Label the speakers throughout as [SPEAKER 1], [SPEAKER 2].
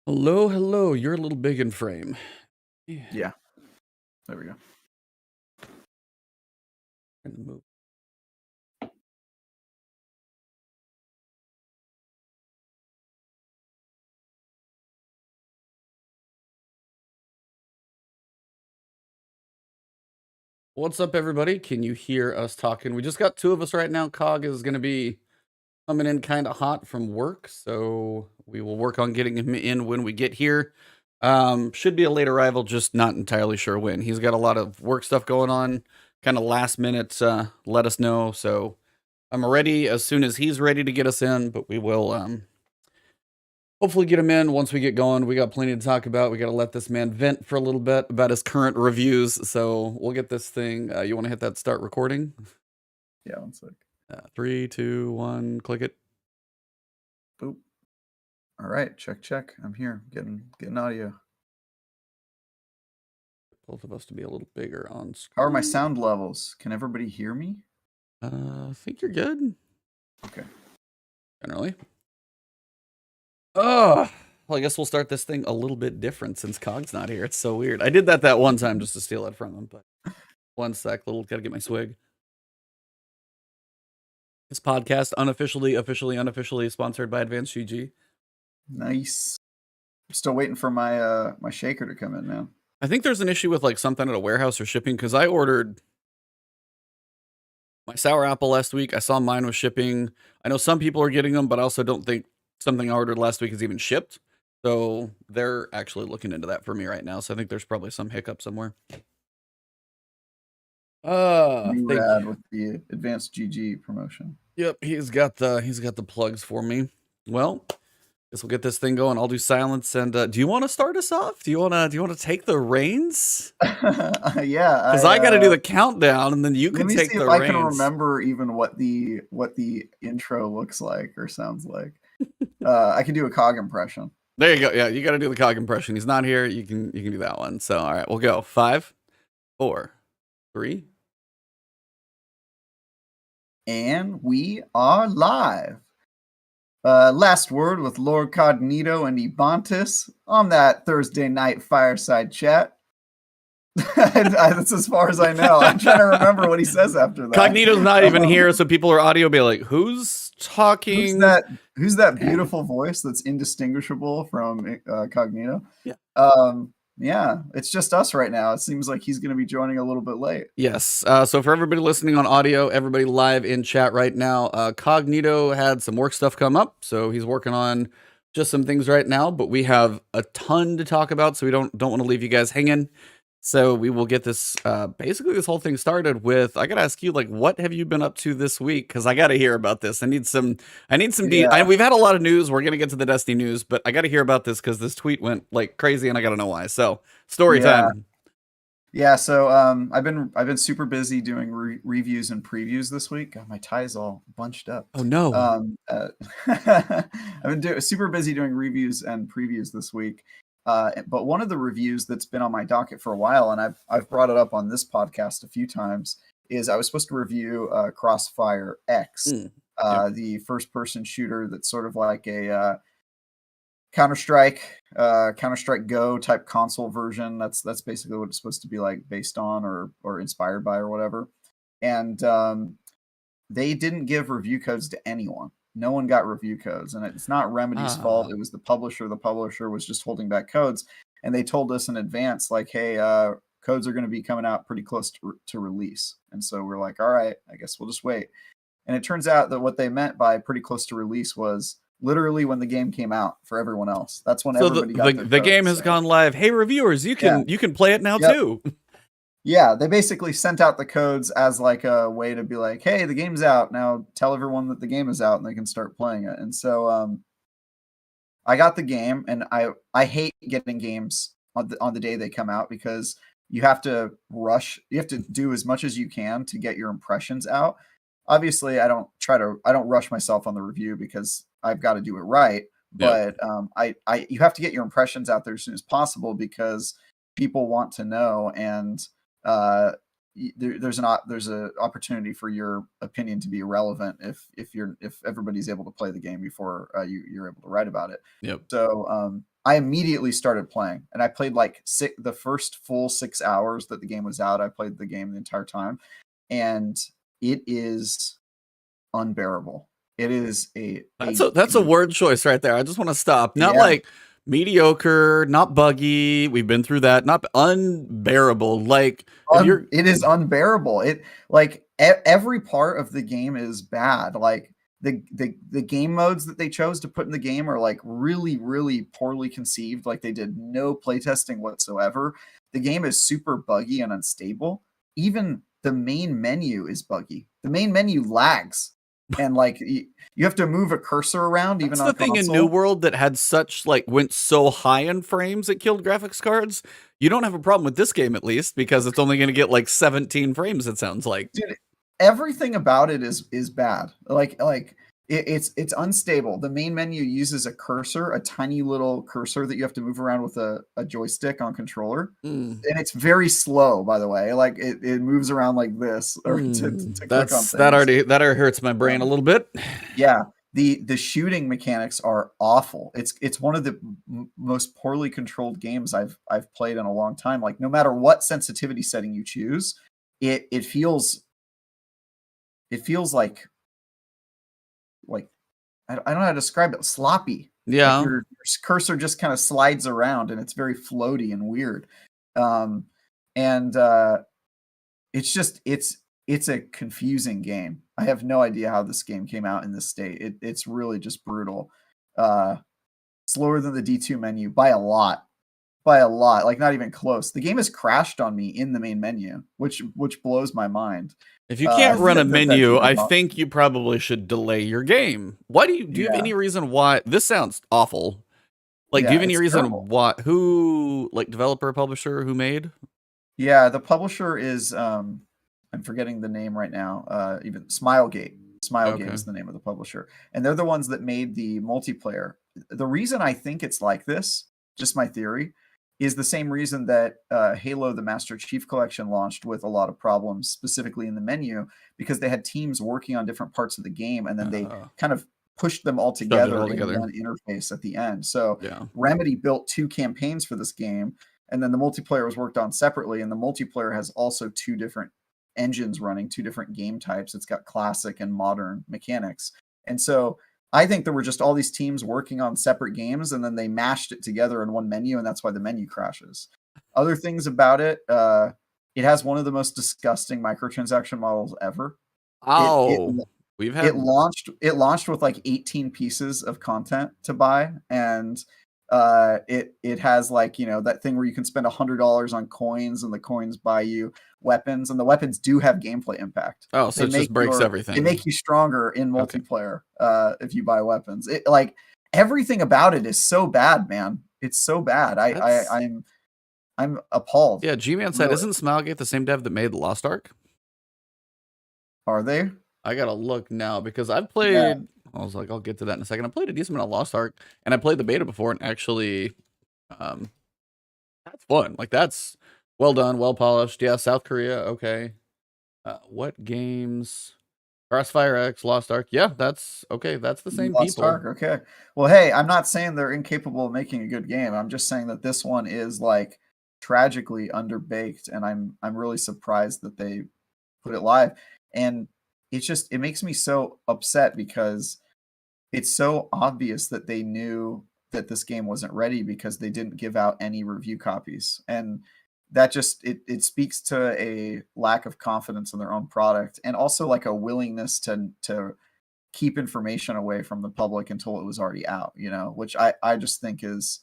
[SPEAKER 1] Hello, hello. You're a little big in frame.
[SPEAKER 2] Yeah. There we go.
[SPEAKER 1] Move. What's up, everybody? Can you hear us talking? We just got two of us right now. Cog is going to be coming in kind of hot from work, so we will work on getting him in when we get here. Should be a late arrival, just not entirely sure when. He's got a lot of work stuff going on, kind of last minute. Let us know. So I'm ready as soon as he's ready to get us in, but we will hopefully get him in once we get going. We got plenty to talk about. We got to let this man vent for a little bit about his current reviews. So we'll get this thing. You want to hit that start recording?
[SPEAKER 2] Yeah, one sec.
[SPEAKER 1] 3, 2, 1, click it.
[SPEAKER 2] Boop. All right, check. I'm here, getting audio.
[SPEAKER 1] Both of us to be a little bigger on screen.
[SPEAKER 2] How are my sound levels? Can everybody hear me?
[SPEAKER 1] I think you're good.
[SPEAKER 2] Okay.
[SPEAKER 1] Generally. Oh, well, I guess we'll start this thing a little bit different since Cog's not here. It's so weird. I did that one time just to steal it from him, but one sec, gotta get my swig. This podcast unofficially, unofficially sponsored by Advanced GG.
[SPEAKER 2] Nice. I'm still waiting for my my shaker to come in now.
[SPEAKER 1] I think there's an issue with like something at a warehouse or shipping because I ordered my sour apple last week. I saw mine was shipping. I know some people are getting them, but I also don't think something I ordered last week is even shipped. So they're actually looking into that for me right now. So I think there's probably some hiccup somewhere.
[SPEAKER 2] Rad with the Advanced GG promotion.
[SPEAKER 1] Yep, he's got the plugs for me. Well, guess we'll get this thing going. I'll do silence. And do you want to start us off? Do you want to take the reins?
[SPEAKER 2] Yeah,
[SPEAKER 1] because I got to do the countdown, and then you can take the reins.
[SPEAKER 2] Let me see if I can remember even what the intro looks like or sounds like. I can do a Cog impression.
[SPEAKER 1] There you go. Yeah, you got to do the Cog impression. He's not here. You can do that one. So all right, we'll go 5, 4, 3.
[SPEAKER 2] And we are live. Last word with LordCognito and Ebontis on that Thursday night fireside chat. That's as far as I know. I'm trying to remember what he says after that.
[SPEAKER 1] Cognito's not even here, so people are audio be like, "Who's talking?
[SPEAKER 2] Who's that beautiful voice that's indistinguishable from Cognito?"
[SPEAKER 1] Yeah.
[SPEAKER 2] Yeah, it's just us right now. It seems like he's going to be joining a little bit late.
[SPEAKER 1] Yes. So for everybody listening on audio, everybody live in chat right now, Cognito had some work stuff come up, so he's working on just some things right now. But we have a ton to talk about, so we don't want to leave you guys hanging. So we will get this, basically this whole thing started with, I got to ask you, like, what have you been up to this week? Because I got to hear about this. I need some we've had a lot of news. We're going to get to the Destiny news, but I got to hear about this because this tweet went like crazy and I got to know why. So story time.
[SPEAKER 2] Yeah. So, I've been super busy doing reviews and previews this week. God, my tie's all bunched up.
[SPEAKER 1] Oh no.
[SPEAKER 2] I've been super busy doing reviews and previews this week. But one of the reviews that's been on my docket for a while, and I've brought it up on this podcast a few times, is I was supposed to review Crossfire X, the first-person shooter that's sort of like a Counter-Strike Go type console version. That's basically what it's supposed to be like, based on or inspired by or whatever. And they didn't give review codes to anyone. No one got review codes, and it's not Remedy's fault. It was the publisher. The publisher was just holding back codes, and they told us in advance, like, hey, codes are going to be coming out pretty close to release. And so we're like, all right, I guess we'll just wait. And it turns out that what they meant by pretty close to release was literally when the game came out for everyone else. That's when everybody got their codes.
[SPEAKER 1] The game has gone live. Hey, reviewers, you can play it now too.
[SPEAKER 2] Yeah, they basically sent out the codes as like a way to be like, hey, the game's out. Now tell everyone that the game is out and they can start playing it. And so I got the game, and I hate getting games on the day they come out because you have to rush. You have to do as much as you can to get your impressions out. Obviously, I don't rush myself on the review because I've got to do it right. But you have to get your impressions out there as soon as possible because people want to know. And there's an opportunity for your opinion to be irrelevant if everybody's able to play the game before you're able to write about it.
[SPEAKER 1] Yep.
[SPEAKER 2] So I immediately started playing, and I played like the first full 6 hours that the game was out. I played the game the entire time, and it is unbearable. It is
[SPEAKER 1] that's a word choice right there. I just want to stop. Not
[SPEAKER 2] Yeah.
[SPEAKER 1] like mediocre, not buggy. We've been through that. Not unbearable. Like
[SPEAKER 2] it is unbearable. It like every part of the game is bad. Like the game modes that they chose to put in the game are like really, really poorly conceived. Like they did no playtesting whatsoever. The game is super buggy and unstable. Even the main menu is buggy. The main menu lags. And like you have to move a cursor around even on
[SPEAKER 1] the thing
[SPEAKER 2] console.
[SPEAKER 1] in New World that had such like went so high in frames it killed graphics cards. You don't have a problem with this game, at least, because it's only going to get like 17 frames. It sounds like.
[SPEAKER 2] Dude, everything about it is bad. Like it's unstable. The main menu uses a cursor, a tiny little cursor that you have to move around with a joystick on controller, and it's very slow. By the way, like it moves around like this, or to click on things.
[SPEAKER 1] That already hurts my brain a little bit.
[SPEAKER 2] Yeah, the shooting mechanics are awful. It's one of the most poorly controlled games I've played in a long time. Like no matter what sensitivity setting you choose, it feels like I don't know how to describe it. Sloppy.
[SPEAKER 1] Yeah.
[SPEAKER 2] Like your cursor just kind of slides around, and it's very floaty and weird. It's a confusing game. I have no idea how this game came out in this state. It's really just brutal. Slower than the D2 menu by a lot. Like not even close. The game has crashed on me in the main menu, which blows my mind.
[SPEAKER 1] If you can't run a menu, I think you probably should delay your game. Why do you have any reason why this sounds awful? Like, do you have any reason why? Who, like, developer, publisher, who made?
[SPEAKER 2] Yeah, the publisher is I'm forgetting the name right now. Even Smilegate. Smilegate is the name of the publisher, and they're the ones that made the multiplayer. The reason I think it's like this, just my theory, is the same reason that Halo the Master Chief Collection launched with a lot of problems, specifically in the menu, because they had teams working on different parts of the game, and then they kind of pushed them all together in one interface at the end. So Remedy built 2 campaigns for this game, and then the multiplayer was worked on separately, and the multiplayer has also 2 different engines running, 2 different game types. It's got classic and modern mechanics. And so I think there were just all these teams working on separate games, and then they mashed it together in one menu, and that's why the menu crashes. Other things about it, it has one of the most disgusting microtransaction models ever. It launched with like 18 pieces of content to buy, and it has like, that thing where you can spend $100 on coins, and the coins buy you weapons, and the weapons do have gameplay impact.
[SPEAKER 1] Oh, so it just breaks everything.
[SPEAKER 2] They make you stronger in multiplayer if you buy weapons. It, like, everything about it is so bad, man. It's so bad. I'm appalled.
[SPEAKER 1] Yeah, G-Man said, isn't Smilegate the same dev that made Lost Ark?
[SPEAKER 2] Are they?
[SPEAKER 1] I gotta look now, because I've played. I was like, I'll get to that in a second. I played a decent amount of Lost Ark, and I played the beta before, and actually, that's fun. Like, that's well done, well polished. Yeah, South Korea, okay. What games? Crossfire X, Lost Ark. Yeah, that's okay. That's the same
[SPEAKER 2] Lost
[SPEAKER 1] people.
[SPEAKER 2] Ark, okay. Well, hey, I'm not saying they're incapable of making a good game. I'm just saying that this one is like tragically underbaked, and I'm really surprised that they put it live. And it makes me so upset, because it's so obvious that they knew that this game wasn't ready, because they didn't give out any review copies. And that just it speaks to a lack of confidence in their own product, and also like a willingness to keep information away from the public until it was already out, which I just think is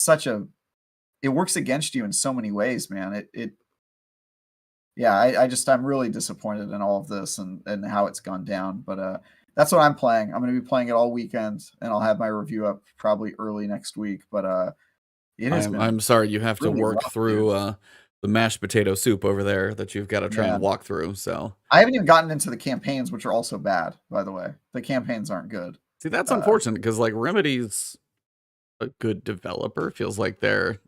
[SPEAKER 2] it works against you in so many ways, man. I'm really disappointed in all of this and how it's gone down. But that's what I'm playing. I'm going to be playing it all weekend, and I'll have my review up probably early next week. But
[SPEAKER 1] I'm sorry you have to work through the mashed potato soup over there that you've got to try and walk through. So
[SPEAKER 2] I haven't even gotten into the campaigns, which are also bad, by the way. The campaigns aren't good.
[SPEAKER 1] See, that's unfortunate, because like Remedy's a good developer. Feels like they're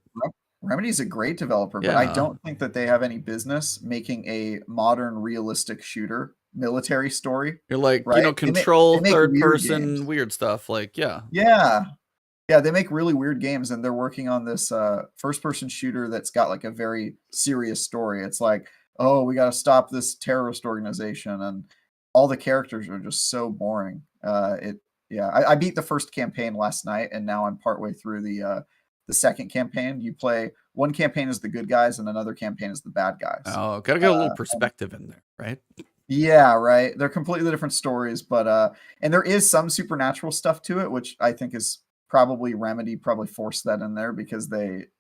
[SPEAKER 2] Remedy's a great developer, but I
[SPEAKER 1] Yeah.
[SPEAKER 2] don't think that they have any business making a modern, realistic shooter military story,
[SPEAKER 1] You're like,
[SPEAKER 2] right?
[SPEAKER 1] control,
[SPEAKER 2] They make
[SPEAKER 1] third
[SPEAKER 2] weird
[SPEAKER 1] person,
[SPEAKER 2] games.
[SPEAKER 1] weird stuff. Like, yeah.
[SPEAKER 2] Yeah. Yeah, they make really weird games, and they're working on this first-person shooter that's got like a very serious story. It's like, oh, we got to stop this terrorist organization, and all the characters are just so boring. Yeah, I beat the first campaign last night, and now I'm partway through the second campaign. You play one campaign as the good guys, and another campaign as the bad guys.
[SPEAKER 1] Oh, gotta get a little
[SPEAKER 2] And
[SPEAKER 1] perspective in there, right?
[SPEAKER 2] yeah, right. They're completely different stories, but and there is some supernatural stuff to it, which I think is probably Remedy probably forced that in there because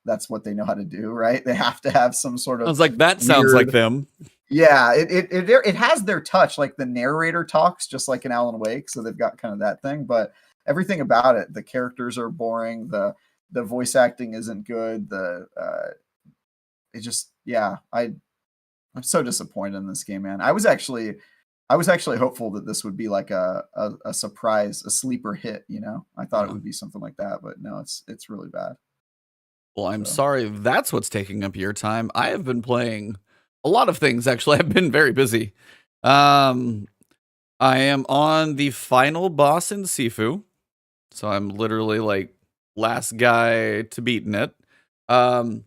[SPEAKER 2] that's what they know how to do, right? They have to have some sort
[SPEAKER 1] I
[SPEAKER 2] of
[SPEAKER 1] was like, that sounds like
[SPEAKER 2] weird.
[SPEAKER 1] them.
[SPEAKER 2] Yeah, it has their touch, like the narrator talks just like in Alan Wake, so they've got kind of that thing, but everything about it, the characters are boring, the voice acting isn't good, it just yeah, I'm so disappointed in this game, man. I was actually hopeful that this would be like a surprise, a sleeper hit, you know? I thought it
[SPEAKER 1] Yeah.
[SPEAKER 2] would be something like that, but no, it's really bad.
[SPEAKER 1] Well, I'm
[SPEAKER 2] So,
[SPEAKER 1] sorry that's what's taking up your time. I have been playing a lot of things, actually. I've been very busy. Um, I am on the final boss in Sifu. So I'm literally like last guy to beat in it. Um,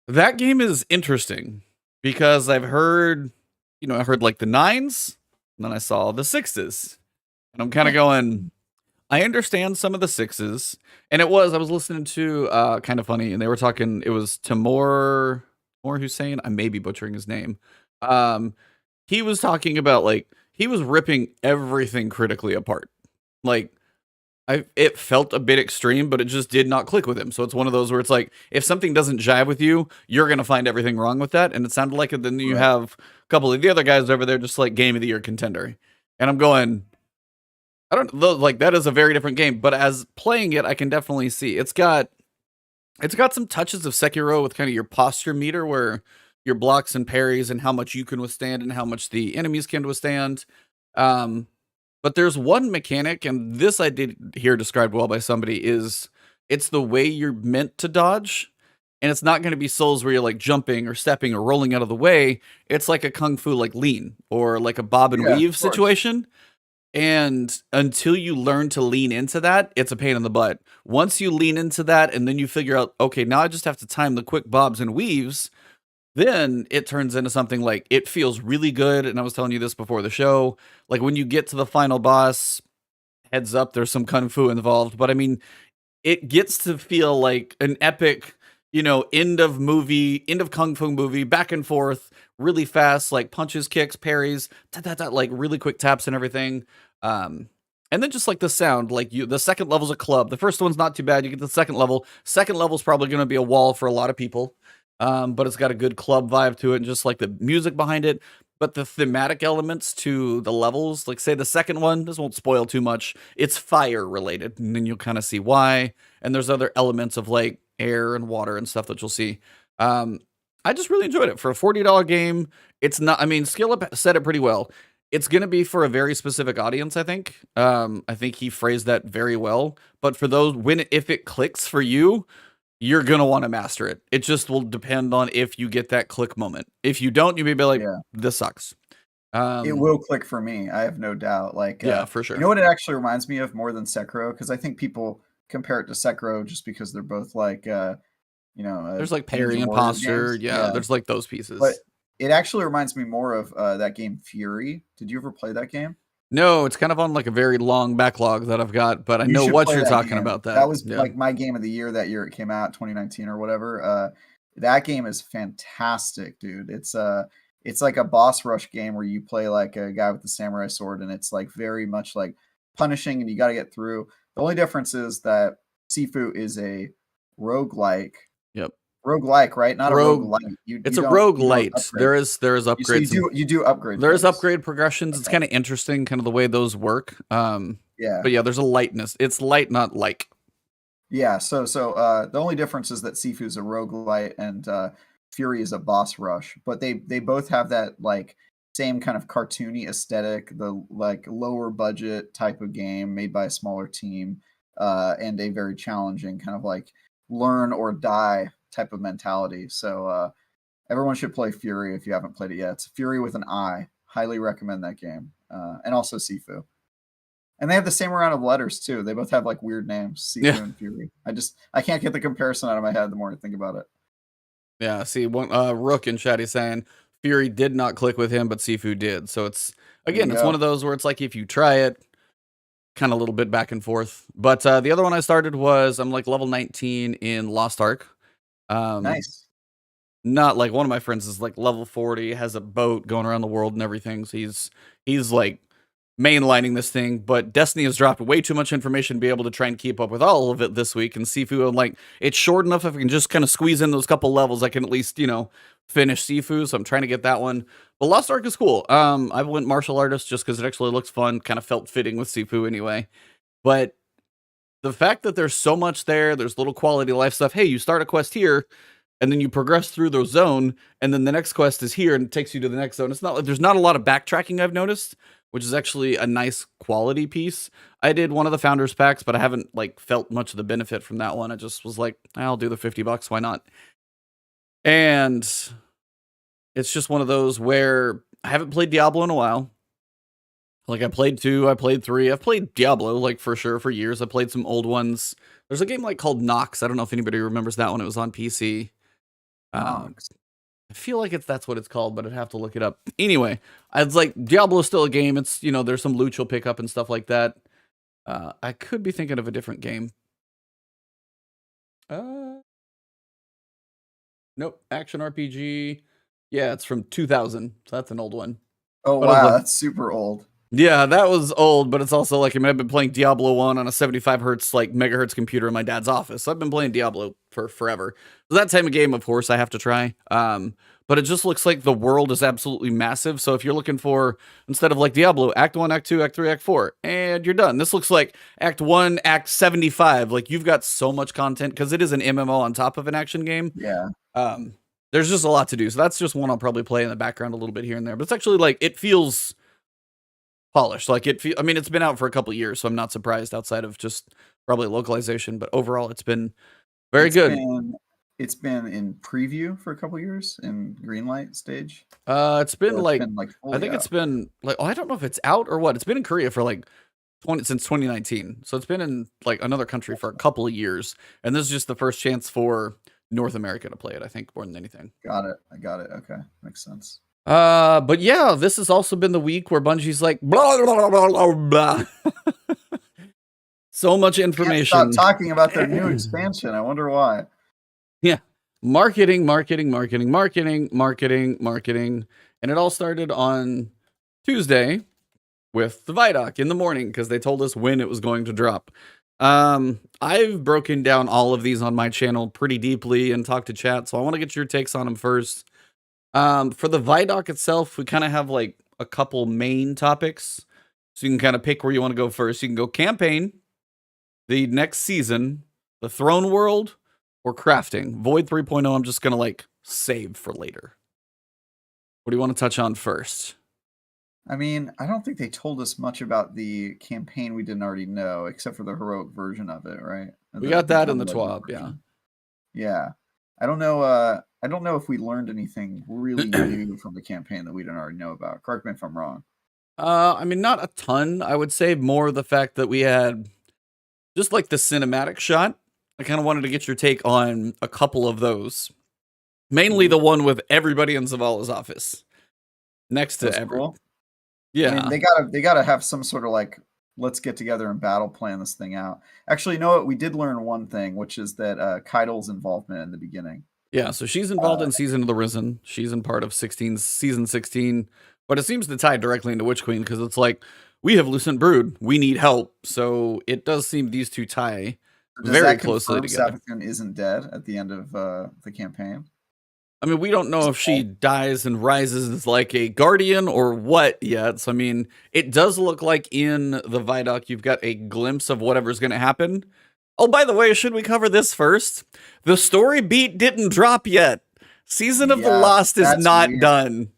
[SPEAKER 1] that game is interesting because I heard like the nines, and then I saw the sixes. And I'm kind of going, I understand some of the sixes. And I was listening to kind of funny, and they were talking, it was Timur Hussein. I may be butchering his name. Um, he was talking about like he was ripping everything critically apart. Like it felt a bit extreme, but it just did not click with him. So it's one of those where it's like, if something doesn't jive with you, you're gonna find everything wrong with that. And it sounded like it. Then you
[SPEAKER 2] right.
[SPEAKER 1] have a couple of the other guys over there, just like game of the year contender. And I'm going, I don't like that is a very different game. But as playing it, I can definitely see it's got some touches of Sekiro with kind of your posture meter, where your blocks and parries and how much you can withstand and how much the enemies can withstand. Um, but there's one mechanic, and this I did hear described well by somebody, is it's the way you're meant to dodge. And it's not going to be Souls where you're like jumping or stepping or rolling out of the way. It's like a Kung Fu like lean or like a bob and
[SPEAKER 2] Yeah,
[SPEAKER 1] weave
[SPEAKER 2] of course.
[SPEAKER 1] situation. And until you learn to lean into that, it's a pain in the butt. Once you lean into that and then you figure out, okay, now I just have to time the quick bobs and weaves, then it turns into something like it feels really good. And I was telling you this before the show. Like when you get to the final boss, heads up, there's some kung fu involved. But I mean, it gets to feel like an epic, end of kung fu movie, back and forth, really fast, like punches, kicks, parries, like really quick taps and everything. Um, and then just like the sound, like the second level's a club. The first one's not too bad. You get the second level. Second level's probably going to be a wall for a lot of people. But it's got a good club vibe to it, and just like the music behind it. But the thematic elements to the levels, like say the second one, this won't spoil too much. It's fire related, and then you'll kind of see why. And there's other elements of like air and water and stuff that you'll see. Um, I just really enjoyed it for a $40 game. It's not. I mean, Skill Up said it pretty well. It's going to be for a very specific audience, I think. I think he phrased that very well. But for those, if it clicks for you, you're going to want to master it. It just will depend on if you get that click moment. If you don't, you may be like,
[SPEAKER 2] Yeah.
[SPEAKER 1] this sucks.
[SPEAKER 2] It will click for me, I have no doubt. Like,
[SPEAKER 1] Yeah, for
[SPEAKER 2] you
[SPEAKER 1] sure.
[SPEAKER 2] know what it actually reminds me of more than Sekiro? Because I think people compare it to Sekiro just because they're both like,
[SPEAKER 1] There's like
[SPEAKER 2] Ninja
[SPEAKER 1] parry and
[SPEAKER 2] Warrior
[SPEAKER 1] posture.
[SPEAKER 2] games.
[SPEAKER 1] Yeah,
[SPEAKER 2] Yeah,
[SPEAKER 1] there's like those
[SPEAKER 2] but
[SPEAKER 1] pieces.
[SPEAKER 2] it actually reminds me more of that game Fury. Did you ever play that game?
[SPEAKER 1] No, it's kind of on like a very long backlog that I've got, but I
[SPEAKER 2] You
[SPEAKER 1] know
[SPEAKER 2] should
[SPEAKER 1] what
[SPEAKER 2] play
[SPEAKER 1] you're
[SPEAKER 2] that
[SPEAKER 1] talking
[SPEAKER 2] game.
[SPEAKER 1] about. That,
[SPEAKER 2] That was
[SPEAKER 1] yeah.
[SPEAKER 2] like my game of the year that year it came out, 2019 or whatever. That game is fantastic, dude. It's like a boss rush game where you play like a guy with the samurai sword, and it's like very much like punishing, and you got to get through. The only difference is that Sifu is a roguelike.
[SPEAKER 1] Yep.
[SPEAKER 2] Roguelike, right? Not a
[SPEAKER 1] Rogue.
[SPEAKER 2] roguelite. You
[SPEAKER 1] It's
[SPEAKER 2] you
[SPEAKER 1] a
[SPEAKER 2] don't
[SPEAKER 1] roguelite.
[SPEAKER 2] upgrade.
[SPEAKER 1] There is
[SPEAKER 2] So
[SPEAKER 1] upgrades and
[SPEAKER 2] you do upgrade
[SPEAKER 1] there's
[SPEAKER 2] things.
[SPEAKER 1] upgrade progressions. It's
[SPEAKER 2] Okay.
[SPEAKER 1] kind of interesting, kind of the way those work.
[SPEAKER 2] Yeah.
[SPEAKER 1] But yeah, there's a lightness. It's light, not like.
[SPEAKER 2] Yeah, so the only difference is that Sifu is a roguelite and Fury is a boss rush, but they both have that like same kind of cartoony aesthetic, the like lower budget type of game made by a smaller team, and a very challenging kind of like learn or die type of mentality. So everyone should play Fury if you haven't played it yet. It's Fury with an I. Highly recommend that game. And also Sifu. And they have the same amount of letters too. They both have like weird names, Sifu and Fury. I can't get the comparison out of my head the more I think about it.
[SPEAKER 1] Yeah, see, one Rook in chat is saying Fury did not click with him, but Sifu did. So it's again, it's one of those where it's like if you try it, kind of a little bit back and forth. But the other one I started was I'm like level 19 in Lost Ark.
[SPEAKER 2] Nice.
[SPEAKER 1] Not like one of my friends is like level 40, has a boat going around the world and everything. So he's like mainlining this thing, but Destiny has dropped way too much information to be able to try and keep up with all of it this week. And Sifu, I'm like, it's short enough if I can just kind of squeeze in those couple levels, I can at least, finish Sifu. So I'm trying to get that one. But Lost Ark is cool. I went martial artist just because it actually looks fun, kind of felt fitting with Sifu anyway. But the fact that there's so much there's little quality of life stuff. Hey, you start a quest here, and then you progress through the zone, and then the next quest is here and it takes you to the next zone. It's not like there's not a lot of backtracking I've noticed, which is actually a nice quality piece. I did one of the founders packs, but I haven't like felt much of the benefit from that one. I just was like, I'll do the $50, why not? And it's just one of those where I haven't played Diablo in a while. Like I played 2, I played 3, I've played Diablo like for sure for years. I played some old ones. There's a game like called Nox. I don't know if anybody remembers that one. It was on PC. I feel like that's what it's called, but I'd have to look it up. Anyway, I was like, Diablo is still a game. It's, there's some loot you'll pick up and stuff like that. I could be thinking of a different game. Nope, action RPG. Yeah, it's from 2000. So that's an old one.
[SPEAKER 2] Oh, wow, that's super old.
[SPEAKER 1] Yeah, that was old, but it's also like, I've been playing Diablo 1 on a 75 hertz, like megahertz computer in my dad's office. So I've been playing Diablo for forever. So that type of game, of course, I have to try. But it just looks like the world is absolutely massive. So if you're looking for, instead of like Diablo, Act 1, Act 2, Act 3, Act 4, and you're done. This looks like Act 1, Act 75. Like you've got so much content because it is an MMO on top of an action game.
[SPEAKER 2] Yeah.
[SPEAKER 1] There's just a lot to do. So that's just one I'll probably play in the background a little bit here and there. But it's actually like, it feels polished. Like it's been out for a couple of years, so I'm not surprised outside of just probably localization. But overall, it's been very good.
[SPEAKER 2] It's been in preview for a couple of years in greenlight stage.
[SPEAKER 1] It's been like I think
[SPEAKER 2] out.
[SPEAKER 1] it's been like I don't know if it's out or what. It's been in Korea for like since 2019, so it's been in like another country for a couple of years, and this is just the first chance for North America to play it. I think more than anything.
[SPEAKER 2] Got it. I got it. Okay, makes sense.
[SPEAKER 1] But yeah, this has also been the week where Bungie's like blah blah blah blah blah. So much information.
[SPEAKER 2] Can't stop talking about their new expansion. I wonder why.
[SPEAKER 1] Yeah, marketing, and it all started on Tuesday with the ViDoc in the morning because they told us when it was going to drop. I've broken down all of these on my channel pretty deeply and talked to chat, so I want to get your takes on them first. For the ViDoc itself, we kind of have like a couple main topics. So you can kind of pick where you want to go first. You can go campaign, the next season, the throne world, or crafting. Void 3.0, I'm just going to like save for later. What do you want to touch on first?
[SPEAKER 2] I mean, I don't think they told us much about the campaign we didn't already know, except for the heroic version of it, right?
[SPEAKER 1] We got that in the TWAB, yeah.
[SPEAKER 2] Yeah. I don't know if we learned anything really new from the campaign that we didn't already know about. Correct me if I'm wrong.
[SPEAKER 1] I mean, not a ton. I would say more the fact that we had just like the cinematic shot. I kind of wanted to get your take on a couple of those. Mainly the one with everybody in Zavala's office. Next to everyone. Cool. Yeah.
[SPEAKER 2] I mean, they gotta have some sort of like, let's get together and battle plan this thing out. Actually, you know what? We did learn one thing, which is that Caiatl's involvement in the beginning.
[SPEAKER 1] Yeah, so she's involved in Season of the Risen. She's in part of season 16. But it seems to tie directly into Witch Queen because it's like, we have Lucent Brood. We need help. So it does seem these two tie very closely together.
[SPEAKER 2] Saffican isn't dead at the end of the campaign.
[SPEAKER 1] I mean, we don't know if she dies and rises as like a guardian or what yet. So, I mean, it does look like in the ViDoc, you've got a glimpse of whatever's going to happen. Oh, by the way, should we cover this first? The story beat didn't drop yet. Season of the Lost is not done.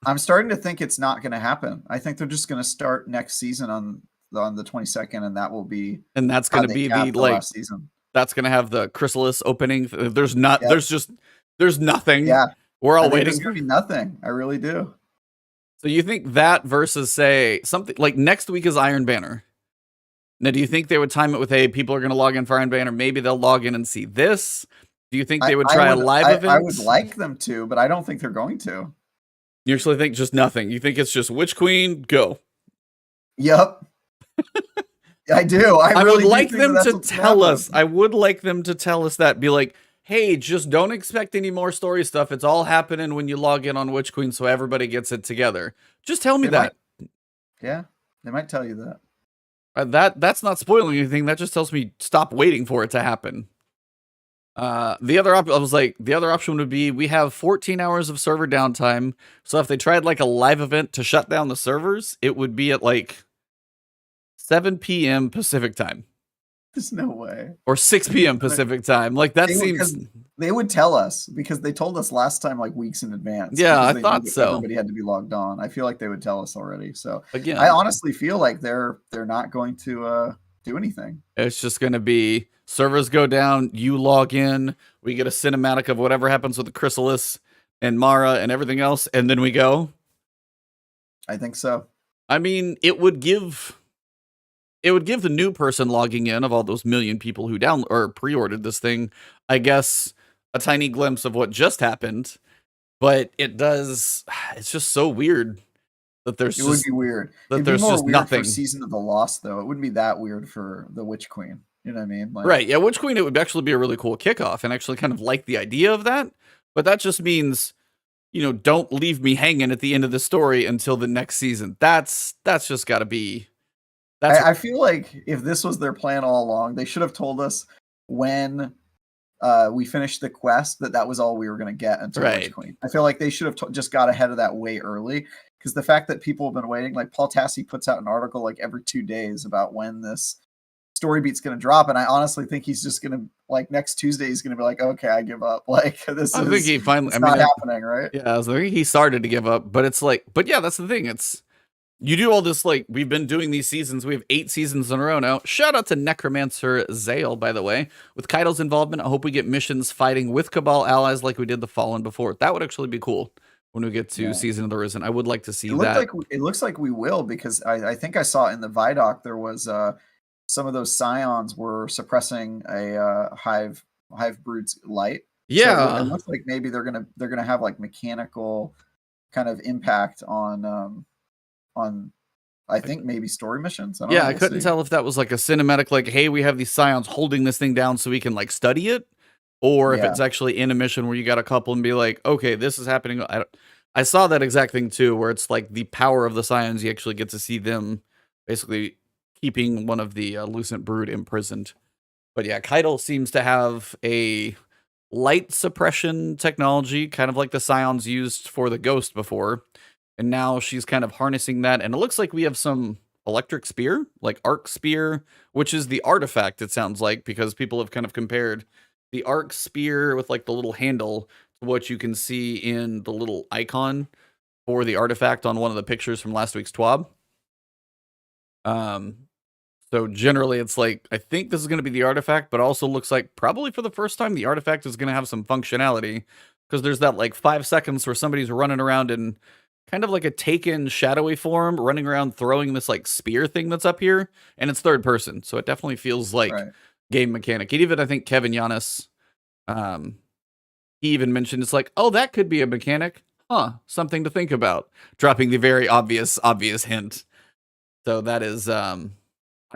[SPEAKER 2] I'm starting to think it's not going to happen. I think they're just going to start next season on the 22nd, and that will be
[SPEAKER 1] and that's going to be the like
[SPEAKER 2] last season.
[SPEAKER 1] That's gonna have the chrysalis opening. There's not.
[SPEAKER 2] Yep.
[SPEAKER 1] There's nothing.
[SPEAKER 2] Yeah.
[SPEAKER 1] We're all
[SPEAKER 2] I think
[SPEAKER 1] waiting
[SPEAKER 2] there's
[SPEAKER 1] for.
[SPEAKER 2] gonna be nothing. I really do.
[SPEAKER 1] So you think that versus say something like next week is Iron Banner? Now, do you think they would time it with, hey, people are going to log in for Iron Banner? Maybe they'll log in and see this. Do you think they would try a live event?
[SPEAKER 2] I would like them to, but I don't think they're going to.
[SPEAKER 1] You actually think just nothing? You think it's just Witch Queen, go?
[SPEAKER 2] Yep. I do. I really
[SPEAKER 1] would like
[SPEAKER 2] do
[SPEAKER 1] them to tell us. I would like them to tell us that. Be like, hey, just don't expect any more story stuff. It's all happening when you log in on Witch Queen, so everybody gets it together. Just tell me that.
[SPEAKER 2] Yeah, they might tell you that.
[SPEAKER 1] That's not spoiling anything. That just tells me stop waiting for it to happen. The other option would be we have 14 hours of server downtime. So if they tried like a live event to shut down the servers, it would be at like 7 p.m. Pacific time.
[SPEAKER 2] There's no way.
[SPEAKER 1] Or 6 p.m. Pacific time. Like that seems.
[SPEAKER 2] They would tell us because they told us last time like weeks in advance.
[SPEAKER 1] Yeah, I thought so.
[SPEAKER 2] Everybody had to be logged on. I feel like they would tell us already. So
[SPEAKER 1] again,
[SPEAKER 2] I honestly feel like they're not going to do anything.
[SPEAKER 1] It's just going to be servers go down, you log in, we get a cinematic of whatever happens with the chrysalis and Mara and everything else, and then we go.
[SPEAKER 2] I think so.
[SPEAKER 1] I mean, it would give the new person logging in of all those million people who pre-ordered this thing, I guess, a tiny glimpse of what just happened. But it's just so weird that there's
[SPEAKER 2] would be weird.
[SPEAKER 1] That there's just nothing.
[SPEAKER 2] For Season of the Lost, though, it wouldn't be that weird for the Witch Queen. You know what I mean? Like,
[SPEAKER 1] right? Yeah, Witch Queen. It would actually be a really cool kickoff, and actually kind of like the idea of that. But that just means, don't leave me hanging at the end of the story until the next season. That's just got to be.
[SPEAKER 2] I feel like if this was their plan all along, they should have told us when we finished the quest that was all we were going to get until Witch Queen. I feel like they should have just got ahead of that way early, because the fact that people have been waiting, like Paul Tassi puts out an article like every 2 days about when this story beat's going to drop, and I honestly think he's just going to, like, next Tuesday he's going to be like, okay, I give up. Like, I think he finally. It's not happening, right?
[SPEAKER 1] Yeah, I think he started to give up, but it's like, but yeah, that's the thing. It's. You do all this, like, we've been doing these seasons. We have 8 seasons in a row now. Shout out to Necromancer Zale, by the way. With Caiatl's involvement, I hope we get missions fighting with Cabal allies like we did the Fallen before. That would actually be cool when we get to Season of the Risen. I would like to see that.
[SPEAKER 2] It looks like we will, because I think I saw in the ViDoc there was some of those scions were suppressing a hive brood's light.
[SPEAKER 1] Yeah,
[SPEAKER 2] so it looks like maybe they're gonna have like mechanical kind of impact on I think maybe story missions.
[SPEAKER 1] I couldn't tell if that was like a cinematic, like, hey, we have these scions holding this thing down so we can like study it, or if it's actually in a mission where you got a couple and be like, okay, this is happening. I saw that exact thing too, where it's like the power of the scions. You actually get to see them basically keeping one of the Lucent Brood imprisoned. But yeah, Caiatl seems to have a light suppression technology, kind of like the scions used for the Ghost before. And now she's kind of harnessing that. And it looks like we have some electric spear, like arc spear, which is the artifact, it sounds like, because people have kind of compared the arc spear with like the little handle to what you can see in the little icon for the artifact on one of the pictures from last week's TWAB. So generally it's like, I think this is going to be the artifact, but also looks like probably for the first time the artifact is going to have some functionality, because there's that like 5 seconds where somebody's running around in kind of like a taken shadowy form, running around throwing this like spear thing that's up here, and it's third person, so it definitely feels like game mechanic. And even I think Kevin Giannis, he even mentioned it's like, oh, that could be a mechanic, something to think about, dropping the very obvious hint. So that is, I'm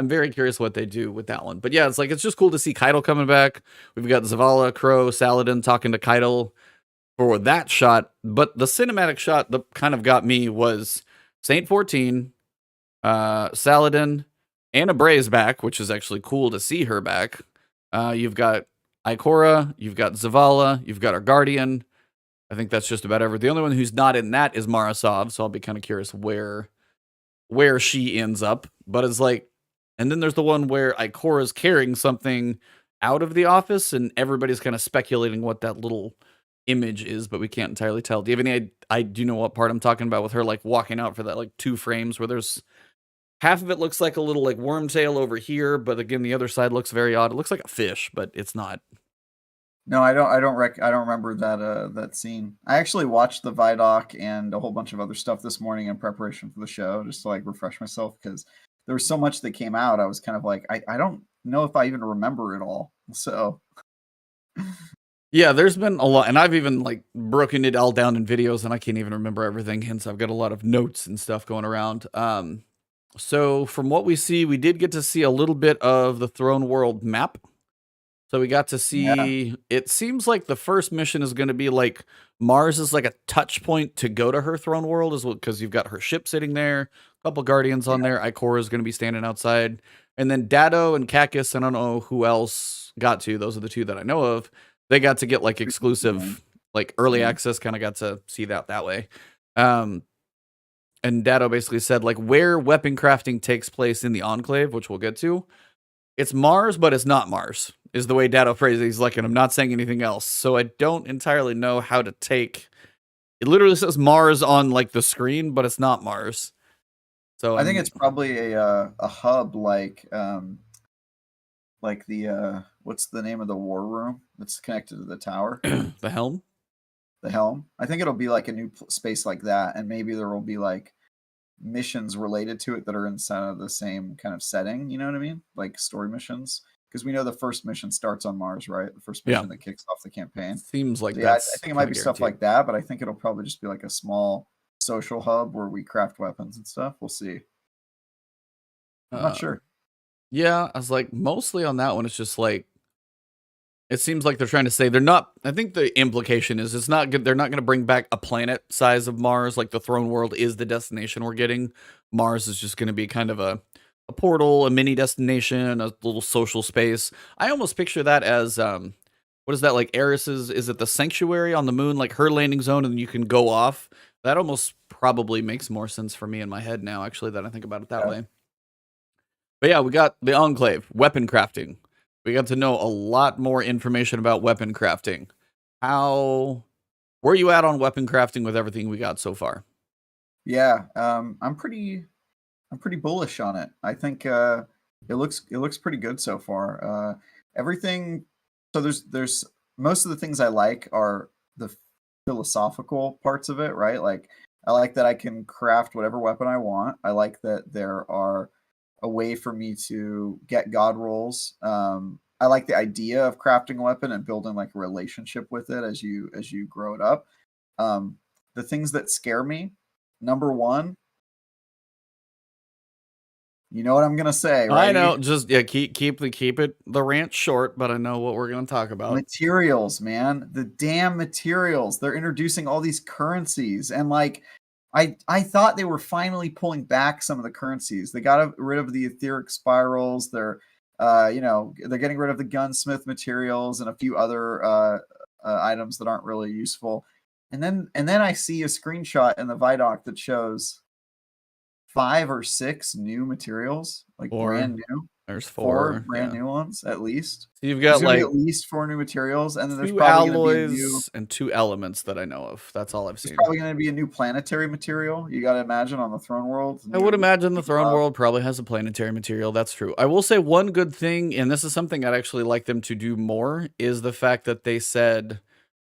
[SPEAKER 1] very curious what they do with that one. But yeah, it's like, it's just cool to see Caiatl coming back. We've got Zavala, Crow, Saladin talking to Caiatl for that shot. But the cinematic shot that kind of got me was Saint 14, Saladin, Anna Bray's back, which is actually cool to see her back. You've got Ikora, you've got Zavala, you've got our Guardian. I think that's just about everything. The only one who's not in that is Marasov, so I'll be kind of curious where she ends up. But it's like, and then there's the one where Ikora's carrying something out of the office, and everybody's kind of speculating what that little image is, but we can't entirely tell. Do you have any? I do know what part I'm talking about with her like walking out for that like 2 frames where there's half of it looks like a little like worm tail over here, but again, the other side looks very odd. It looks like a fish, but it's not.
[SPEAKER 2] No, I don't remember that that scene. I actually watched the ViDoc and a whole bunch of other stuff this morning in preparation for the show, just to like refresh myself because there was so much that came out. I was kind of like, I don't know if I even remember it all. So
[SPEAKER 1] Yeah, there's been a lot, and I've even like broken it all down in videos, and I can't even remember everything. Hence, I've got a lot of notes and stuff going around. So from what we see, we did get to see a little bit of the Throne World map. So we got to
[SPEAKER 2] yeah,
[SPEAKER 1] see, it seems like the first mission is going to be like Mars is like a touch point to go to her throne world, as well, because you've got her ship sitting there, a couple guardians on
[SPEAKER 2] yeah,
[SPEAKER 1] there. Ikora is going to be standing outside. And then Datto and Cacus, I don't know who else got to. Those are the two that I know of. They got to get like exclusive, like early
[SPEAKER 2] yeah.
[SPEAKER 1] access, kind of got to see that way. And Datto basically said like where weapon crafting takes place in the Enclave, which we'll get to. It's Mars, but it's not Mars, is the way Datto phrased it. He's like, and I'm not saying anything else. So I don't entirely know how to take. It literally says Mars on like the screen, but it's not Mars. So
[SPEAKER 2] I think it's probably a hub like the what's the name of the war room that's connected to the tower?
[SPEAKER 1] the helm.
[SPEAKER 2] The helm. I think it'll be like a new space like that, and maybe there will be like missions related to it that are inside of the same kind of setting. You know what I mean? Like story missions, because we know the first mission starts on Mars, right? The first
[SPEAKER 1] Yeah,
[SPEAKER 2] mission that kicks off the campaign.
[SPEAKER 1] seems like
[SPEAKER 2] So yeah, I
[SPEAKER 1] that's
[SPEAKER 2] think it might
[SPEAKER 1] kind
[SPEAKER 2] be
[SPEAKER 1] of
[SPEAKER 2] stuff
[SPEAKER 1] guaranteed.
[SPEAKER 2] like that, but I think it'll probably just be like a small social hub where we craft weapons and stuff. We'll see. I'm not sure.
[SPEAKER 1] Yeah, I was like mostly on that one. It's just like it seems like they're trying to say they're not. I think the implication is it's not good. They're not going to bring back a planet size of Mars. Like the throne world is the destination we're getting. Mars is just going to be kind of a portal, a mini destination, a little social space. I almost picture that as what is that like? Eris's, is it the sanctuary on the moon, like her landing zone, and then you can go off? That almost probably makes more sense for me in my head now, actually, that I think about it that
[SPEAKER 2] Yeah.
[SPEAKER 1] way. But yeah, we got the Enclave, weapon crafting. We got to know a lot more information about weapon crafting. Where are you at on weapon crafting with everything we got so far?
[SPEAKER 2] Yeah, I'm pretty bullish on it. I think it looks pretty good so far. Everything. So there's most of the things I like are the philosophical parts of it, right? Like I like that I can craft whatever weapon I want. I like that there are a way for me to get god rolls. I like the idea of crafting a weapon and building like a relationship with it as you grow it up. The things that scare me, number one, you know what I'm gonna say,
[SPEAKER 1] I
[SPEAKER 2] righty?
[SPEAKER 1] know, just yeah, keep it the rant short, but I know what we're gonna talk about.
[SPEAKER 2] Materials, man. The damn materials. They're introducing all these currencies, and like I thought they were finally pulling back some of the currencies. They got rid of the etheric spirals. They're they're getting rid of the gunsmith materials and a few other items that aren't really useful. And then I see a screenshot in the ViDoc that shows 5 or 6 new materials, like
[SPEAKER 1] Four.
[SPEAKER 2] brand new.
[SPEAKER 1] There's
[SPEAKER 2] 4
[SPEAKER 1] four.
[SPEAKER 2] brand
[SPEAKER 1] Yeah.
[SPEAKER 2] new ones at least.
[SPEAKER 1] So you've
[SPEAKER 2] There's
[SPEAKER 1] got
[SPEAKER 2] gonna be
[SPEAKER 1] like
[SPEAKER 2] at least 4 new materials, and then
[SPEAKER 1] two alloys and two elements that I know of. That's all I've
[SPEAKER 2] there's
[SPEAKER 1] seen.
[SPEAKER 2] probably gonna be a new planetary material. You gotta imagine on the throne world.
[SPEAKER 1] I would imagine the throne
[SPEAKER 2] Uh,
[SPEAKER 1] world probably has a planetary material. That's true. I will say one good thing, and this is something I'd actually like them to do more, is the fact that they said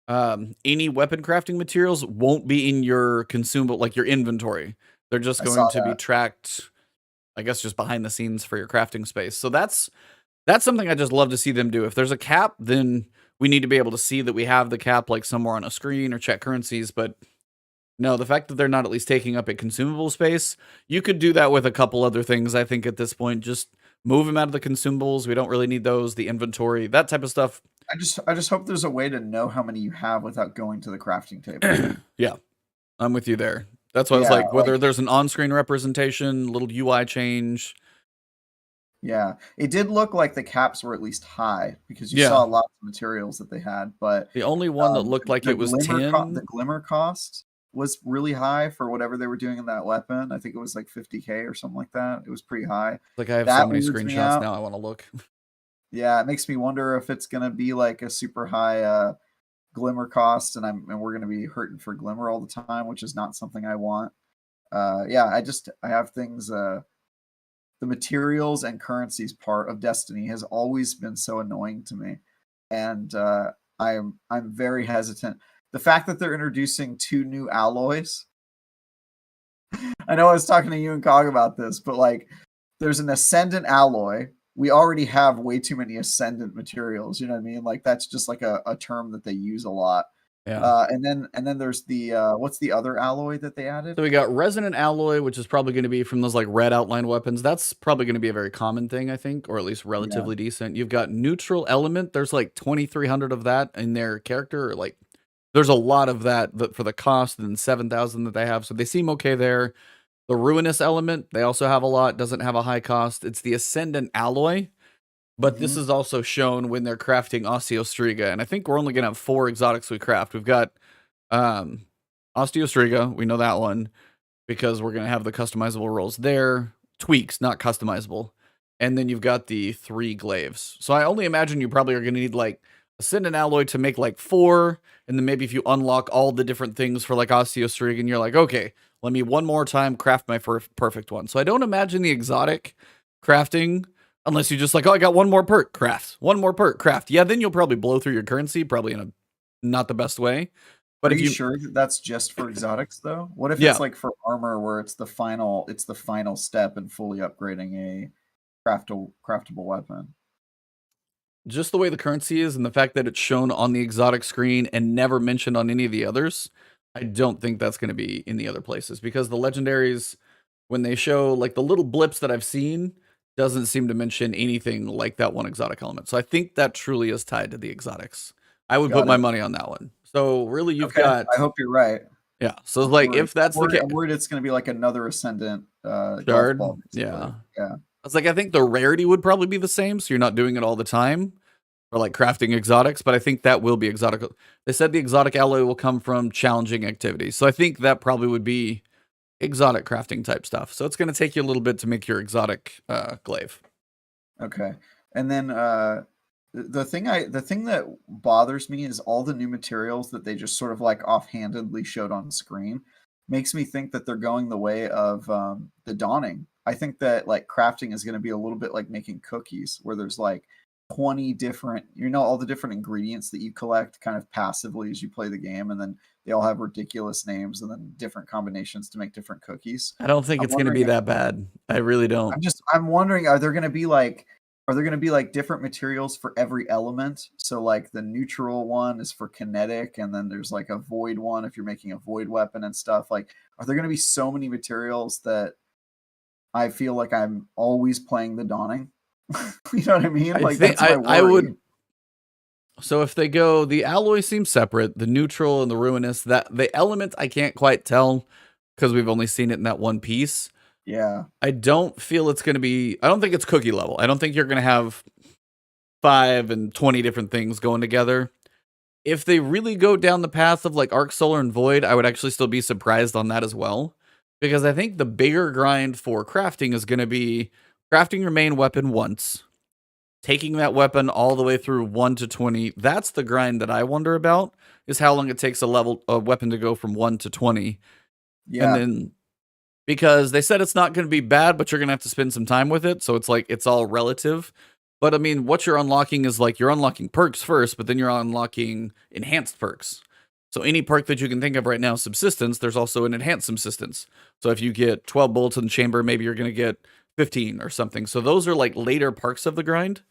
[SPEAKER 1] any weapon crafting materials won't be in your consumable, like your inventory. They're just
[SPEAKER 2] I saw
[SPEAKER 1] going to be
[SPEAKER 2] that.
[SPEAKER 1] tracked, I guess, just behind the scenes for your crafting space. So that's something I just love to see them do. If there's a cap, then we need to be able to see that we have the cap like somewhere on a screen or check currencies, but no, the fact that they're not at least taking up a consumable space, you could do that with a couple other things, I think, at this point. Just move them out of the consumables. We don't really need those, the inventory, that type of stuff.
[SPEAKER 2] I just hope there's a way to know how many you have without going to the crafting table.
[SPEAKER 1] Yeah, I'm with you there. That's why I was
[SPEAKER 2] Yeah,
[SPEAKER 1] like, whether there's an on-screen representation, little UI change.
[SPEAKER 2] yeah. It did look like the caps were at least high because you
[SPEAKER 1] Yeah.
[SPEAKER 2] saw lots of materials that they had, but
[SPEAKER 1] The only one that looked like it was
[SPEAKER 2] the
[SPEAKER 1] 10.
[SPEAKER 2] glimmer cost was really high for whatever they were doing in that weapon. I think it was like 50K or something like that. It was pretty high.
[SPEAKER 1] Like, I have so
[SPEAKER 2] That
[SPEAKER 1] many
[SPEAKER 2] weirds me
[SPEAKER 1] screenshots
[SPEAKER 2] out.
[SPEAKER 1] now I want to look.
[SPEAKER 2] Yeah, it makes me wonder if it's gonna be like a super high glimmer cost, and we're gonna be hurting for glimmer all the time, which is not something I want. Yeah, I have things. the materials and currencies part of Destiny has always been so annoying to me, and I'm very hesitant. The fact that they're introducing 2 new alloys. I know I was talking to you and Cog about this, but like, there's an Ascendant alloy. We already have way too many Ascendant materials. You know what I mean? Like, that's just like a term that they use a lot.
[SPEAKER 1] Yeah.
[SPEAKER 2] And then there's the what's the other alloy that they added?
[SPEAKER 1] So we got Resonant Alloy, which is probably going to be from those like red outline weapons. That's probably going to be a very common thing, I think, or at least relatively decent. You've got Neutral Element. There's like 2,300 of that in their character. Or like, there's a lot of that for the cost, and 7,000 that they have. So they seem okay there. The Ruinous Element, they also have a lot. Doesn't have a high cost. It's the Ascendant Alloy. But this is also shown when they're crafting Osteostriga. And I think we're only going to have 4 exotics we craft. We've got Osteostriga. We know that one because we're going to have the customizable rolls there. Tweaks, not customizable. And then you've got the 3 glaives. So I only imagine you probably are going to need like Ascendant Alloy to make like 4. And then maybe if you unlock all the different things for like Osteostriga, and you're like, okay, let me one more time craft my perfect one. So I don't imagine the exotic crafting. Unless you just like, oh, I got one more perk, craft. One more perk, craft. Yeah, then you'll probably blow through your currency, probably in a not the best way. But
[SPEAKER 2] Are you sure that that's just for exotics though? What if it's like for armor where it's the final step in fully upgrading a craftable weapon?
[SPEAKER 1] Just the way the currency is and the fact that it's shown on the exotic screen and never mentioned on any of the others, I don't think that's going to be in the other places because the legendaries, when they show like the little blips that I've seen, doesn't seem to mention anything like that one exotic element. So I think that truly is tied to the exotics. I would put my money on that one. So really, you've got.
[SPEAKER 2] I hope you're right.
[SPEAKER 1] Yeah. So like, if that's the case,
[SPEAKER 2] I'm worried it's going to be like another Ascendant
[SPEAKER 1] shard.
[SPEAKER 2] golf ball.
[SPEAKER 1] Yeah.
[SPEAKER 2] Yeah.
[SPEAKER 1] I was like, I think the rarity would probably be the same, so you're not doing it all the time, or like crafting exotics. But I think that will be exotic. They said the exotic alloy will come from challenging activities, so I think that probably would be exotic crafting type stuff. So it's going to take you a little bit to make your exotic glaive.
[SPEAKER 2] Okay. And then the thing that bothers me is all the new materials that they just sort of like offhandedly showed on screen makes me think that they're going the way of the Dawning. I think that like crafting is going to be a little bit like making cookies where there's like 20 different, all the different ingredients that you collect kind of passively as you play the game, and then they all have ridiculous names and then different combinations to make different cookies.
[SPEAKER 1] I don't think it's going to be that bad. I really don't.
[SPEAKER 2] I'm wondering, are there going to be like different materials for every element? So like the neutral one is for kinetic, and then there's like a void one if you're making a void weapon and stuff. Like, are there going to be so many materials that I feel like I'm always playing the Dawning? You know what I mean? Like,
[SPEAKER 1] I would. So if they go, the alloy seems separate, the neutral and the ruinous. That the element I can't quite tell because we've only seen it in that one piece.
[SPEAKER 2] Yeah.
[SPEAKER 1] I don't feel it's going to be. I don't think it's cookie level. I don't think you're going to have 5 and 20 different things going together. If they really go down the path of like Arc Solar and Void, I would actually still be surprised on that as well, because I think the bigger grind for crafting is going to be crafting your main weapon once, taking that weapon all the way through 1 to 20. That's the grind that I wonder about, is how long it takes a weapon to go from 1 to 20.
[SPEAKER 2] Yeah.
[SPEAKER 1] And then, because they said it's not going to be bad, but you're going to have to spend some time with it. So it's like, it's all relative. But I mean, what you're unlocking is like, you're unlocking perks first, but then you're unlocking enhanced perks. So any perk that you can think of right now, subsistence, there's also an enhanced subsistence. So if you get 12 bullets in the chamber, maybe you're going to get 15 or something. So those are like later parts of the grind.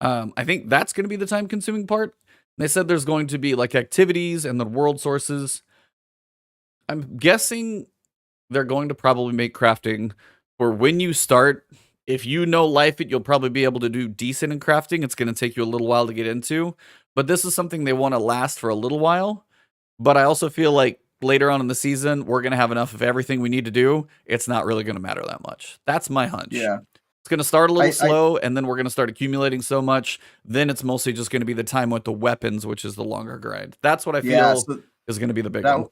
[SPEAKER 1] I think that's going to be the time consuming part. They said there's going to be like activities and the world sources. I'm guessing they're going to probably make crafting for when you start. If you know Life It, you'll probably be able to do decent in crafting. It's going to take you a little while to get into, but this is something they want to last for a little while. But I also feel like later on in the season, we're going to have enough of everything we need to do. It's not really going to matter that much. That's my hunch.
[SPEAKER 2] Yeah.
[SPEAKER 1] It's going to start a little slow, and then we're going to start accumulating so much. Then it's mostly just going to be the time with the weapons, which is the longer grind. That's what I feel is going to be the big one.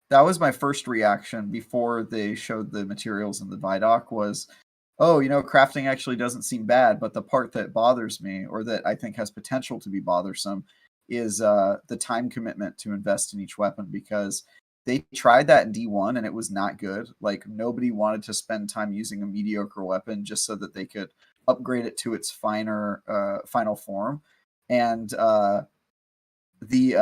[SPEAKER 2] That was my first reaction before they showed the materials in the ViDoc was, oh, crafting actually doesn't seem bad, but the part that bothers me, or that I think has potential to be bothersome, is the time commitment to invest in each weapon, because they tried that in D1 and it was not good. Like nobody wanted to spend time using a mediocre weapon just so that they could upgrade it to its final form. And the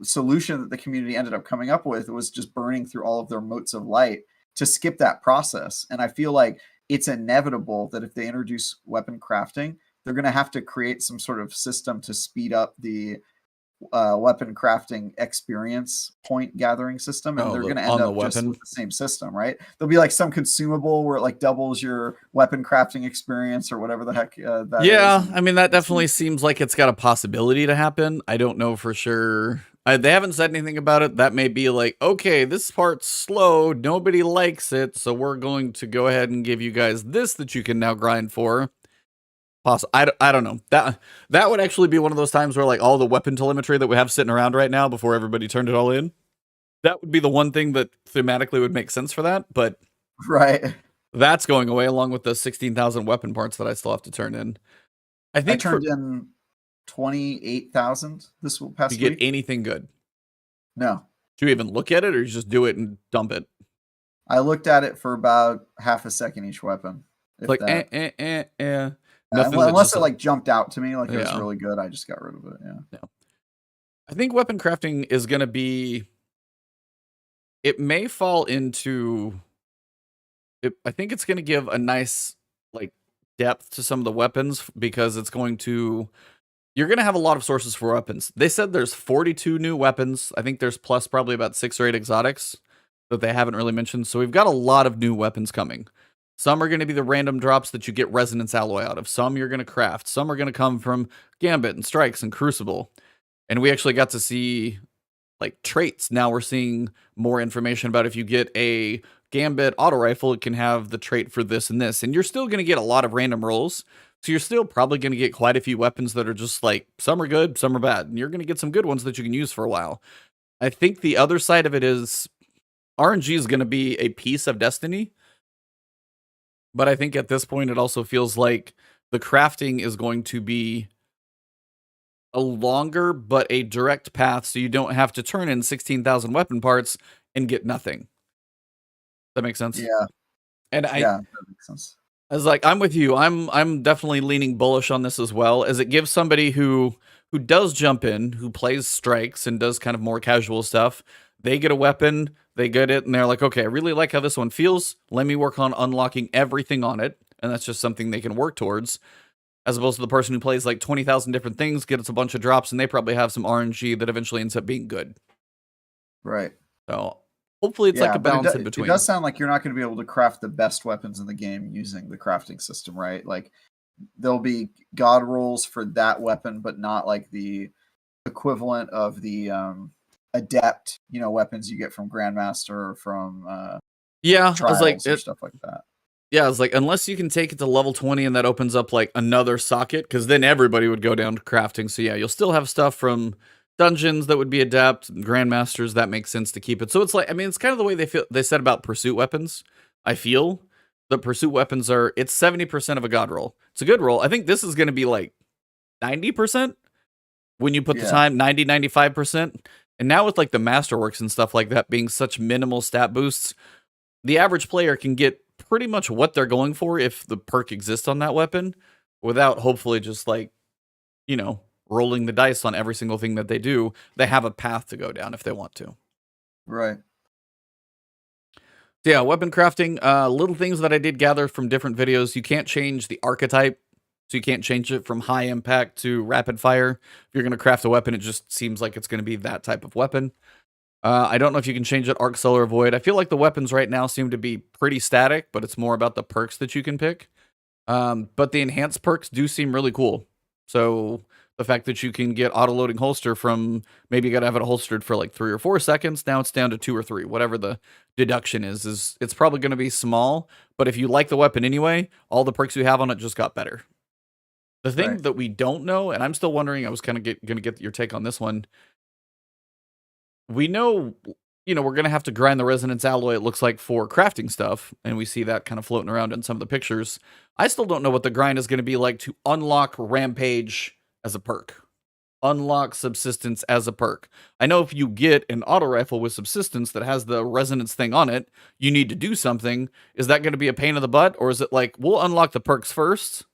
[SPEAKER 2] solution that the community ended up coming up with was just burning through all of their motes of light to skip that process. And I feel like it's inevitable that if they introduce weapon crafting, they're going to have to create some sort of system to speed up the weapon crafting experience point gathering system, and they're going to end up just with the same system, right? There'll be like some consumable where it like doubles your weapon crafting experience or whatever the heck that is.
[SPEAKER 1] Yeah, I mean, that definitely seems like it's got a possibility to happen. I don't know for sure. They haven't said anything about it. That may be like, okay, this part's slow, nobody likes it, so we're going to go ahead and give you guys this that you can now grind for. I don't know. That would actually be one of those times where like all the weapon telemetry that we have sitting around right now before everybody turned it all in, that would be the one thing that thematically would make sense for that, but
[SPEAKER 2] right,
[SPEAKER 1] that's going away along with the 16,000 weapon parts that I still have to turn in. I think
[SPEAKER 2] I turned in 28,000 this past week.
[SPEAKER 1] You get anything good?
[SPEAKER 2] No.
[SPEAKER 1] Do you even look at it, or you just do it and dump it?
[SPEAKER 2] I looked at it for about half a second each weapon.
[SPEAKER 1] Like
[SPEAKER 2] unless it like jumped out to me like it was really good, I just got rid of it. Yeah.
[SPEAKER 1] I think weapon crafting is going to be. It may fall into. I think it's going to give a nice like depth to some of the weapons because it's going to. You're going to have a lot of sources for weapons. They said there's 42 new weapons. I think there's plus probably about 6 or 8 exotics that they haven't really mentioned. So we've got a lot of new weapons coming. Some are going to be the random drops that you get resonance alloy out of. Some you're going to craft. Some are going to come from Gambit and Strikes and Crucible. And we actually got to see like traits. Now we're seeing more information about if you get a Gambit auto rifle, it can have the trait for this and this. And you're still going to get a lot of random rolls. So you're still probably going to get quite a few weapons that are just like, some are good, some are bad. And you're going to get some good ones that you can use for a while. I think the other side of it is RNG is going to be a piece of Destiny. But I think at this point, it also feels like the crafting is going to be a longer, but a direct path. So you don't have to turn in 16,000 weapon parts and get nothing. That makes sense?
[SPEAKER 2] Yeah.
[SPEAKER 1] And
[SPEAKER 2] that makes sense.
[SPEAKER 1] I was like, I'm with you. I'm definitely leaning bullish on this as well, as it gives somebody who does jump in, who plays Strikes and does kind of more casual stuff. They get a weapon, they get it, and they're like, okay, I really like how this one feels. Let me work on unlocking everything on it. And that's just something they can work towards. As opposed to the person who plays like 20,000 different things, gets a bunch of drops, and they probably have some RNG that eventually ends up being good.
[SPEAKER 2] Right.
[SPEAKER 1] So hopefully it's like a balance in between.
[SPEAKER 2] It does sound like you're not going to be able to craft the best weapons in the game using the crafting system, right? Like there'll be god rolls for that weapon, but not like the equivalent of the adept, weapons you get from Grandmaster or from
[SPEAKER 1] Trials I was like
[SPEAKER 2] stuff like that.
[SPEAKER 1] Yeah, I was like, unless you can take it to level 20 and that opens up like another socket, because then everybody would go down to crafting. So yeah, you'll still have stuff from dungeons that would be adept, Grandmasters, that makes sense to keep it. So it's like, I mean, it's kind of the way they said about pursuit weapons. I feel the pursuit weapons it's 70% of a god roll. It's a good roll. I think this is going to be like 90% when you put the time, 90, 95%. And now with like the masterworks and stuff like that being such minimal stat boosts, the average player can get pretty much what they're going for if the perk exists on that weapon without hopefully just like, rolling the dice on every single thing that they do. They have a path to go down if they want to.
[SPEAKER 2] Right.
[SPEAKER 1] So yeah, weapon crafting, little things that I did gather from different videos. You can't change the archetype. So you can't change it from high impact to rapid fire. If you're going to craft a weapon, it just seems like it's going to be that type of weapon. I don't know if you can change it Arc Solar Void. I feel like the weapons right now seem to be pretty static, but it's more about the perks that you can pick. But the enhanced perks do seem really cool. So the fact that you can get auto-loading holster from, maybe you got to have it holstered for like 3 or 4 seconds. Now it's down to 2 or 3, whatever the deduction is it's probably going to be small. But if you like the weapon anyway, all the perks you have on it just got better. The thing that we don't know, and I'm still wondering, I was kind of going to get your take on this one. We know, we're going to have to grind the resonance alloy, it looks like, for crafting stuff. And we see that kind of floating around in some of the pictures. I still don't know what the grind is going to be like to unlock Rampage as a perk. unlock subsistence as a perk. I know if you get an auto rifle with subsistence that has the resonance thing on it, you need to do something. Is that going to be a pain in the butt, or is it like, we'll unlock the perks first?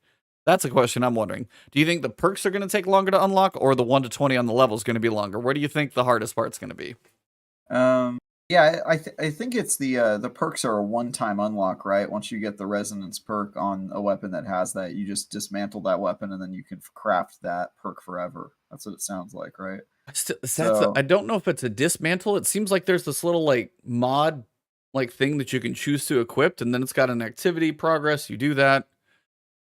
[SPEAKER 1] That's a question I'm wondering. Do you think the perks are going to take longer to unlock, or the 1 to 20 on the level is going to be longer? Where do you think the hardest part's going to be?
[SPEAKER 2] Yeah, I think it's the perks are a one-time unlock, right? Once you get the resonance perk on a weapon that has that, you just dismantle that weapon and then you can craft that perk forever. That's what it sounds like, right?
[SPEAKER 1] I don't know if it's a dismantle. It seems like there's this little like mod like thing that you can choose to equip, and then it's got an activity progress. You do that.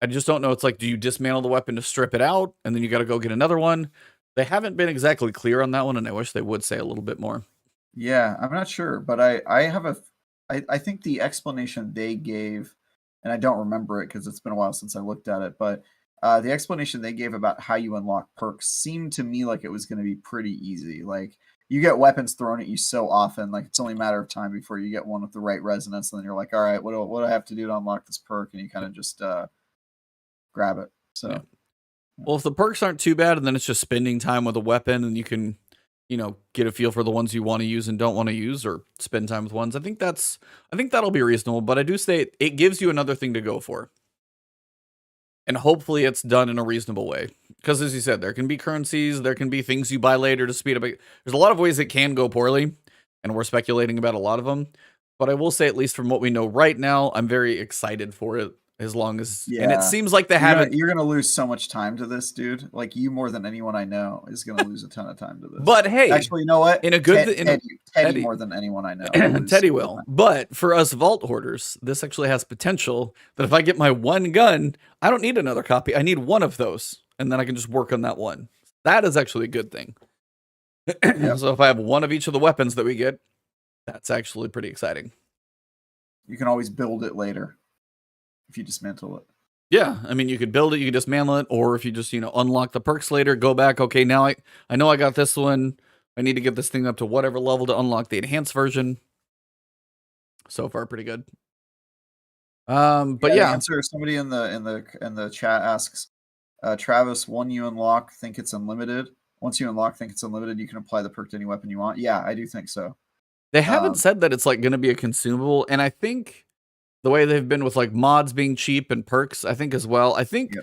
[SPEAKER 1] I just don't know. It's like, do you dismantle the weapon to strip it out, and then you got to go get another one? They haven't been exactly clear on that one, and I wish they would say a little bit more.
[SPEAKER 2] Yeah, I'm not sure, but I think the explanation they gave, and I don't remember it because it's been a while since I looked at it, but the explanation they gave about how you unlock perks seemed to me like it was going to be pretty easy. Like, you get weapons thrown at you so often, like it's only a matter of time before you get one with the right resonance, and then you're like, all right, what do I have to do to unlock this perk? And you kind of just grab it. So,
[SPEAKER 1] yeah. Well, if the perks aren't too bad, and then it's just spending time with a weapon, and you can, get a feel for the ones you want to use and don't want to use, or spend time with ones. I think that'll be reasonable, but I do say it gives you another thing to go for. And hopefully it's done in a reasonable way. Because as you said, there can be currencies, there can be things you buy later to speed up. There's a lot of ways it can go poorly, and we're speculating about a lot of them. But I will say, at least from what we know right now, I'm very excited for it. As long as, and it seems like they haven't.
[SPEAKER 2] You're gonna lose so much time to this, dude. Like, you more than anyone I know is gonna lose a ton of time to this.
[SPEAKER 1] But hey,
[SPEAKER 2] actually, you know what?
[SPEAKER 1] In a good,
[SPEAKER 2] Teddy more than anyone I know.
[SPEAKER 1] Teddy will. But for us vault hoarders, this actually has potential that if I get my one gun, I don't need another copy. I need one of those, and then I can just work on that one. That is actually a good thing. Yep. So if I have one of each of the weapons that we get, that's actually pretty exciting.
[SPEAKER 2] You can always build it later if you dismantle it.
[SPEAKER 1] Yeah, I mean, you could build it, you could dismantle it, or if you just, unlock the perks later, go back, okay, now I know I got this one, I need to get this thing up to whatever level to unlock the enhanced version. So far, pretty good. But yeah.
[SPEAKER 2] Answer, somebody in the chat asks, Travis, once you unlock, think it's unlimited. Once you unlock, think it's unlimited, you can apply the perk to any weapon you want. Yeah, I do think so.
[SPEAKER 1] They haven't said that it's like going to be a consumable, and I think the way they've been with like mods being cheap and perks, I think as well. I think,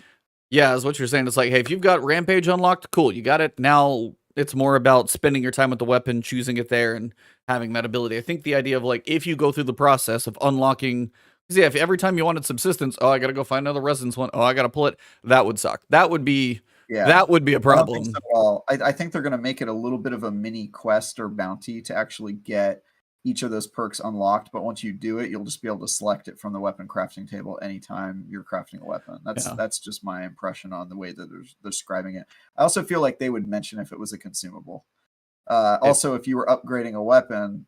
[SPEAKER 1] yeah, is what you're saying. It's like, hey, if you've got Rampage unlocked, cool, you got it. Now it's more about spending your time with the weapon, choosing it there, and having that ability. I think the idea of like, if you go through the process of unlocking, because yeah, if every time you wanted subsistence, oh, I got to go find another resonance one, oh, I got to pull it, that would suck. That would be, that would be a problem.
[SPEAKER 2] I don't think so at all. I think they're going to make it a little bit of a mini quest or bounty to actually get each of those perks unlocked, but once you do it, you'll just be able to select it from the weapon crafting table anytime you're crafting a weapon. That's just my impression on the way that they're describing it. I also feel like they would mention if it was a consumable. Also, if you were upgrading a weapon,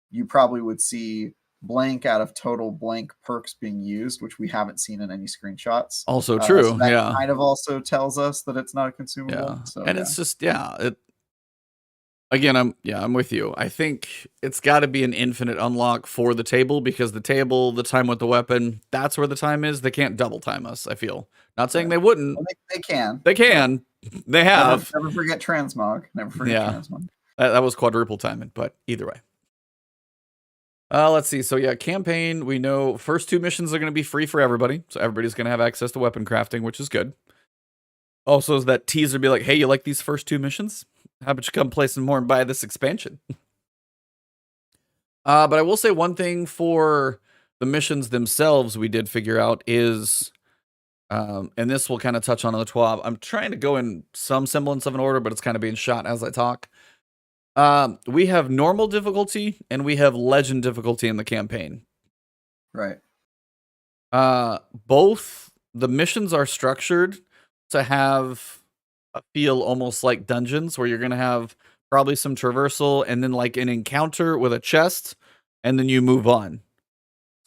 [SPEAKER 2] you probably would see blank out of total blank perks being used, which we haven't seen in any screenshots.
[SPEAKER 1] Also true,
[SPEAKER 2] so that kind of also tells us that it's not a consumable.
[SPEAKER 1] Yeah. So, and it's just, again, I'm with you. I think it's got to be an infinite unlock for the table, because the table, the time with the weapon, that's where the time is. They can't double time us, I feel. Not saying they wouldn't.
[SPEAKER 2] Well, they can.
[SPEAKER 1] They can. They have.
[SPEAKER 2] Never forget transmog. Never forget transmog.
[SPEAKER 1] That was quadruple timing, but either way. Let's see. So yeah, campaign, we know first 2 missions are going to be free for everybody. So everybody's going to have access to weapon crafting, which is good. Also, is that teaser be like, hey, you like these first 2 missions? How about you come play some more and buy this expansion? But I will say one thing for the missions themselves we did figure out is, and this will kind of touch on the 12. I'm trying to go in some semblance of an order, but it's kind of being shot as I talk. We have normal difficulty and we have legend difficulty in the campaign.
[SPEAKER 2] Right.
[SPEAKER 1] Both the missions are structured to have a feel almost like dungeons, where you're going to have probably some traversal and then like an encounter with a chest, and then you move on.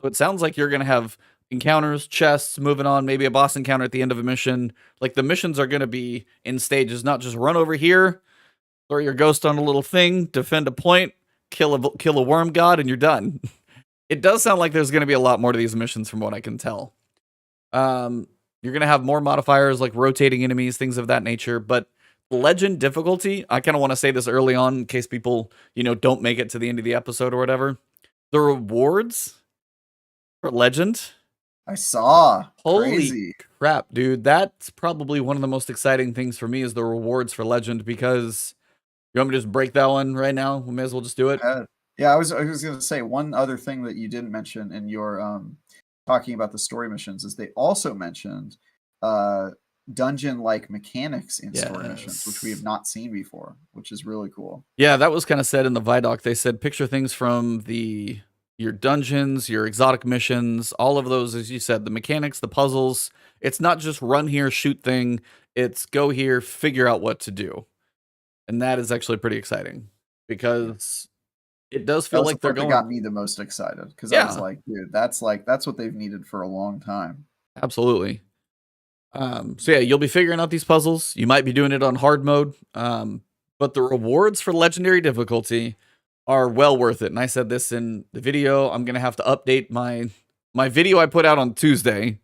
[SPEAKER 1] So it sounds like you're going to have encounters, chests, moving on, maybe a boss encounter at the end of a mission. Like, the missions are going to be in stages, not just run over here, throw your ghost on a little thing, defend a point, kill a worm god, and you're done. It does sound like there's going to be a lot more to these missions from what I can tell. You're going to have more modifiers like rotating enemies, things of that nature, but legend difficulty, I kind of want to say this early on in case people, don't make it to the end of the episode or whatever. The rewards for legend.
[SPEAKER 2] I saw.
[SPEAKER 1] Holy
[SPEAKER 2] Crazy.
[SPEAKER 1] crap, dude. That's probably one of the most exciting things for me is the rewards for legend, because you want me to just break that one right now? We may as well just do it.
[SPEAKER 2] Yeah, I was going to say one other thing that you didn't mention in your talking about the story missions is they also mentioned dungeon-like mechanics in story missions, which we have not seen before, which is really cool.
[SPEAKER 1] Yeah, that was kind of said in the ViDoc. They said picture things from your dungeons, your exotic missions, all of those, as you said, the mechanics, the puzzles. It's not just run here, shoot thing. It's go here, figure out what to do. And that is actually pretty exciting because it does feel like they're going.
[SPEAKER 2] That got me the most excited because I was like, dude, that's what they've needed for a long time.
[SPEAKER 1] Absolutely. So yeah, you'll be figuring out these puzzles. You might be doing it on hard mode. But the rewards for legendary difficulty are well worth it. And I said this in the video. I'm gonna have to update my video I put out on Tuesday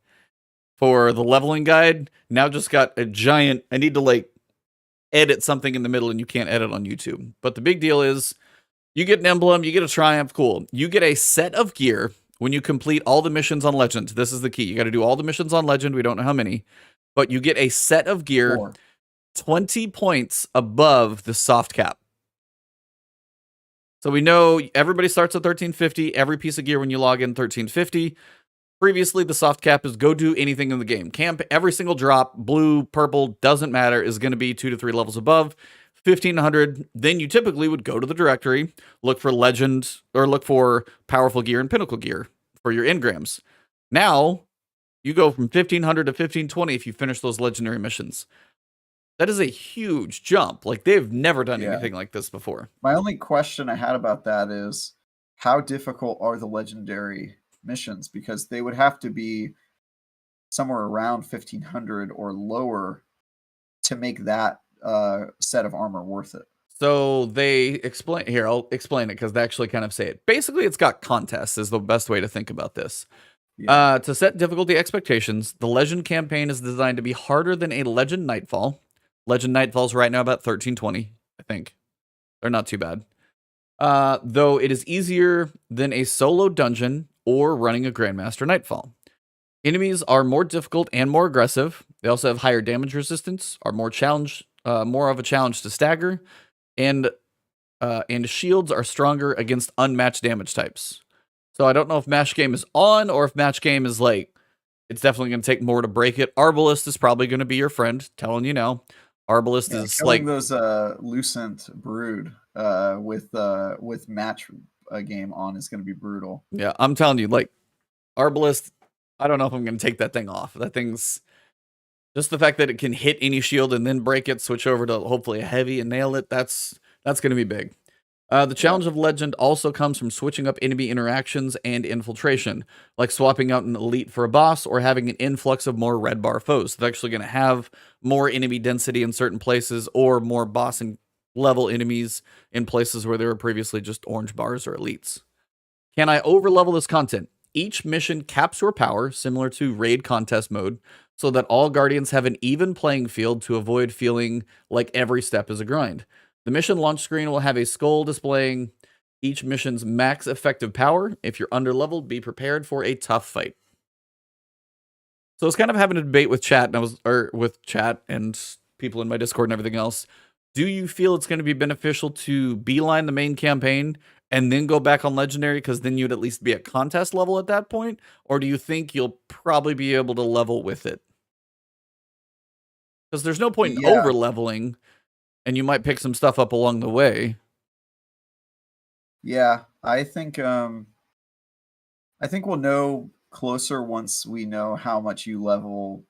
[SPEAKER 1] for the leveling guide. Now just got a giant. I need to edit something in the middle, and you can't edit on YouTube. But the big deal is you get an emblem, you get a triumph, cool. You get a set of gear when you complete all the missions on Legend. This is the key. You got to do all the missions on Legend. We don't know how many, but you get a set of gear 20 points above the soft cap. So we know everybody starts at 1350. Every piece of gear when you log in 1350. Previously, the soft cap is go do anything in the game. Camp every single drop, blue, purple, doesn't matter, is going to be 2 to 3 levels above. 1500, then you typically would go to the directory, look for legend, or look for powerful gear and pinnacle gear for your engrams. Now, you go from 1500 to 1520 if you finish those legendary missions. That is a huge jump. They've never done anything like this before.
[SPEAKER 2] My only question I had about that is, how difficult are the legendary missions? Because they would have to be somewhere around 1500 or lower to make that set of armor worth it.
[SPEAKER 1] So they explain here. I'll explain it because they actually kind of say it. Basically, it's got contests is the best way to think about this. Yeah. To set difficulty expectations, the Legend campaign is designed to be harder than a Legend Nightfall. Legend Nightfall's right now about 1320, I think. They're not too bad. Though it is easier than a solo dungeon or running a Grandmaster Nightfall. Enemies are more difficult and more aggressive. They also have higher damage resistance, are more of a challenge to stagger, and shields are stronger against unmatched damage types. So I don't know if match game is on or if match game is it's definitely going to take more to break it. Arbalist is probably going to be your friend, telling you now. Arbalist is
[SPEAKER 2] killing those Lucent Brood with match game on is going to be brutal.
[SPEAKER 1] Yeah, I'm telling you, Arbalist, I don't know if I'm going to take that thing off. That thing's just the fact that it can hit any shield and then break it, switch over to hopefully a heavy and nail it. That's going to be big. The challenge of Legend also comes from switching up enemy interactions and infiltration, like swapping out an elite for a boss or having an influx of more red bar foes. They're actually going to have more enemy density in certain places or more boss and level enemies in places where there were previously just orange bars or elites. Can I overlevel this content? Each mission caps your power, similar to raid contest mode, so that all Guardians have an even playing field to avoid feeling like every step is a grind. The mission launch screen will have a skull displaying each mission's max effective power. If you're underleveled, be prepared for a tough fight. So I was kind of having a debate with chat, with chat and people in my Discord and everything else. Do you feel it's going to be beneficial to beeline the main campaign and then go back on Legendary, because then you'd at least be at contest level at that point? Or do you think you'll probably be able to level with it? Because there's no point in over-leveling, and you might pick some stuff up along the way.
[SPEAKER 2] Yeah, I think we'll know closer once we know how much you level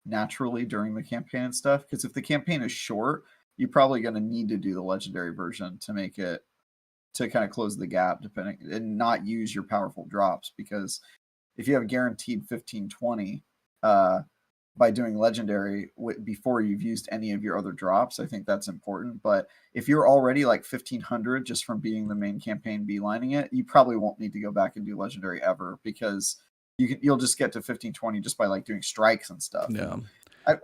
[SPEAKER 2] naturally during the campaign and stuff. Because if the campaign is short, you're probably going to need to do the legendary version to make it, to kind of close the gap, depending, and not use your powerful drops. Because if you have guaranteed 1520 by doing legendary before you've used any of your other drops, I think that's important. But if you're already 1500 just from being the main campaign beelining it, you probably won't need to go back and do legendary ever, because you'll just get to 1520 just by doing strikes and stuff.
[SPEAKER 1] Yeah.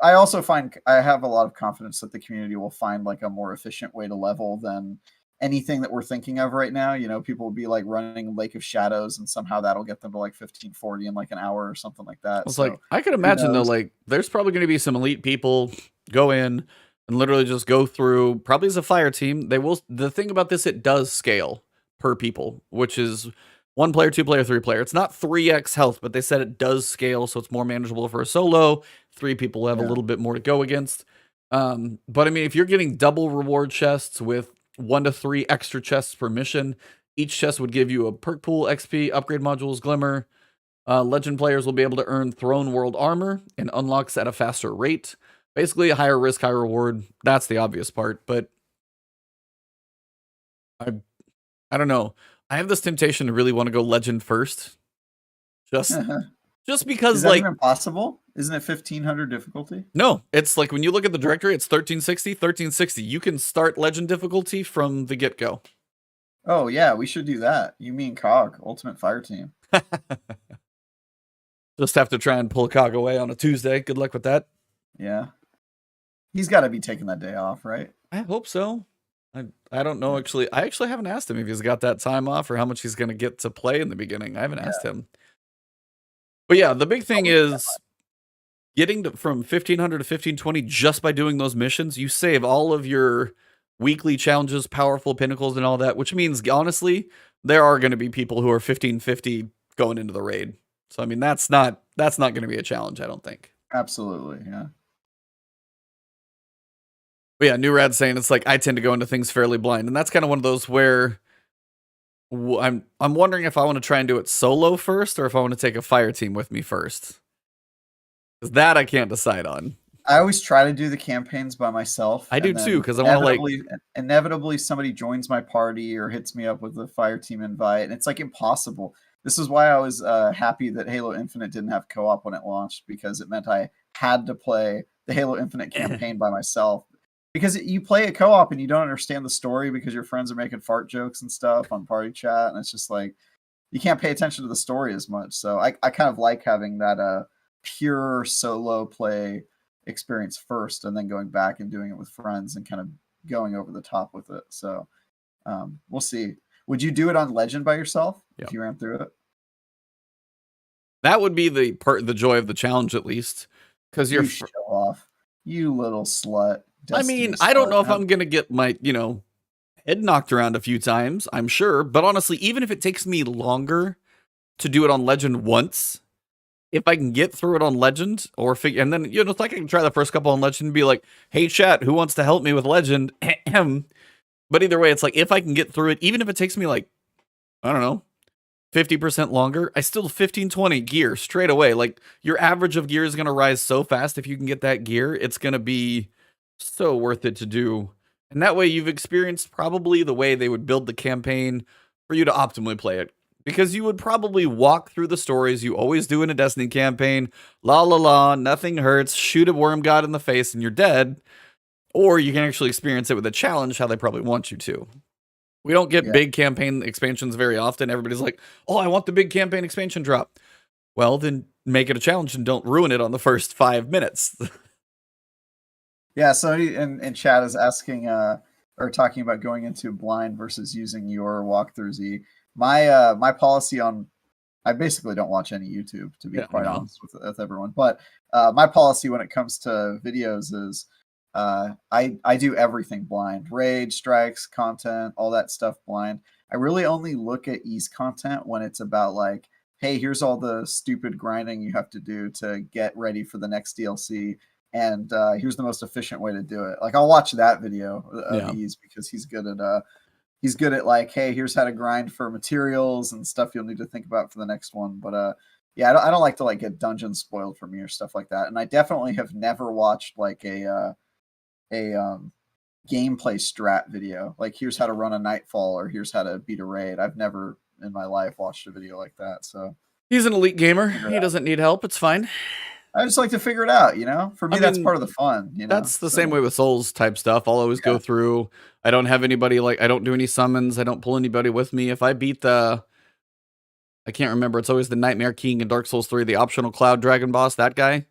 [SPEAKER 2] I also find I have a lot of confidence that the community will find like a more efficient way to level than anything that we're thinking of right now. You know, people will be like running Lake of Shadows, and somehow that'll get them to like 1540 in like an hour or something like that.
[SPEAKER 1] I was
[SPEAKER 2] So
[SPEAKER 1] like, I could
[SPEAKER 2] who
[SPEAKER 1] imagine though,
[SPEAKER 2] knows?
[SPEAKER 1] like, there's probably going to be some elite people go in and literally just go through, probably as a fire team. They will. The thing about this, it does scale per people, which is 1 player, 2 player, 3 player. It's not 3x health, but they said it does scale, so it's more manageable for a solo. 3 people have a
[SPEAKER 2] Yeah.
[SPEAKER 1] little bit more to go against. But I mean, if you're getting double reward chests with 1 to 3 extra chests per mission, each chest would give you a perk pool, XP, upgrade modules, glimmer. Legend players will be able to earn Throne World armor and unlocks at a faster rate. Basically, a higher risk, higher reward. That's the obvious part, but I don't know. I have this temptation to really want to go Legend first, just
[SPEAKER 2] Is
[SPEAKER 1] because,
[SPEAKER 2] that
[SPEAKER 1] like,
[SPEAKER 2] even possible? Isn't it 1500 difficulty?
[SPEAKER 1] no, it's like when you look at the directory, it's 1360, 1360. You can start Legend difficulty from the get go.
[SPEAKER 2] Oh yeah, we should do that. You mean Cog, Ultimate Fire Team?
[SPEAKER 1] Just have to try and pull Cog away on a Tuesday. Good luck with that.
[SPEAKER 2] Yeah, he's got to be taking that day off, right?
[SPEAKER 1] I hope so. I don't know, actually. I actually haven't asked him if he's got that time off or how much he's going to get to play in the beginning. I haven't asked him. But yeah, the big thing is getting from 1500 to 1520 just by doing those missions. You save all of your weekly challenges, powerful pinnacles, and all that, which means, honestly, there are going to be people who are 1550 going into the raid. So, I mean, that's not going to be a challenge, I don't think.
[SPEAKER 2] Absolutely, yeah.
[SPEAKER 1] But yeah, New Rad saying it's like I tend to go into things fairly blind, and that's kind of one of those where I'm wondering if I want to try and do it solo first or if I want to take a fire team with me first. Because that I can't decide on.
[SPEAKER 2] I always try to do the campaigns by myself.
[SPEAKER 1] I do too, because I want to like
[SPEAKER 2] inevitably somebody joins my party or hits me up with a fire team invite, and it's like impossible. This is why I was happy that Halo Infinite didn't have co-op when it launched, because it meant I had to play the Halo Infinite campaign by myself. Because you play a co-op and you don't understand the story because your friends are making fart jokes and stuff on party chat, and it's just like you can't pay attention to the story as much. So I kind of like having that pure solo play experience first, and then going back and doing it with friends and kind of going over the top with it. So we'll see. Would you do it on Legend by yourself if you ran through it?
[SPEAKER 1] That would be the joy of the challenge, at least, because you're
[SPEAKER 2] show off, you little slut.
[SPEAKER 1] I mean, I don't know if I'm gonna get my head knocked around a few times. I'm sure, but honestly, even if it takes me longer to do it on Legend once, if I can get through it on Legend or figure, and then it's like I can try the first couple on Legend and be like, "Hey, chat, who wants to help me with Legend?" But either way, it's like if I can get through it, even if it takes me like, I don't know, 50% longer, I still 1520 gear straight away. Like your average of gear is gonna rise so fast if you can get that gear. It's gonna be so worth it to do. And that way you've experienced probably the way they would build the campaign for you to optimally play it. Because you would probably walk through the stories you always do in a Destiny campaign. La la la, nothing hurts, shoot a worm god in the face and you're dead. Or you can actually experience it with a challenge how they probably want you to. We don't get big campaign expansions very often. Everybody's like, oh, I want the big campaign expansion drop. Well, then make it a challenge and don't ruin it on the first 5 minutes.
[SPEAKER 2] Yeah, Sony in chat is asking or talking about going into blind versus using your walkthrough Z. My policy on I basically don't watch any YouTube, to be quite honest with everyone. But my policy when it comes to videos is I do everything blind. Raid, strikes, content, all that stuff blind. I really only look at ease content when it's about like, hey, here's all the stupid grinding you have to do to get ready for the next DLC. And here's the most efficient way to do it. Like I'll watch that video of Ease because he's good at like, hey, here's how to grind for materials and stuff you'll need to think about for the next one. But yeah, I don't like to like get dungeons spoiled for me or stuff like that. And I definitely have never watched like a gameplay strat video. Like here's how to run a Nightfall or here's how to beat a raid. I've never in my life watched a video like that. So
[SPEAKER 1] he's an elite gamer. He doesn't need help. It's fine.
[SPEAKER 2] I just like to figure it out, For me, that's part of the fun,
[SPEAKER 1] That's the same way with Souls type stuff. I'll always go through. I don't have anybody I don't do any summons. I don't pull anybody with me. If I beat I can't remember. It's always the Nightmare King in Dark Souls 3, the optional Cloud Dragon boss, that guy.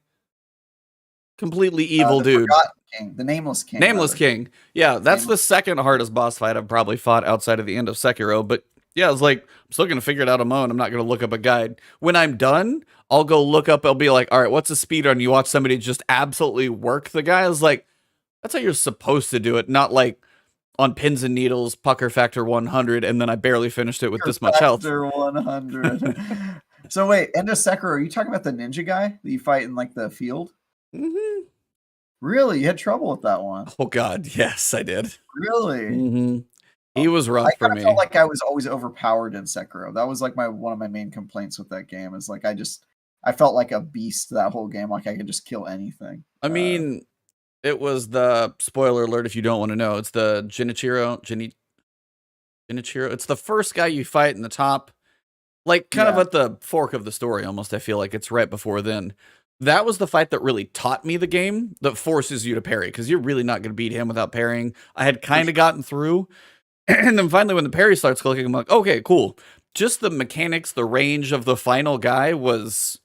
[SPEAKER 1] completely evil
[SPEAKER 2] the
[SPEAKER 1] dude.
[SPEAKER 2] Forgotten King, the Nameless King.
[SPEAKER 1] Nameless
[SPEAKER 2] rather.
[SPEAKER 1] King. Yeah, that's
[SPEAKER 2] Nameless.
[SPEAKER 1] the second hardest boss fight I've probably fought outside of the end of Sekiro. But yeah, I was like, I'm still gonna figure it out on my own. I'm not gonna look up a guide. When I'm done, I'll go look up. I'll be like, all right, what's the speed run? You watch somebody just absolutely work the guy. I was like, that's how you're supposed to do it, not like on pins and needles, pucker factor 100, and then I barely finished it with this much health.
[SPEAKER 2] Factor 100. So wait, end of Sekiro, are you talking about the ninja guy that you fight in like the field?
[SPEAKER 1] Mm-hmm.
[SPEAKER 2] Really? You had trouble with that one?
[SPEAKER 1] Oh God, yes, I did.
[SPEAKER 2] Really?
[SPEAKER 1] Mm-hmm. He was rough
[SPEAKER 2] I
[SPEAKER 1] for
[SPEAKER 2] kind
[SPEAKER 1] me.
[SPEAKER 2] of felt like I was always overpowered in Sekiro. That was like one of my main complaints with that game. Is like I felt like a beast that whole game. Like I could just kill anything.
[SPEAKER 1] I mean, it was the spoiler alert if you don't want to know. It's the Genichiro. It's the first guy you fight in the top, like kind of at the fork of the story. Almost, I feel like it's right before then. That was the fight that really taught me the game, that forces you to parry, because you're really not going to beat him without parrying. I had kind of gotten through, and then finally when the parry starts clicking, I'm like, okay, cool. Just the mechanics, the range of the final guy was,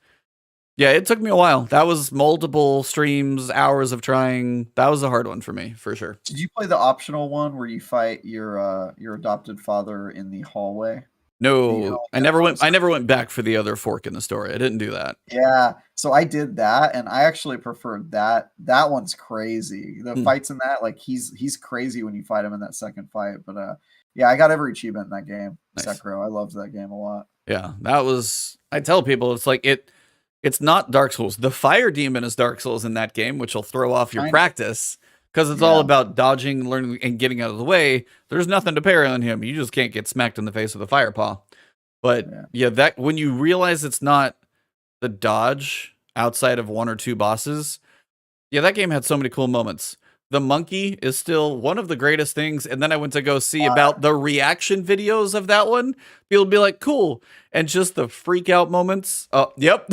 [SPEAKER 1] yeah, it took me a while. That was multiple streams, hours of trying. That was a hard one for me, for sure.
[SPEAKER 2] Did you play the optional one where you fight your adopted father in the hallway?
[SPEAKER 1] No, I never went back for the other fork in the story. I didn't do that.
[SPEAKER 2] Yeah, so I did that, and I actually preferred that. That one's crazy. The fights in that, like he's crazy when you fight him in that second fight. But yeah, I got every achievement in that game. Nice. Sekiro, I loved that game a lot.
[SPEAKER 1] Yeah, that was. I tell people it's like it's not Dark Souls. The fire demon is Dark Souls in that game, which will throw off your practice. Because it's all about dodging, learning, and getting out of the way. There's nothing to parry on him. You just can't get smacked in the face with a fire paw. But yeah, that when you realize it's not the dodge outside of one or two bosses, yeah, that game had so many cool moments. The monkey is still one of the greatest things. And then I went to go see about the reaction videos of that one. People be like, cool. And just the freak out moments. Oh, yep.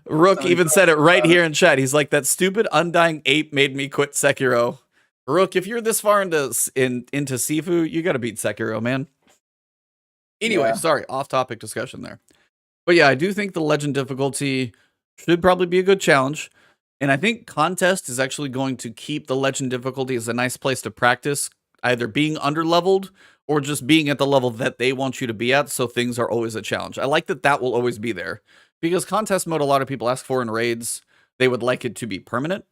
[SPEAKER 1] Rook even said it right here in chat. He's like, that stupid undying ape made me quit Sekiro. Rook, if you're this far into Sifu, you got to beat Sekiro, man. Anyway, sorry, off-topic discussion there. But yeah, I do think the legend difficulty should probably be a good challenge. And I think contest is actually going to keep the legend difficulty as a nice place to practice, either being under-leveled or just being at the level that they want you to be at, so things are always a challenge. I like that will always be there. Because contest mode, a lot of people ask for in raids, they would like it to be permanent.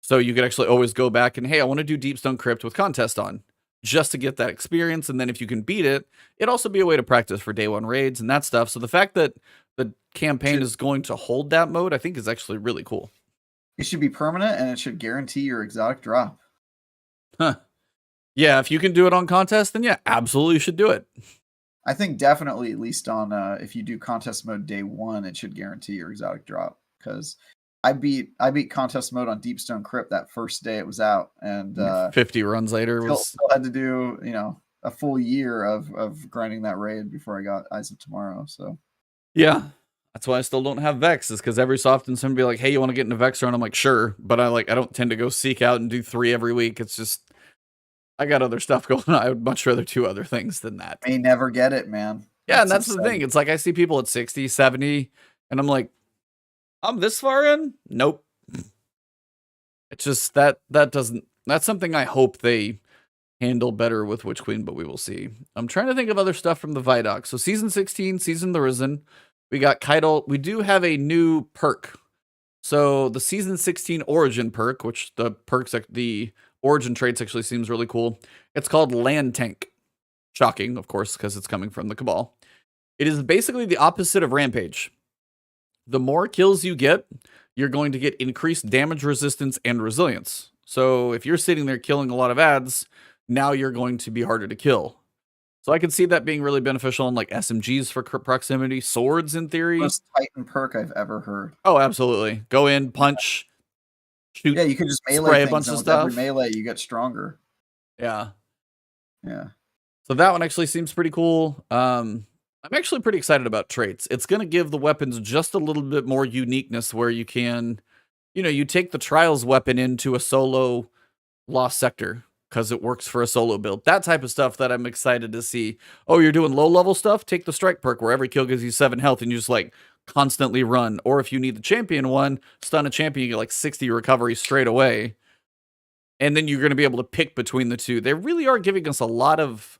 [SPEAKER 1] So you could actually always go back and, hey, I want to do Deepstone Crypt with contest on, just to get that experience. And then if you can beat it, it'd also be a way to practice for day one raids and that stuff. So the fact that the campaign is going to hold that mode, I think is actually really cool.
[SPEAKER 2] It should be permanent, and it should guarantee your exotic drop.
[SPEAKER 1] Huh. Yeah, if you can do it on contest, then yeah, absolutely you should do it.
[SPEAKER 2] I think definitely, at least on if you do contest mode day one, it should guarantee your exotic drop. Because I beat contest mode on Deepstone Crypt that first day it was out, and
[SPEAKER 1] 50 runs later
[SPEAKER 2] still had to do a full year of grinding that raid before I got Eyes of Tomorrow. So
[SPEAKER 1] yeah, that's why I still don't have Vex, is because every so often somebody be like, hey, you want to get into Vex run? I'm like, sure, but I don't tend to go seek out and do 3 every week. It's just I got other stuff going on. I would much rather do other things than that.
[SPEAKER 2] May never get it, man.
[SPEAKER 1] Yeah, and that's the thing. It's like I see people at 60, 70, and I'm like, I'm this far in? Nope. It's just that's something I hope they handle better with Witch Queen, but we will see. I'm trying to think of other stuff from the ViDoc. So Season 16, Season the Risen. We got Caiatl. We do have a new perk. So the Season 16 Origin perk, which the Origin traits actually seems really cool. It's called Land Tank. Shocking, of course, because it's coming from the Cabal. It is basically the opposite of Rampage. The more kills you get, you're going to get increased damage resistance and resilience. So if you're sitting there killing a lot of ads, now you're going to be harder to kill. So I can see that being really beneficial in like SMGs for proximity, swords in theory.
[SPEAKER 2] Most Titan perk I've ever heard.
[SPEAKER 1] Oh, absolutely. Go in, punch, shoot.
[SPEAKER 2] Yeah, you could just melee
[SPEAKER 1] spray
[SPEAKER 2] things,
[SPEAKER 1] a bunch of
[SPEAKER 2] with
[SPEAKER 1] stuff.
[SPEAKER 2] every melee you get stronger.
[SPEAKER 1] Yeah.
[SPEAKER 2] Yeah.
[SPEAKER 1] So that one actually seems pretty cool. I'm actually pretty excited about traits. It's going to give the weapons just a little bit more uniqueness where you can, you take the Trials weapon into a solo Lost Sector because it works for a solo build. That type of stuff that I'm excited to see. Oh, you're doing low level stuff? Take the Strike perk where every kill gives you 7 health and you just like constantly run. Or if you need the champion one, stun a champion, you get like 60 recovery straight away. And then you're going to be able to pick between the two. They really are giving us a lot of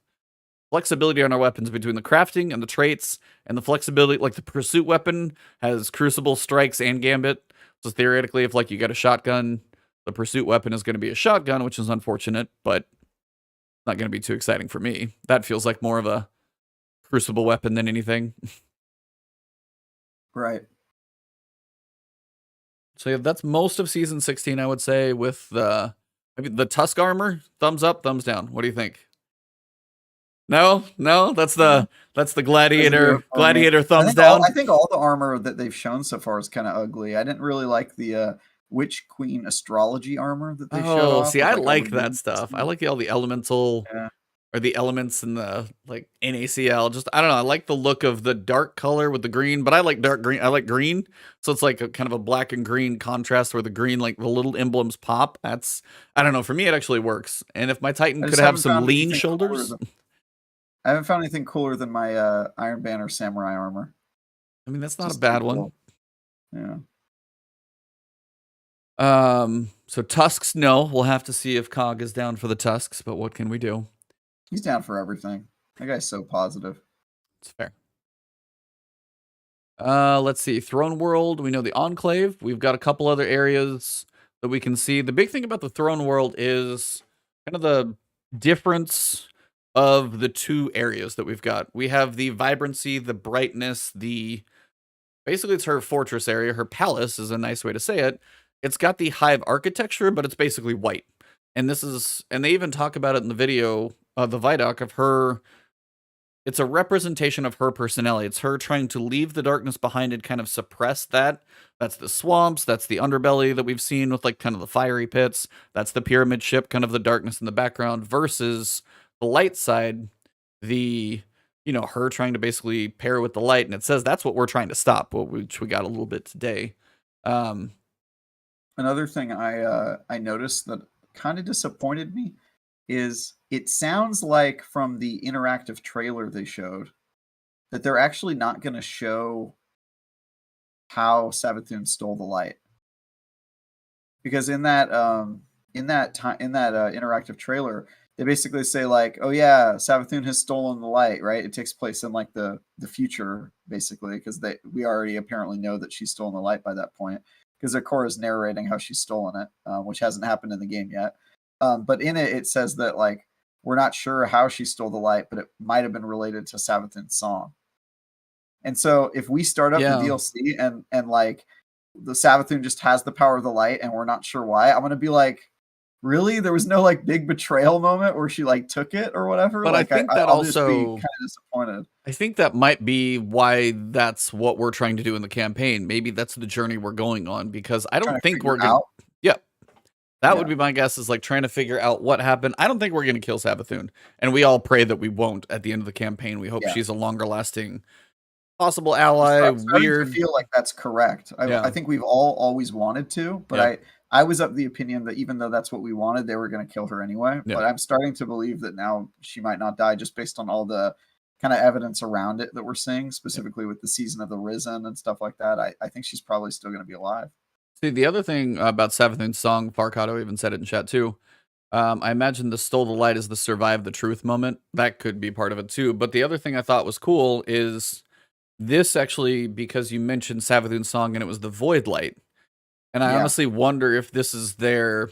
[SPEAKER 1] flexibility on our weapons between the crafting and the traits and the flexibility. Like the pursuit weapon has crucible, strikes, and gambit. So theoretically, if like you got a shotgun, the pursuit weapon is going to be a shotgun, which is unfortunate, but not going to be too exciting for me. That feels like more of a crucible weapon than anything.
[SPEAKER 2] Right.
[SPEAKER 1] So yeah, that's most of season 16, I would say, with the Tusk armor. Thumbs up, thumbs down. What do you think? No, that's the gladiator thumbs down.
[SPEAKER 2] I think all the armor that they've shown so far is kind of ugly. I didn't really like the Witch Queen astrology armor that they showed off.
[SPEAKER 1] See, I like that stuff. I like all the elemental or the elements in the like NaCl. Just I don't know. I like the look of the dark color with the green, but I like dark green. I like green, so it's like a kind of a black and green contrast where the green, like the little emblems pop. That's I don't know. For me, it actually works. And if my Titan could have some lean shoulders.
[SPEAKER 2] I haven't found anything cooler than my Iron Banner Samurai armor.
[SPEAKER 1] I mean, that's not a bad one.
[SPEAKER 2] Yeah.
[SPEAKER 1] So Tusks, no. We'll have to see if Cog is down for the Tusks, but what can we do?
[SPEAKER 2] He's down for everything. That guy's so positive.
[SPEAKER 1] It's fair. Let's see. Throne World. We know the Enclave. We've got a couple other areas that we can see. The big thing about the Throne World is kind of the difference of the two areas that we've got. We have the vibrancy, the brightness, basically it's her fortress area. Her palace is a nice way to say it. It's got the hive architecture, but it's basically white. And they even talk about it in the video, the ViDoc of her. It's a representation of her personality. It's her trying to leave the darkness behind and kind of suppress that. That's the swamps. That's the underbelly that we've seen with like kind of the fiery pits. That's the pyramid ship, kind of the darkness in the background versus the light side, her trying to basically pair with the light. And it says that's what we're trying to stop, which we got a little bit today.
[SPEAKER 2] Another thing I noticed that kind of disappointed me is it sounds like from the interactive trailer they showed that they're actually not going to show how Savathûn stole the light. Because in that interactive trailer, they basically say like, oh yeah, Savathûn has stolen the light, right? It takes place in like the future, basically, because we already apparently know that she's stolen the light by that point, because Ikora is narrating how she's stolen it, which hasn't happened in the game yet. But in it says that like we're not sure how she stole the light, but it might have been related to Savathûn's song. And so if we start up the DLC and like the Savathûn just has the power of the light and we're not sure why, I'm gonna be like, really? There was no like big betrayal moment where she like took it or whatever.
[SPEAKER 1] But
[SPEAKER 2] like,
[SPEAKER 1] I think that
[SPEAKER 2] I'll
[SPEAKER 1] also
[SPEAKER 2] just be kind of disappointed.
[SPEAKER 1] I think that might be why that's what we're trying to do in the campaign. Maybe that's the journey we're going on, because I don't think we're going. Yeah, that would be my guess. Is like trying to figure out what happened. I don't think we're going to kill Savathûn, and we all pray that we won't at the end of the campaign. We hope she's a longer lasting possible ally. Weird.
[SPEAKER 2] To feel like that's correct. I think we've all always wanted to, but I was of the opinion that even though that's what we wanted, they were going to kill her anyway. But I'm starting to believe that now she might not die, just based on all the kind of evidence around it that we're seeing, specifically with the Season of the Risen and stuff like that. I think she's probably still going to be alive.
[SPEAKER 1] See, the other thing about Savathûn's song, Farcato even said it in chat too. I imagine the Stole the Light is the survive the truth moment. That could be part of it too. But the other thing I thought was cool is this actually, because you mentioned Savathûn's song and it was the Void Light. And I honestly wonder if this is their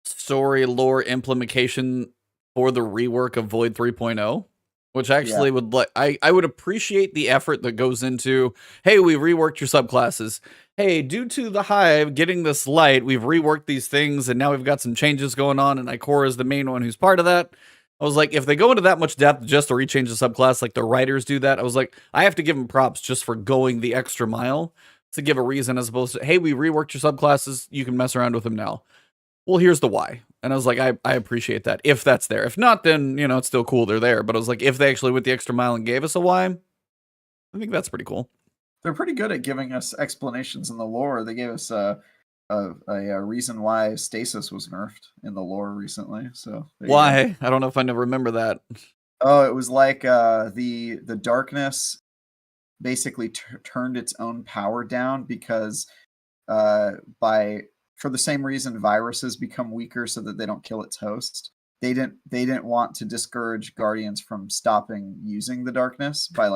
[SPEAKER 1] story lore implementation for the rework of Void 3.0, which actually would I would appreciate the effort that goes into, hey, we reworked your subclasses. Hey, due to the Hive getting this light, we've reworked these things and now we've got some changes going on, and Ikora is the main one who's part of that. I was like, if they go into that much depth just to rechange the subclass, like the writers do that, I was like, I have to give them props just for going the extra mile to give a reason, as opposed to, hey, we reworked your subclasses, you can mess around with them now. Well, here's the why. And I was like, I appreciate that, if that's there. If not, then, it's still cool they're there. But I was like, if they actually went the extra mile and gave us a why, I think that's pretty cool.
[SPEAKER 2] They're pretty good at giving us explanations in the lore. They gave us a reason why Stasis was nerfed in the lore recently. So
[SPEAKER 1] why? I don't know if I remember that.
[SPEAKER 2] Oh, it was like the darkness basically turned its own power down because for the same reason viruses become weaker so that they don't kill its host. They didn't want to discourage Guardians from stopping using the darkness by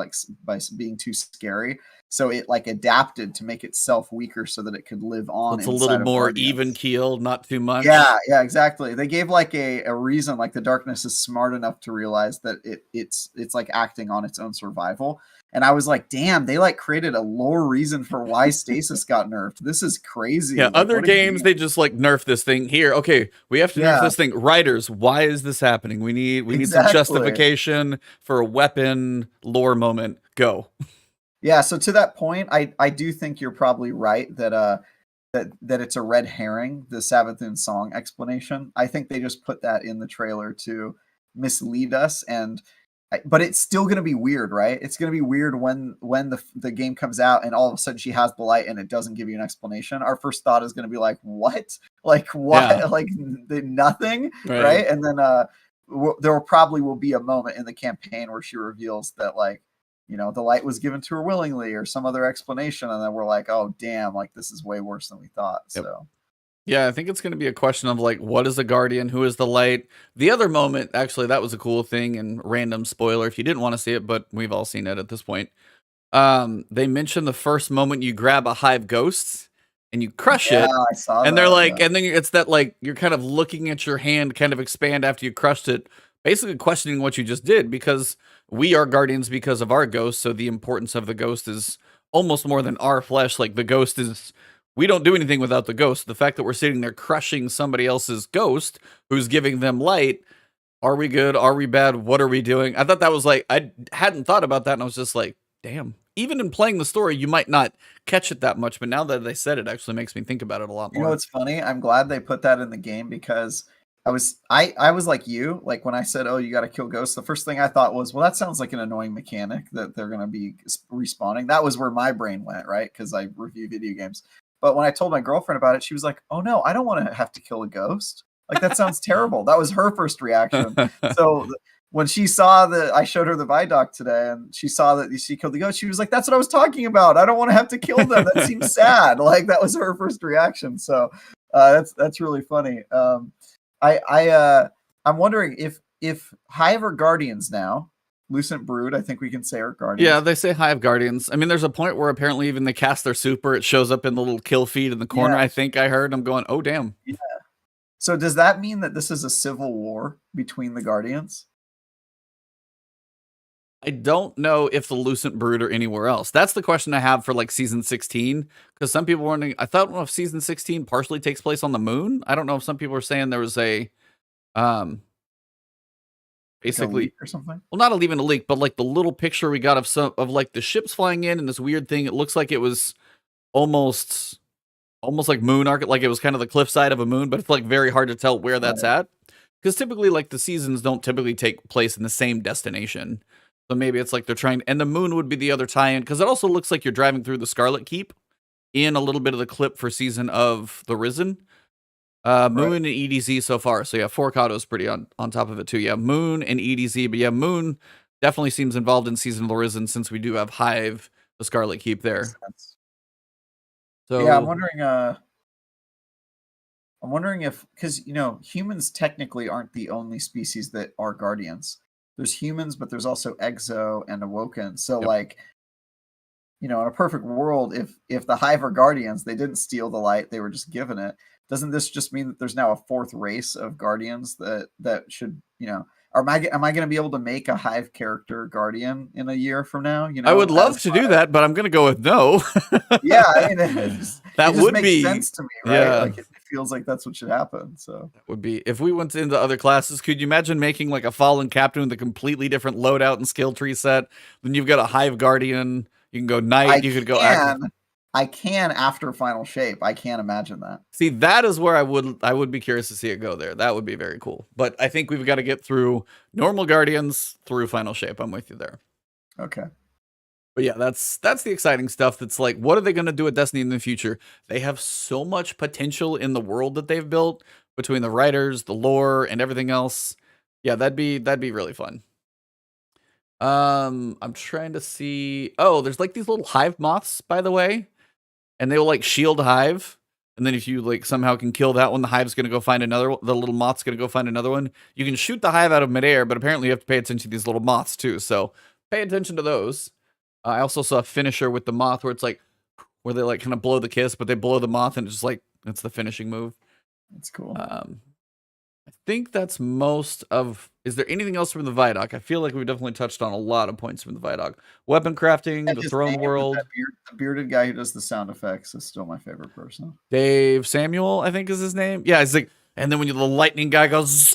[SPEAKER 2] being too scary. So it like adapted to make itself weaker so that it could live on.
[SPEAKER 1] It's a little more even keeled, not too much.
[SPEAKER 2] Yeah, exactly. They gave like a reason, like the darkness is smart enough to realize that it's like acting on its own survival. And I was like, damn, they like created a lore reason for why Stasis got nerfed. This is crazy.
[SPEAKER 1] Yeah,
[SPEAKER 2] like,
[SPEAKER 1] other games they just like nerf this thing. Here, okay, we have to nerf this thing. Writers, why is this happening? We need some justification for a weapon lore moment. Go.
[SPEAKER 2] Yeah, so to that point, I do think you're probably right that that it's a red herring, the Savathun song explanation. I think they just put that in the trailer to mislead us, but it's still going to be weird, right? It's going to be weird when the game comes out and all of a sudden she has the light and it doesn't give you an explanation. Our first thought is going to be like, what? Like what? Yeah. Like nothing, right? And then there probably will be a moment in the campaign where she reveals that like, you know, the light was given to her willingly or some other explanation. And then we're like, oh, damn, like this is way worse than we thought. Yep. So,
[SPEAKER 1] yeah, I think it's going to be a question of like, what is a Guardian? Who is the light? The other moment, actually, that was a cool thing and random spoiler if you didn't want to see it, but we've all seen it at this point. They mentioned the first moment you grab a hive ghost and you crush it.
[SPEAKER 2] I saw
[SPEAKER 1] and they're like, and then it's that like, you're kind of looking at your hand kind of expand after you crushed it, basically questioning what you just did because we are Guardians because of our ghost. So the importance of the ghost is almost more than our flesh. Like the ghost is, we don't do anything without the ghost. The fact that we're sitting there crushing somebody else's ghost who's giving them light. Are we good? Are we bad? What are we doing? I thought that was like, I hadn't thought about that. And I was just like, damn, even in playing the story, you might not catch it that much. But now that they said it actually makes me think about it a lot more.
[SPEAKER 2] You know, it's funny. I'm glad they put that in the game because I was like you, like when I said, oh, you got to kill ghosts, the first thing I thought was, well, that sounds like an annoying mechanic that they're going to be respawning. That was where my brain went, right? Because I review video games. But when I told my girlfriend about it, she was like, oh no, I don't want to have to kill a ghost. Like that sounds terrible. That was her first reaction. So when she saw I showed her the ViDoc today and she saw that she killed the ghost, she was like, that's what I was talking about. I don't want to have to kill them. That seems sad. Like that was her first reaction. So that's really funny. I'm wondering if Hive are Guardians now. Lucent Brood, I think we can say are Guardians.
[SPEAKER 1] Yeah, they say Hive Guardians. I mean, there's a point where apparently even they cast their super, it shows up in the little kill feed in the corner. Yeah. I think I heard. I'm going, oh damn.
[SPEAKER 2] Yeah. So does that mean that this is a civil war between the Guardians?
[SPEAKER 1] I don't know if the Lucent Brood are anywhere else. That's the question I have for like season 16. Because some people were wondering, I thought if season 16 partially takes place on the moon. I don't know if some people are saying there was a basically
[SPEAKER 2] like or something.
[SPEAKER 1] Well, not even a leak, but like the little picture we got of like the ships flying in and this weird thing. It looks like it was almost like moon arc, like it was kind of the cliffside of a moon, but it's like very hard to tell where that's at. Because typically like the seasons don't typically take place in the same destination. So maybe it's like they're trying, and the moon would be the other tie-in, because it also looks like you're driving through the Scarlet Keep in a little bit of the clip for Season of the Risen. Moon and EDZ so far. So yeah, Forcado's pretty on top of it too. Yeah, Moon and EDZ, but yeah, Moon definitely seems involved in Season of the Risen since we do have Hive, the Scarlet Keep there.
[SPEAKER 2] So yeah, I'm wondering if, because you know, humans technically aren't the only species that are Guardians. There's humans, but there's also Exo and Awoken. So like, you know, in a perfect world, if the Hive are Guardians, they didn't steal the light, they were just given it. Doesn't this just mean that there's now a fourth race of Guardians that should, you know, am I going to be able to make a Hive character Guardian in a year from now? You know,
[SPEAKER 1] I would love to do that, but I'm going to go with no.
[SPEAKER 2] Yeah, I mean,
[SPEAKER 1] that would
[SPEAKER 2] makes sense to me, right? Yeah. Like it feels like that's what should happen. So
[SPEAKER 1] that would be, if we went into other classes, could you imagine making like a Fallen Captain with a completely different loadout and skill tree set? Then you've got a Hive Guardian. You can go Knight. You could go.
[SPEAKER 2] I can after Final Shape. I can't imagine that.
[SPEAKER 1] See, that is where I would be curious to see it go there. That would be very cool. But I think we've got to get through normal Guardians through Final Shape. I'm with you there.
[SPEAKER 2] Okay.
[SPEAKER 1] But yeah, that's the exciting stuff. That's like, what are they going to do with Destiny in the future? They have so much potential in the world that they've built between the writers, the lore, and everything else. Yeah, that'd be really fun. I'm trying to see. Oh, there's like these little hive moths, by the way, and they will like shield hive. And then if you like somehow can kill that one, the hive's gonna go find another one. The little moth's gonna go find another one. You can shoot the hive out of midair, but apparently you have to pay attention to these little moths too. So pay attention to those. I also saw a finisher with the moth where it's like where they like kind of blow the kiss, but they blow the moth and it's just like it's the finishing move.
[SPEAKER 2] That's cool.
[SPEAKER 1] I think that's most of. Is there anything else from the ViDoc? I feel like we've definitely touched on a lot of points from the ViDoc. Weapon crafting, the throne world.
[SPEAKER 2] The bearded guy who does the sound effects is still my favorite person.
[SPEAKER 1] Dave Samuel, I think is his name. Yeah, it's like, and then when the lightning guy goes,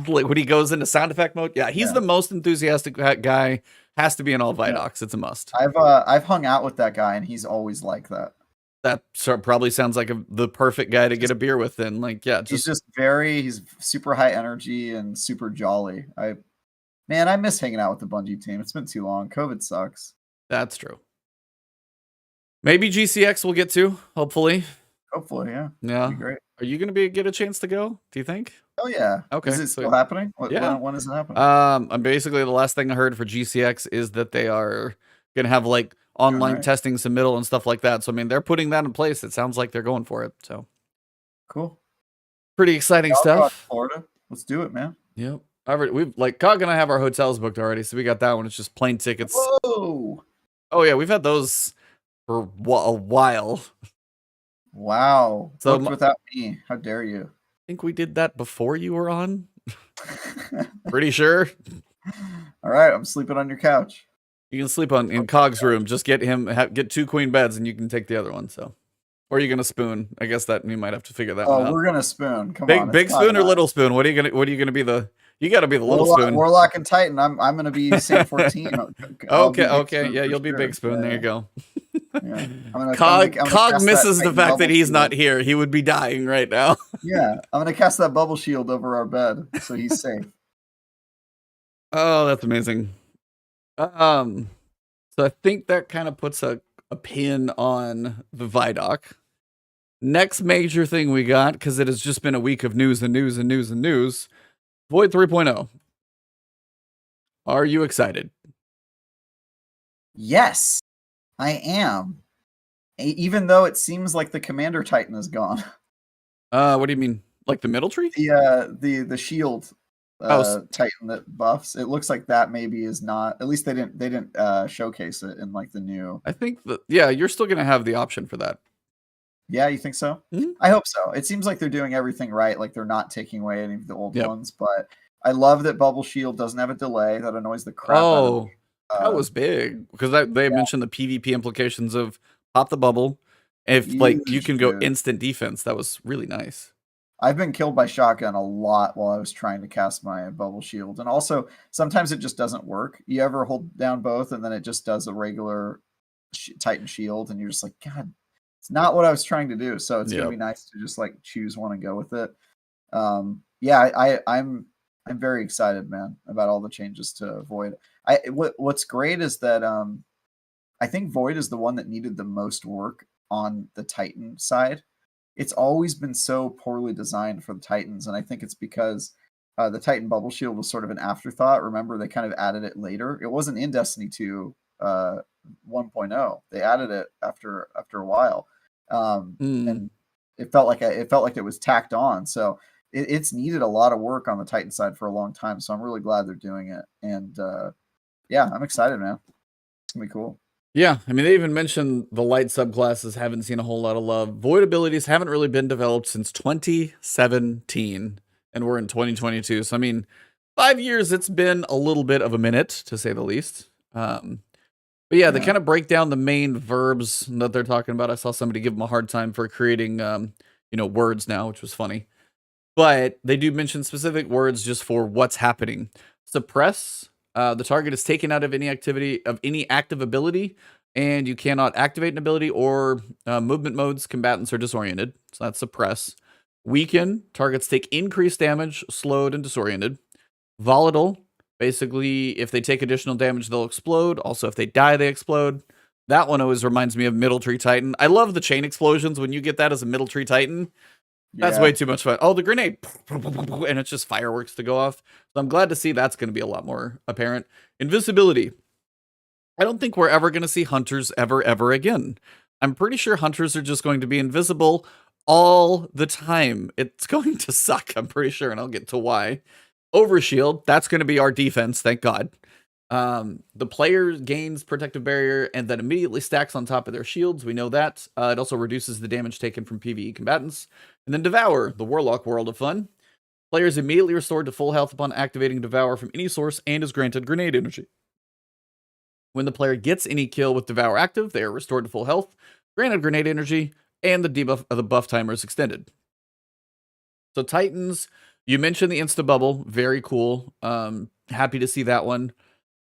[SPEAKER 1] like when he goes into sound effect mode. Yeah, he's the most enthusiastic guy. Has to be in all ViDocs. It's a must.
[SPEAKER 2] I've hung out with that guy and he's always like that.
[SPEAKER 1] That probably sounds like the perfect guy to get a beer with. Then, like, yeah,
[SPEAKER 2] he's super high energy and super jolly. I miss hanging out with the Bungie team. It's been too long. COVID sucks.
[SPEAKER 1] That's true. Maybe GCX we'll get to. Hopefully,
[SPEAKER 2] yeah.
[SPEAKER 1] Yeah,
[SPEAKER 2] be great.
[SPEAKER 1] Are you gonna get a chance to go? Do you think?
[SPEAKER 2] Oh yeah.
[SPEAKER 1] Okay.
[SPEAKER 2] Is it still happening?
[SPEAKER 1] Yeah.
[SPEAKER 2] When is it happening?
[SPEAKER 1] I'm basically the last thing I heard for GCX is that they are gonna have like online testing submittal and stuff like that. So I mean, they're putting that in place. It sounds like they're going for it. So
[SPEAKER 2] cool.
[SPEAKER 1] Pretty exciting stuff.
[SPEAKER 2] Florida. Let's do it, man.
[SPEAKER 1] Yep. We've like Cog and I have our hotels booked already, so we got that one. It's just plane tickets.
[SPEAKER 2] Whoa.
[SPEAKER 1] Oh yeah, we've had those for a while.
[SPEAKER 2] Wow. So without me, how dare you?
[SPEAKER 1] I think we did that before you were on. Pretty sure.
[SPEAKER 2] All right, I'm sleeping on your couch.
[SPEAKER 1] You can sleep in Cog's room. Just get get 2 queen beds, and you can take the other one. So, or are you gonna spoon? I guess that you might have to figure that one out.
[SPEAKER 2] Oh, we're gonna spoon. Come on,
[SPEAKER 1] big spoon or little spoon? What are you gonna be the? You got to be the little spoon.
[SPEAKER 2] Warlock and Titan. I'm gonna be Saint 14.
[SPEAKER 1] Okay. Yeah, you'll be big spoon. There you go.
[SPEAKER 2] Yeah.
[SPEAKER 1] Cog misses the fact that he's not here. He would be dying right now.
[SPEAKER 2] Yeah, I'm gonna cast that bubble shield over our bed so he's safe.
[SPEAKER 1] Oh, that's amazing. So I think that kind of puts a pin on the ViDoc. Next major thing we got, because it has just been a week of news and news and news and news. Void 3.0. Are you excited?
[SPEAKER 2] Yes, I am. Even though it seems like the Commander Titan is gone.
[SPEAKER 1] What do you mean? Like the middle tree?
[SPEAKER 2] The shield Titan that buffs. It looks like that maybe is not. At least they didn't showcase it in like the new.
[SPEAKER 1] I think you're still gonna have the option for that.
[SPEAKER 2] Yeah, you think so? Mm-hmm. I hope so. It seems like they're doing everything right. Like they're not taking away any of the old ones. But I love that Bubble Shield doesn't have a delay. That annoys the crap out of me.
[SPEAKER 1] That was big because they mentioned the PvP implications of pop the bubble. If you can go instant defense, that was really nice.
[SPEAKER 2] I've been killed by shotgun a lot while I was trying to cast my Bubble Shield, and also sometimes it just doesn't work. You ever hold down both and then it just does a regular Titan Shield, and you're just like, God. It's not what I was trying to do, so it's gonna be nice to just like choose one and go with it. I'm very excited, man, about all the changes to Void. What's great is that I think Void is the one that needed the most work on the Titan side. It's always been so poorly designed for the Titans, and I think it's because the Titan Bubble Shield was sort of an afterthought. Remember, they kind of added it later. It wasn't in Destiny 2 1.0. They added it after a while. And it felt like it was tacked on. So it's needed a lot of work on the Titan side for a long time. So I'm really glad they're doing it. And I'm excited, man. It's gonna be cool.
[SPEAKER 1] Yeah, I mean, they even mentioned the light subclasses haven't seen a whole lot of love. Void abilities haven't really been developed since 2017, and we're in 2022. So I mean, 5 years. It's been a little bit of a minute, to say the least. But yeah, they kind of break down the main verbs that they're talking about. I saw somebody give them a hard time for creating, words now, which was funny. But they do mention specific words just for what's happening. Suppress. The target is taken out of any active ability, and you cannot activate an ability or movement modes. Combatants are disoriented. So that's suppress. Weaken. Targets take increased damage, slowed, and disoriented. Volatile. Basically, if they take additional damage, they'll explode. Also, if they die, they explode. That one always reminds me of Middle Tree Titan. I love the chain explosions when you get that as a Middle Tree Titan. That's
[SPEAKER 2] Yeah.
[SPEAKER 1] way too much fun. Oh, the grenade. And it's just fireworks to go off. So I'm glad to see that's going to be a lot more apparent. Invisibility. I don't think we're ever going to see hunters ever again. I'm pretty sure hunters are just going to be invisible all the time. It's going to suck, I'm pretty sure, and I'll get to why. Overshield, that's going to be our defense, thank God. The player gains protective barrier and then immediately stacks on top of their shields. We know that. It also reduces the damage taken from PvE combatants. And then Devour, the Warlock world of fun. Players immediately restored to full health upon activating Devour from any source and is granted grenade energy. When the player gets any kill with Devour active, they are restored to full health, granted grenade energy, and the debuff of the buff timer is extended. So Titans, you mentioned the Insta Bubble, very cool. Happy to see that one.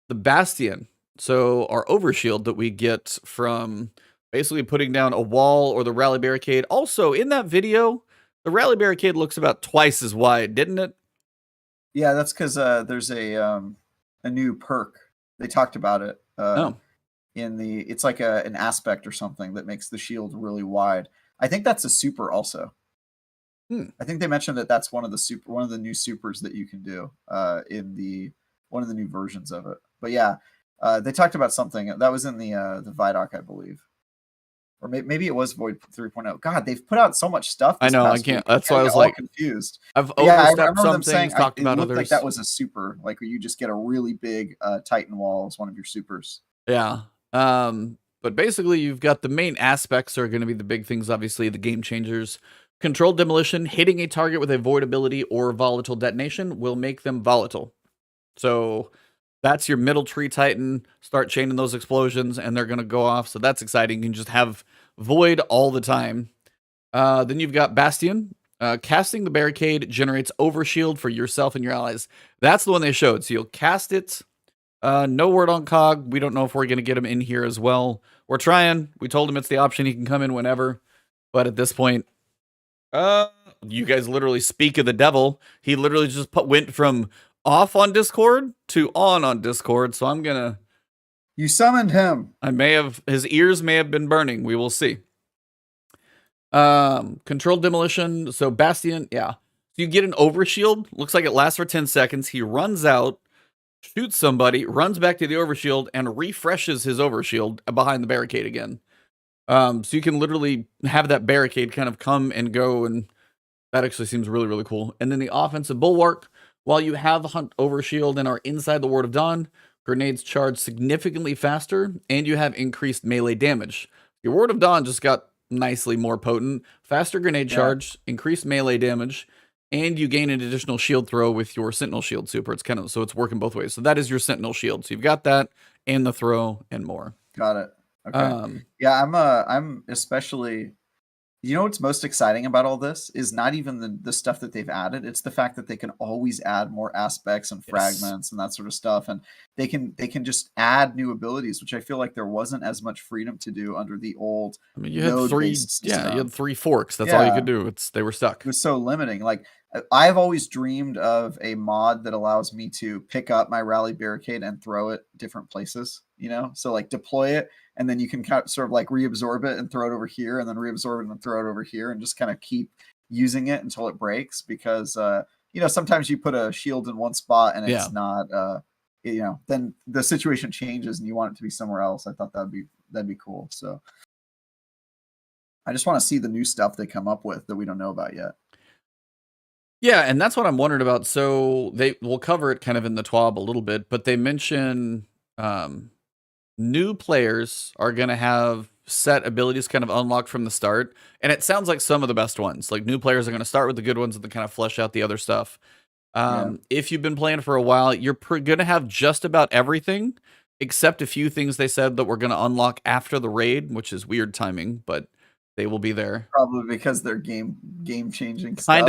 [SPEAKER 1] The Bastion, so our overshield that we get from basically putting down a wall or the rally barricade. Also, in that video, the rally barricade looks about twice as wide, didn't it?
[SPEAKER 2] Yeah, that's because there's a new perk. They talked about it. It's like an aspect or something that makes the shield really wide. I think that's a super also. I think they mentioned that that's one of the new supers that you can do in one of the new versions of it. But yeah, they talked about something that was in the ViDoc, I believe, or maybe it was Void 3.0. God, they've put out so much stuff.
[SPEAKER 1] I know, I can't. That's why I was like
[SPEAKER 2] confused.
[SPEAKER 1] I've overstepped
[SPEAKER 2] I remember them saying
[SPEAKER 1] talked
[SPEAKER 2] it
[SPEAKER 1] about
[SPEAKER 2] looked
[SPEAKER 1] others.
[SPEAKER 2] like that was a super, like where you just get a really big Titan wall as one of your supers.
[SPEAKER 1] Yeah. But basically, you've got the main aspects are going to be the big things. Obviously, the game changers. Controlled demolition, hitting a target with a void ability or volatile detonation will make them volatile. So that's your middle tree Titan. Start chaining those explosions and they're going to go off. So that's exciting. You can just have void all the time. Then you've got Bastion. Casting the barricade generates overshield for yourself and your allies. That's the one they showed. So you'll cast it. No word on Cog. We don't know if we're going to get him in here as well. We're trying. We told him it's the option. He can come in whenever. But at this point, you guys literally speak of the devil. He literally just went from off on Discord to on Discord. So I'm gonna.
[SPEAKER 2] You summoned him.
[SPEAKER 1] His ears may have been burning. We will see. Controlled demolition. So Bastion, yeah. So you get an overshield. Looks like it lasts for 10 seconds. He runs out, shoots somebody, runs back to the overshield, and refreshes his overshield behind the barricade again. So you can literally have that barricade kind of come and go, and that actually seems really, really cool. And then the offensive bulwark, while you have Hunt Overshield and are inside the Ward of Dawn, grenades charge significantly faster, and you have increased melee damage. Your Ward of Dawn just got nicely more potent, faster grenade charge, increased melee damage, and you gain an additional shield throw with your Sentinel Shield super. It's so it's working both ways. So that is your Sentinel Shield. So you've got that and the throw and more.
[SPEAKER 2] Got it. Okay. Yeah, I'm especially. You know what's most exciting about all this is not even the stuff that they've added. It's the fact that they can always add more aspects and fragments and that sort of stuff, and they can just add new abilities, which I feel like there wasn't as much freedom to do under the old.
[SPEAKER 1] I mean, you had three. Yeah, you had 3 forks. That's all you could do. They were stuck.
[SPEAKER 2] It was so limiting. Like I've always dreamed of a mod that allows me to pick up my rally barricade and throw it different places. You know, so like deploy it. And then you can kind of sort of like reabsorb it and throw it over here, and then reabsorb it and throw it over here, and just kind of keep using it until it breaks. Because sometimes you put a shield in one spot and it's not, then the situation changes and you want it to be somewhere else. I thought that'd be cool. So I just want to see the new stuff they come up with that we don't know about yet.
[SPEAKER 1] Yeah, and that's what I'm wondering about. So we'll cover it kind of in the TWAB a little bit, but they mention new players are going to have set abilities kind of unlocked from the start. And it sounds like some of the best ones. Like new players are going to start with the good ones and then kind of flesh out the other stuff. If you've been playing for a while, you're going to have just about everything, except a few things they said that we're going to unlock after the raid, which is weird timing, but they will be there.
[SPEAKER 2] Probably because they're game changing stuff.
[SPEAKER 1] I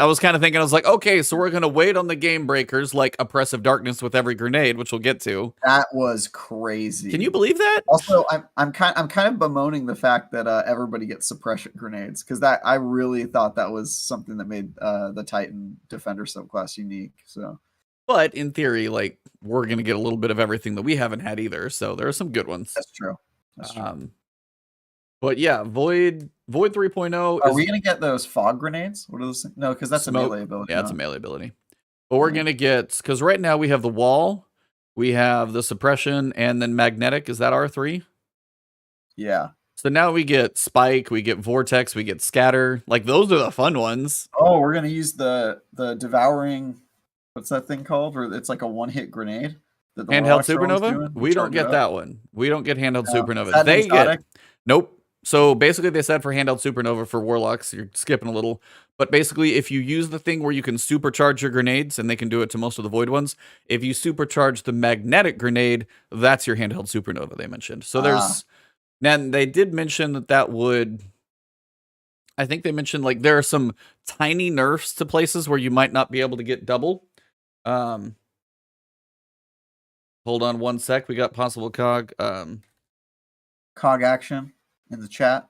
[SPEAKER 1] was kind of thinking, I was like, okay, so we're going to wait on the game breakers like Oppressive Darkness with every grenade, which we'll get to.
[SPEAKER 2] That was crazy.
[SPEAKER 1] Can you believe that?
[SPEAKER 2] Also, I'm kind of bemoaning the fact that everybody gets suppression grenades, because that I really thought that was something that made the Titan Defender subclass unique. So,
[SPEAKER 1] but in theory, like we're going to get a little bit of everything that we haven't had either. So there are some good ones.
[SPEAKER 2] That's true. That's true.
[SPEAKER 1] But yeah, Void Void 3.0
[SPEAKER 2] Are
[SPEAKER 1] is
[SPEAKER 2] we gonna get those fog grenades? What are those? No, because that's
[SPEAKER 1] smoke.
[SPEAKER 2] a melee ability.
[SPEAKER 1] Yeah, it's a melee ability. But we're gonna get, because right now we have the wall, we have the suppression, and then magnetic. Is that R3?
[SPEAKER 2] Yeah.
[SPEAKER 1] So now we get spike, we get vortex, we get scatter. Like those are the fun ones.
[SPEAKER 2] Oh, we're gonna use the devouring. What's that thing called? Or it's like a one-hit grenade that the
[SPEAKER 1] Handheld
[SPEAKER 2] Warlocks are always
[SPEAKER 1] supernova?
[SPEAKER 2] doing.
[SPEAKER 1] We don't
[SPEAKER 2] Charge it
[SPEAKER 1] get
[SPEAKER 2] up.
[SPEAKER 1] that one. We don't get handheld
[SPEAKER 2] No. Is
[SPEAKER 1] supernova.
[SPEAKER 2] that an
[SPEAKER 1] They
[SPEAKER 2] exotic?
[SPEAKER 1] get nope. So basically, they said for handheld supernova for Warlocks, you're skipping a little. But basically, if you use the thing where you can supercharge your grenades, and they can do it to most of the Void ones, if you supercharge the magnetic grenade, that's your handheld supernova they mentioned. So there's, and they did mention that would, I think they mentioned like there are some tiny nerfs to places where you might not be able to get double. Hold on one sec. We got possible cog.
[SPEAKER 2] Cog action in the chat.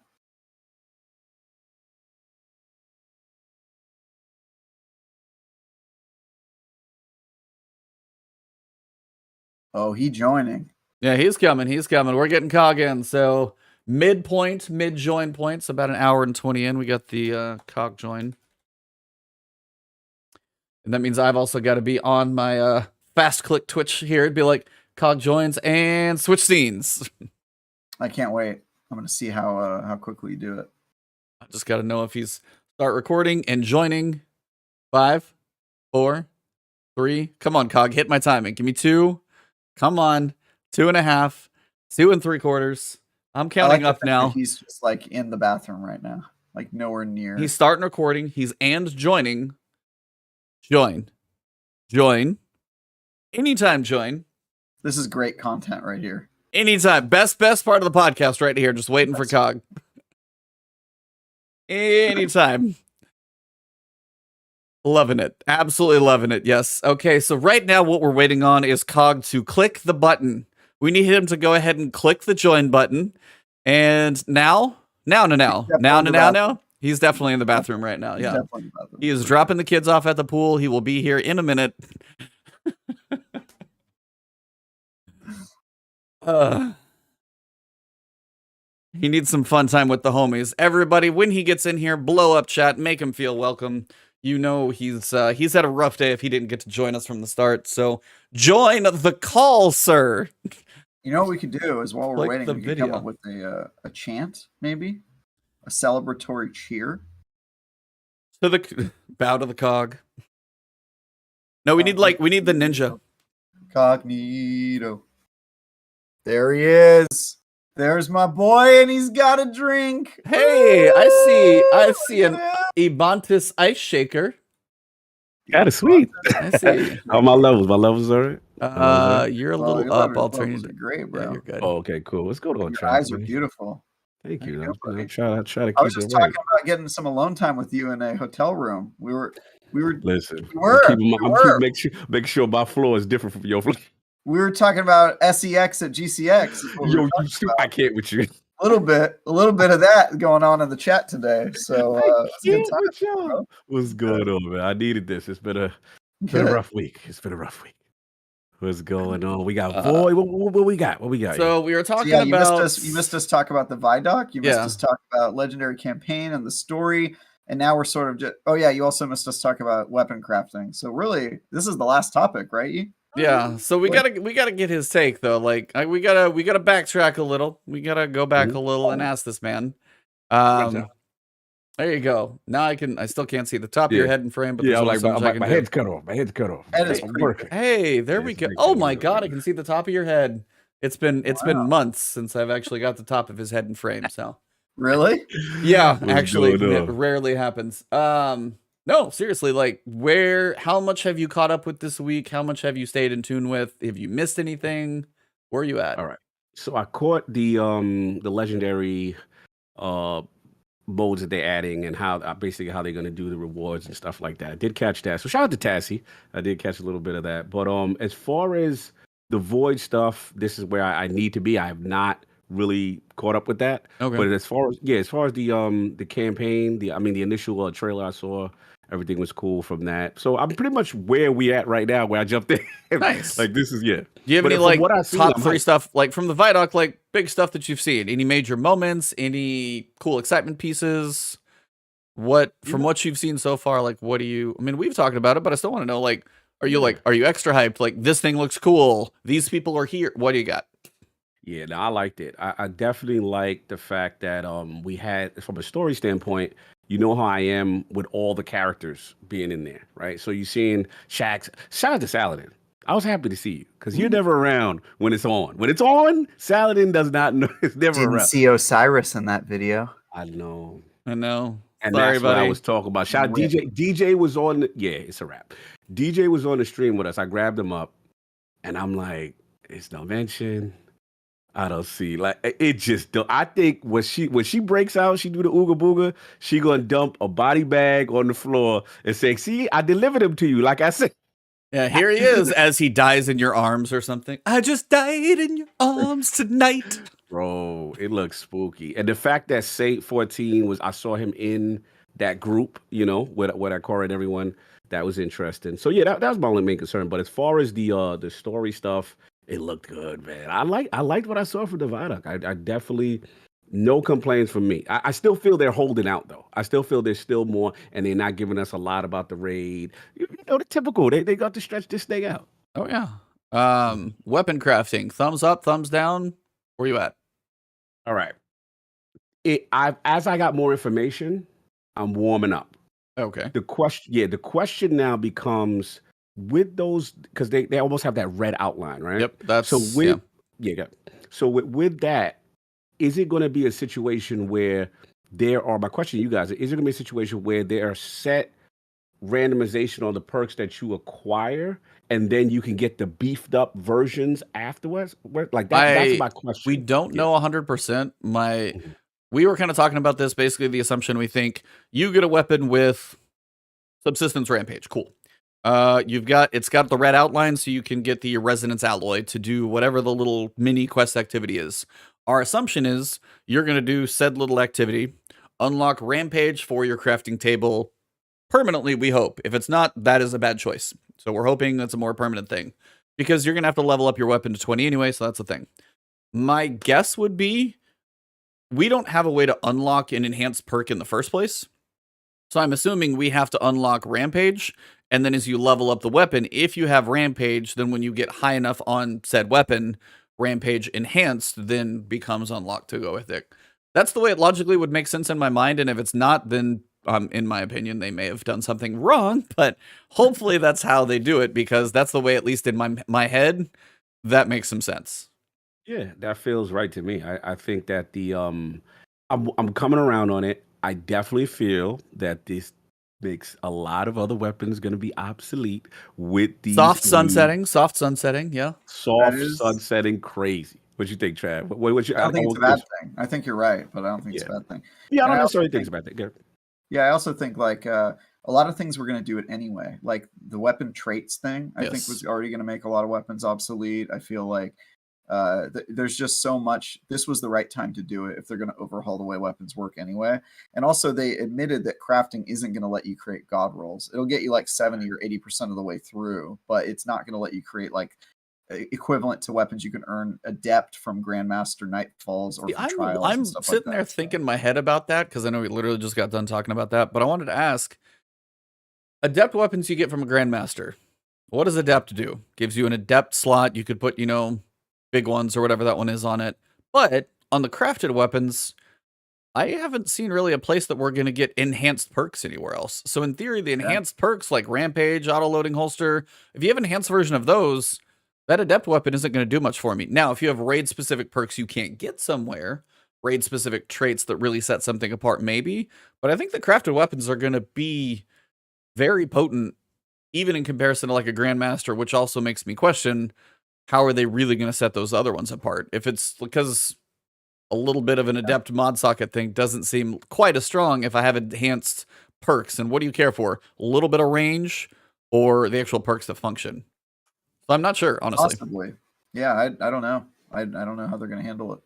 [SPEAKER 2] Oh, he joining.
[SPEAKER 1] Yeah, he's coming. He's coming. We're getting cog in. So mid join points, about an hour and 20 in. We got the cog join. And that means I've also got to be on my fast click Twitch here. It'd be like cog joins and switch scenes.
[SPEAKER 2] I can't wait. I'm gonna see how quickly you do it.
[SPEAKER 1] I just got to know if he's start recording and joining. 5, 4, 3. Come on, cog. Hit my timing. Give me 2. Come on. 2.5. 2 3/4. I'm counting up now.
[SPEAKER 2] He's just like in the bathroom right now, like nowhere near.
[SPEAKER 1] He's starting recording. He's and joining. Join. Anytime join.
[SPEAKER 2] This is great content right here.
[SPEAKER 1] Anytime. Best part of the podcast right here. Just waiting for cog. Anytime. Loving it. Absolutely loving it. Yes. Okay, so right now what we're waiting on is cog to click the button. We need him to go ahead and click the join button. And now. He's definitely in the bathroom right now. Yeah. He is dropping the kids off at the pool. He will be here in a minute. He needs some fun time with the homies. Everybody, when he gets in here, blow up chat, make him feel welcome. You know he's had a rough day if he didn't get to join us from the start. So join the call, sir.
[SPEAKER 2] You know what we could do is while we're
[SPEAKER 1] Like
[SPEAKER 2] waiting, we could come up with a chant, maybe a celebratory cheer.
[SPEAKER 1] To the bow to the cog. No, we need the ninja.
[SPEAKER 2] Cognito. There he is. There's my boy, and he's got a drink.
[SPEAKER 1] Hey, I see an Ebontis ice shaker.
[SPEAKER 3] Got it, sweet.
[SPEAKER 1] I see.
[SPEAKER 3] How my levels are.
[SPEAKER 1] You're a little up. I'll turn you.
[SPEAKER 2] Great, bro.
[SPEAKER 1] Yeah, you're good.
[SPEAKER 3] Oh, okay, cool. Let's go to
[SPEAKER 2] Your eyes are beautiful.
[SPEAKER 3] Thank you. I'm trying to keep
[SPEAKER 2] I was just
[SPEAKER 3] it right.
[SPEAKER 2] talking about getting some alone time with you in a hotel room. We were.
[SPEAKER 3] Listen,
[SPEAKER 2] I'm
[SPEAKER 3] make sure my floor is different from your floor.
[SPEAKER 2] We were talking about SEX at GCX.
[SPEAKER 3] Yo, I can't with you.
[SPEAKER 2] A little bit of that going on in the chat today. So it's a good time, bro.
[SPEAKER 3] What's going on, man? I needed this. It's been a rough week. What's going on? We got Void. What we got?
[SPEAKER 1] So we were talking
[SPEAKER 2] you
[SPEAKER 1] about.
[SPEAKER 2] You missed us talk about the ViDoc. You missed us talk about Legendary Campaign and the story. And now we're sort of just. Oh yeah, you also missed us talk about weapon crafting. So really, this is the last topic, right?
[SPEAKER 1] Yeah, so we gotta get his take though. Like we gotta backtrack a little. We gotta go back a little and ask this man. There you go. Now I still can't see the top of your head in frame, but
[SPEAKER 3] yeah, like my head's cut off. My head's cut off.
[SPEAKER 1] Hey, there we go. Oh my god, I can see the top of your head. It's been months since I've actually got the top of his head in frame. So
[SPEAKER 2] really,
[SPEAKER 1] yeah, actually, it rarely happens. No, seriously, like how much have you caught up with this week? How much have you stayed in tune with? Have you missed anything? Where are you at?
[SPEAKER 3] All right. So I caught the legendary modes that they're adding and how basically how they're going to do the rewards and stuff like that. I did catch that. So shout out to Tassie. I did catch a little bit of that. But as far as the Void stuff, this is where I need to be. I have not really caught up with that. Okay. But as far as the campaign, the initial trailer I saw Everything was cool from that. So I'm pretty much where we at right now, where I jumped in.
[SPEAKER 1] Nice.
[SPEAKER 3] Like this is
[SPEAKER 1] Do you have any
[SPEAKER 3] from
[SPEAKER 1] like
[SPEAKER 3] what I've seen,
[SPEAKER 1] top
[SPEAKER 3] I'm
[SPEAKER 1] 3
[SPEAKER 3] hyped.
[SPEAKER 1] stuff, like from the ViDoc, like big stuff that you've seen? Any major moments? Any cool excitement pieces? What from what you've seen so far? Like, what do you? I mean, we've talked about it, but I still want to know. Like, are you extra hyped? Like, this thing looks cool. These people are here. What do you got?
[SPEAKER 3] Yeah, no, I liked it. I definitely liked the fact that we had, from a story standpoint, you know how I am with all the characters being in there, right? So you're seeing Shax. Shout out to Saladin. I was happy to see you because you're never around when it's on. When it's on, Saladin does not know. It's never
[SPEAKER 2] Didn't
[SPEAKER 3] around.
[SPEAKER 2] see Osiris in that video.
[SPEAKER 3] I know.
[SPEAKER 1] I know.
[SPEAKER 3] And
[SPEAKER 1] Sorry,
[SPEAKER 3] that's what
[SPEAKER 1] buddy.
[SPEAKER 3] I was talking about. Shout out DJ. DJ was on. Yeah, it's a wrap. DJ was on the stream with us. I grabbed him up, and I'm like, "It's no mention. I don't see like it. Just don't. I think when she breaks out, she do the ooga booga. She gonna dump a body bag on the floor and say, "See, I delivered him to you." Like I said.
[SPEAKER 1] Yeah, here he is as he dies in your arms or something. I just died in your arms tonight.
[SPEAKER 3] Bro, it looks spooky. And the fact that Saint 14 was, I saw him in that group, you know, with Akora and everyone, that was interesting. So yeah, that was my only main concern. But as far as the story stuff, it looked good, man. I liked what I saw from the ViDoc. I definitely, no complaints from me. I still feel they're holding out though. I still feel there's still more, and they're not giving us a lot about the raid. You know, the typical. They got to stretch this thing out.
[SPEAKER 1] Oh yeah. Weapon crafting. Thumbs up, thumbs down. Where you at?
[SPEAKER 3] All right. As I got more information, I'm warming up.
[SPEAKER 1] Okay.
[SPEAKER 3] The question now becomes with those, because they almost have that red outline, right?
[SPEAKER 1] Yep. That's
[SPEAKER 3] so with that, is it going to be a situation where my question to you guys, is it going to be a situation where there are set randomization on the perks that you acquire, and then you can get the beefed up versions afterwards? Like that's my question.
[SPEAKER 1] We don't know 100%. We were kind of talking about this. Basically, the assumption we think you get a weapon with subsistence rampage. Cool. It's got the red outline, so you can get the resonance alloy to do whatever the little mini quest activity is. Our assumption is you're going to do said little activity, unlock rampage for your crafting table permanently, we hope. If it's not, that is a bad choice. So we're hoping that's a more permanent thing, because you're going to have to level up your weapon to 20 anyway, so that's the thing. My guess would be we don't have a way to unlock an enhanced perk in the first place. So I'm assuming we have to unlock Rampage, and then as you level up the weapon, if you have Rampage, then when you get high enough on said weapon, Rampage Enhanced then becomes unlocked to go with it. That's the way it logically would make sense in my mind, and if it's not, then in my opinion, they may have done something wrong, but hopefully that's how they do it, because that's the way, at least in my head, that makes some sense.
[SPEAKER 3] Yeah, that feels right to me. I think that I'm coming around on it. I definitely feel that this makes a lot of other weapons going to be obsolete with these
[SPEAKER 1] soft sunsetting, yeah.
[SPEAKER 3] Sunsetting, crazy. What you think, Trav?
[SPEAKER 2] I don't think it's a bad thing. I think you're right, but I don't think it's a bad thing.
[SPEAKER 3] Yeah, I don't necessarily think it's a bad thing.
[SPEAKER 2] Yeah, I also think like a lot of things we're going to do it anyway. Like the weapon traits thing, I think was already going to make a lot of weapons obsolete. I feel like there's just so much. This was the right time to do it if they're going to overhaul the way weapons work anyway. And also they admitted that crafting isn't going to let you create god rolls. It'll get you like 70 or 80% of the way through, but it's not going to let you create like equivalent to weapons you can earn adept from Grandmaster Nightfalls or from trials.
[SPEAKER 1] I'm
[SPEAKER 2] and stuff
[SPEAKER 1] sitting
[SPEAKER 2] like
[SPEAKER 1] there
[SPEAKER 2] that,
[SPEAKER 1] thinking in my head about that, because I know we literally just got done talking about that, but I wanted to ask, adept weapons you get from a Grandmaster, what does adept do? Gives you an adept slot. You could put, big ones or whatever that one is on it. But on the crafted weapons, I haven't seen really a place that we're going to get enhanced perks anywhere else. So in theory, the enhanced perks like Rampage, auto-loading holster, if you have an enhanced version of those, that adept weapon isn't going to do much for me. Now, if you have raid-specific perks you can't get somewhere, raid-specific traits that really set something apart, maybe. But I think the crafted weapons are going to be very potent, even in comparison to like a Grandmaster, which also makes me question, how are they really going to set those other ones apart? If it's because a little bit of an adept mod socket thing doesn't seem quite as strong if I have enhanced perks. And what do you care for? A little bit of range or the actual perks that function? So I'm not sure, honestly.
[SPEAKER 2] Possibly. Yeah, I don't know. I don't know how they're going to handle it.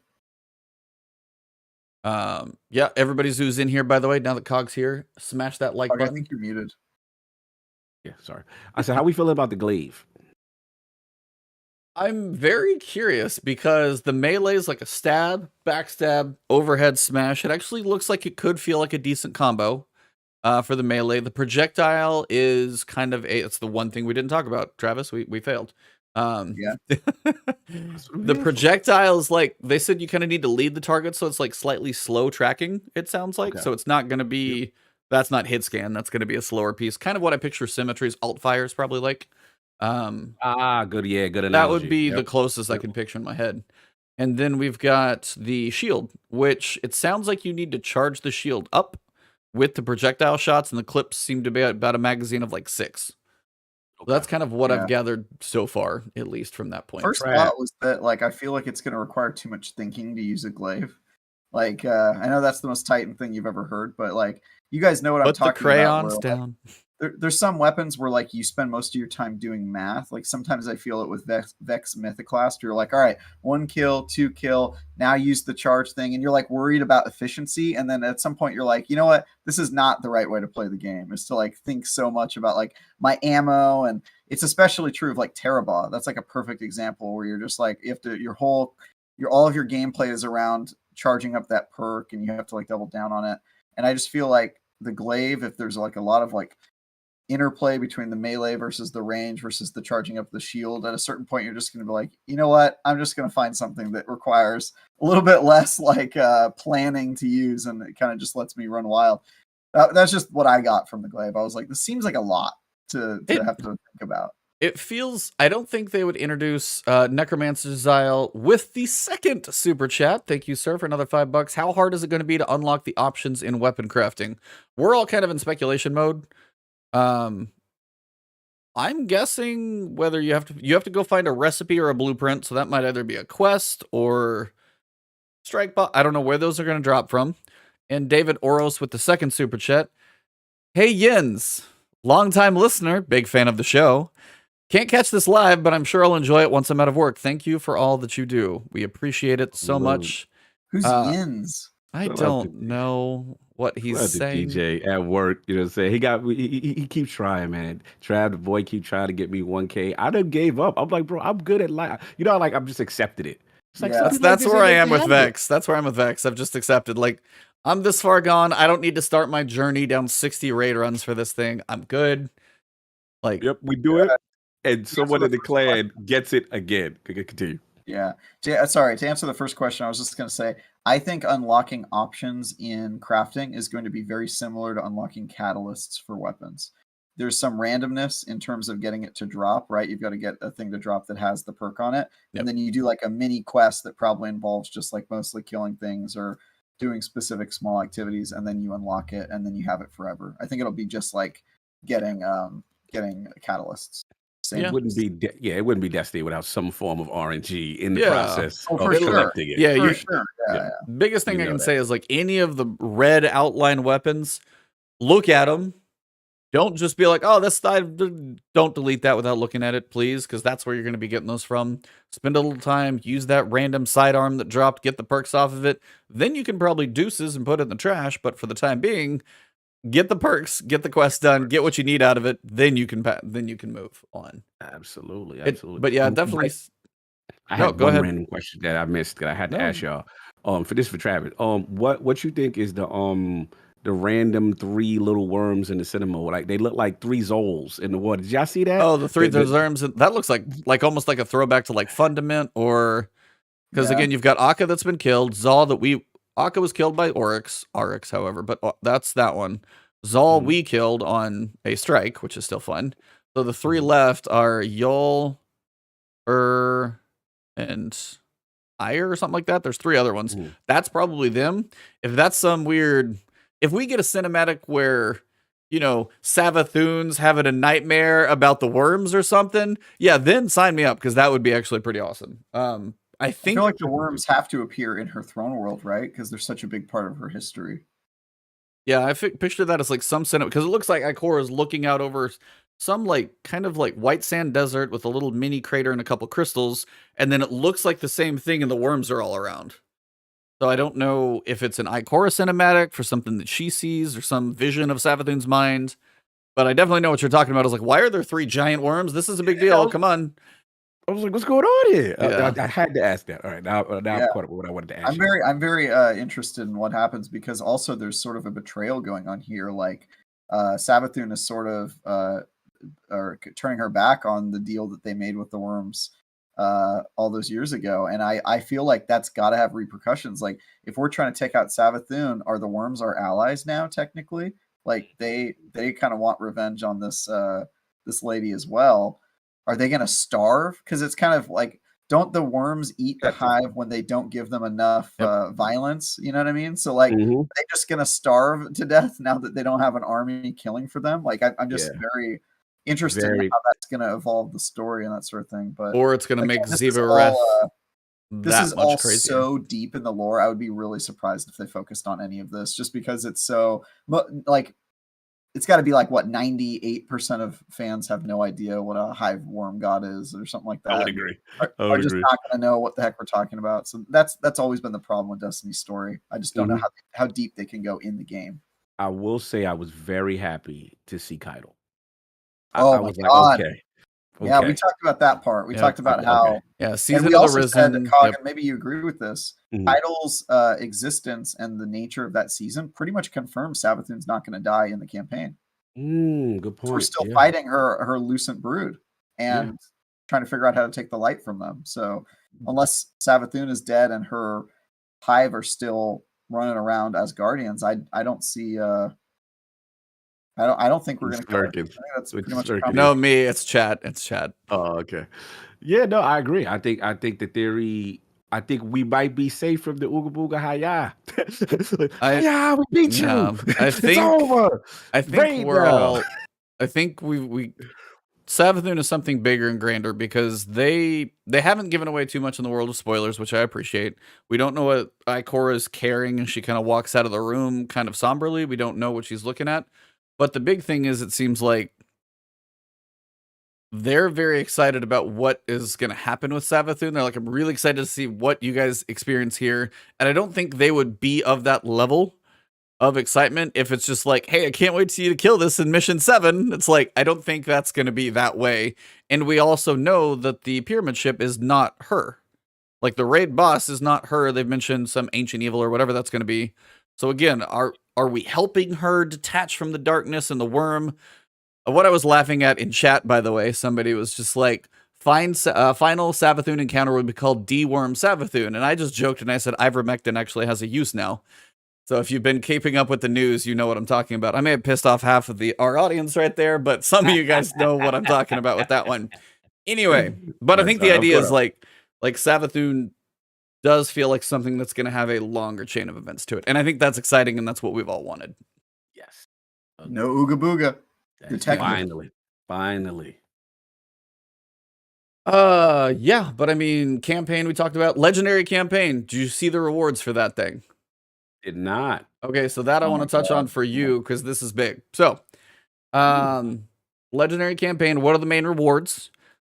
[SPEAKER 1] Yeah, everybody's who's in here, by the way, now that Cog's here, smash that like
[SPEAKER 2] Cog,
[SPEAKER 1] button.
[SPEAKER 2] I think you're muted.
[SPEAKER 3] Yeah, sorry. I said, how we feeling about the glaive?
[SPEAKER 1] I'm very curious because the melee is like a stab, backstab, overhead smash. It actually looks like it could feel like a decent combo for the melee. The projectile is kind of it's the one thing we didn't talk about, Travis. We failed.
[SPEAKER 2] Yeah.
[SPEAKER 3] That's what I'm
[SPEAKER 1] The
[SPEAKER 3] here for.
[SPEAKER 1] projectile is like, they said you kind of need to lead the target, so it's like slightly slow tracking, it sounds like.
[SPEAKER 3] Okay.
[SPEAKER 1] So it's not going to be, that's not hit scan. That's going to be a slower piece. Kind of what I picture Symmetry's alt fire is probably like.
[SPEAKER 3] Good. Yeah, good
[SPEAKER 1] That
[SPEAKER 3] analogy.
[SPEAKER 1] would be
[SPEAKER 3] Yep.
[SPEAKER 1] the closest I
[SPEAKER 3] Yep.
[SPEAKER 1] can picture in my head. And then we've got the shield, which it sounds like you need to charge the shield up with the projectile shots, and the clips seem to be about a magazine of like 6. So that's kind of what
[SPEAKER 2] Yeah.
[SPEAKER 1] I've gathered so far, at least from that point.
[SPEAKER 2] First thought was that like I feel like it's going to require too much thinking to use a glaive. Like I know that's the most Titan thing you've ever heard, but like you guys know what I'm
[SPEAKER 1] Put the
[SPEAKER 2] talking about.
[SPEAKER 1] crayons
[SPEAKER 2] where,
[SPEAKER 1] down.
[SPEAKER 2] There's some weapons where like you spend most of your time doing math. Like sometimes I feel it with Vex Mythoclast. You're like, all right, 1 kill, 2 kill. Now use the charge thing, and you're like worried about efficiency. And then at some point you're like, you know what? This is not the right way to play the game. Is to like think so much about like my ammo, and it's especially true of like Terabah. That's like a perfect example where you're just like you have to all of your gameplay is around charging up that perk, and you have to like double down on it. And I just feel like the glaive, if there's like a lot of like interplay between the melee versus the range versus the charging up the shield, at a certain point you're just going to be like, you know what, I'm just going to find something that requires a little bit less like planning to use, and it kind of just lets me run wild. That's just what I got from the glaive. I was like, this seems like a lot to have to think about.
[SPEAKER 1] It feels, I don't think they would introduce Necromancer's Xyle with the second super chat. Thank you, sir, for another $5. How hard is it going to be to unlock the options in weapon crafting? We're all kind of in speculation mode. I'm guessing whether you have to go find a recipe or a blueprint, so that might either be a quest or strike bot. I don't know where those are going to drop from. And David Oros with the second super chat. Hey Yins, longtime listener, big fan of the show. Can't catch this live, but I'm sure I'll enjoy it once I'm out of work. Thank you for all that you do. We appreciate it so much.
[SPEAKER 2] Who's Yins?
[SPEAKER 1] I don't know what he's saying.
[SPEAKER 3] DJ at work, you know what I'm saying? He keeps trying, man. Trav, the boy, keep trying to get me 1K. I done gave up. I'm like, bro, I'm good at life. You know, like I'm just accepted it. It's like,
[SPEAKER 2] Yeah.
[SPEAKER 1] That's where I am with Vex. That's where I'm with Vex. I've just accepted. Like, I'm this far gone. I don't need to start my journey down 60 raid runs for this thing. I'm good. Like,
[SPEAKER 3] yep, we do it, and someone in the clan gets it again. Continue.
[SPEAKER 2] Yeah. Sorry, to answer the first question, I was just going to say, I think unlocking options in crafting is going to be very similar to unlocking catalysts for weapons. There's some randomness in terms of getting it to drop, right? You've got to get a thing to drop that has the perk on it.
[SPEAKER 1] Yep.
[SPEAKER 2] And then you do like a mini quest that probably involves just like mostly killing things or doing specific small activities, and then you unlock it, and then you have it forever. I think it'll be just like getting catalysts.
[SPEAKER 1] Yeah.
[SPEAKER 3] It wouldn't be it wouldn't be Destiny without some form of RNG in the
[SPEAKER 1] Yeah.
[SPEAKER 3] process
[SPEAKER 2] Oh,
[SPEAKER 3] of
[SPEAKER 2] for sure.
[SPEAKER 3] collecting it.
[SPEAKER 1] Yeah,
[SPEAKER 2] For sure. Yeah.
[SPEAKER 1] biggest thing
[SPEAKER 3] You
[SPEAKER 1] I
[SPEAKER 3] know
[SPEAKER 1] can
[SPEAKER 3] that.
[SPEAKER 1] say is like any of the red outline weapons, look at them. Don't just be like, oh, don't delete that without looking at it, please, because that's where you're going to be getting those from. Spend a little time, use that random sidearm that dropped, get the perks off of it. Then you can probably deuces and put it in the trash, but for the time being, get the perks, get the quest done, get what you need out of it, then you can move on.
[SPEAKER 3] Absolutely.
[SPEAKER 1] But yeah, definitely.
[SPEAKER 3] I
[SPEAKER 1] No,
[SPEAKER 3] had
[SPEAKER 1] go
[SPEAKER 3] one
[SPEAKER 1] ahead.
[SPEAKER 3] random question that I missed that I had to
[SPEAKER 1] No.
[SPEAKER 3] ask y'all. For Travis. What you think is the random 3 little worms in the cinema? Like they look like 3 Zols in the water. Did y'all see that?
[SPEAKER 1] Oh, the 3
[SPEAKER 3] The-
[SPEAKER 1] arms. That looks like almost like a throwback to like Fundament, or because
[SPEAKER 2] Yeah.
[SPEAKER 1] again, you've got Akka that's been killed. Zal Akka was killed by Oryx, however, but that's that one. Zal
[SPEAKER 3] Mhm.
[SPEAKER 1] we killed on a strike, which is still fun. So the 3
[SPEAKER 3] Mhm.
[SPEAKER 1] left are Yol, and Ire or something like that. There's 3 other ones.
[SPEAKER 3] Mhm.
[SPEAKER 1] That's probably them. If that's some weird, if we get a cinematic where, you know, Savathun's having a nightmare about the worms or something, yeah, then sign me up, because that would be actually pretty awesome. I
[SPEAKER 2] I
[SPEAKER 1] think
[SPEAKER 2] feel like the worms have to appear in her throne world, right? Because they're such a big part of her history.
[SPEAKER 1] yeah, I picture that as like some cinema, because it looks like Ikora is looking out over some like kind of like white sand desert with a little mini crater and a couple crystals, and then it looks like the same thing and the worms are all around. So I don't know if it's an Ikora cinematic for something that she sees or some vision of Savathun's mind. But I definitely know what you're talking about. I was like, why are there 3 giant worms? This is a big deal. Come on.
[SPEAKER 3] I was like, what's going on here?
[SPEAKER 1] Yeah.
[SPEAKER 3] I had to ask that. All right, now
[SPEAKER 2] Yeah.
[SPEAKER 3] I'm caught up with what I wanted to ask.
[SPEAKER 2] I'm very interested in what happens, because also there's sort of a betrayal going on here. Like Savathun is sort of or turning her back on the deal that they made with the worms all those years ago, and I feel like that's got to have repercussions. Like, if we're trying to take out Savathun, are the worms our allies now? Technically, like they kind of want revenge on this this lady as well. Are they going to starve? Because it's kind of like, don't the worms eat the hive when they don't give them enough violence? You know what I mean? So like, are they just going to starve to death now that they don't have an army killing for them? Like, I'm just very interested in how that's going to evolve the story and that sort of thing. But
[SPEAKER 1] or it's going to make Ziva
[SPEAKER 2] this is all so deep in the lore. I would be really surprised if they focused on any of this, just because it's so like, it's got to be like, what, 98% of fans have no idea what a hive worm god is, or something like that.
[SPEAKER 3] I would agree.
[SPEAKER 2] Are just not going to know what the heck we're talking about. So that's always been the problem with Destiny's story. I just don't know how deep they can go in the game.
[SPEAKER 3] I will say I was very happy to see Caiatl.
[SPEAKER 2] Oh,
[SPEAKER 3] I was
[SPEAKER 2] my God.
[SPEAKER 3] like, okay.
[SPEAKER 2] Yeah, we talked about that part. We talked about how...
[SPEAKER 1] Yeah, Season
[SPEAKER 2] and we
[SPEAKER 1] of
[SPEAKER 2] also
[SPEAKER 1] the
[SPEAKER 2] said,
[SPEAKER 1] Risen.
[SPEAKER 2] Cog, and maybe you agree with this, Caiatl's existence and the nature of that season pretty much confirms Savathun's not going to die in the campaign.
[SPEAKER 3] Good point.
[SPEAKER 2] So we're still fighting her Lucent Brood and trying to figure out how to take the light from them. So unless Savathun is dead and her hive are still running around as guardians, I don't see... I don't think we're going to cover it. That's pretty much
[SPEAKER 1] no, me. It's chat. It's chat.
[SPEAKER 3] Oh, okay. Yeah, no, I agree. I think the theory. I think we might be safe from the Ooga Booga Hiya. Yeah, we beat you.
[SPEAKER 1] I think
[SPEAKER 3] it's over.
[SPEAKER 1] I think we're all. I think we Savathun is something bigger and grander, because they haven't given away too much in the world of spoilers, which I appreciate. We don't know what Ikora is carrying, and she kind of walks out of the room kind of somberly. We don't know what she's looking at. But the big thing is, it seems like they're very excited about what is going to happen with Savathun. They're like, I'm really excited to see what you guys experience here. And I don't think they would be of that level of excitement if it's just like, hey, I can't wait to see you to kill this in Mission 7. It's like, I don't think that's going to be that way. And we also know that the Pyramid Ship is not her. Like, the raid boss is not her. They've mentioned some ancient evil or whatever that's going to be. So again, are we helping her detach from the darkness and the worm? What I was laughing at in chat, by the way, somebody was just like, final Savathun encounter would be called D-Worm Savathun. And I just joked and I said, ivermectin actually has a use now. So if you've been keeping up with the news, you know what I'm talking about. I may have pissed off half of our audience right there, but some of you guys know what I'm talking about with that one. Anyway, but I think the idea is like Savathun does feel like something that's going to have a longer chain of events to it. And I think that's exciting, and that's what we've all wanted.
[SPEAKER 3] Yes.
[SPEAKER 2] No Ooga Booga.
[SPEAKER 3] Finally.
[SPEAKER 1] Yeah, but I mean, campaign we talked about. Legendary campaign. Did you see the rewards for that thing?
[SPEAKER 3] Did not.
[SPEAKER 1] Okay, so that I want to touch on for you, because this is big. So, legendary campaign, what are the main rewards?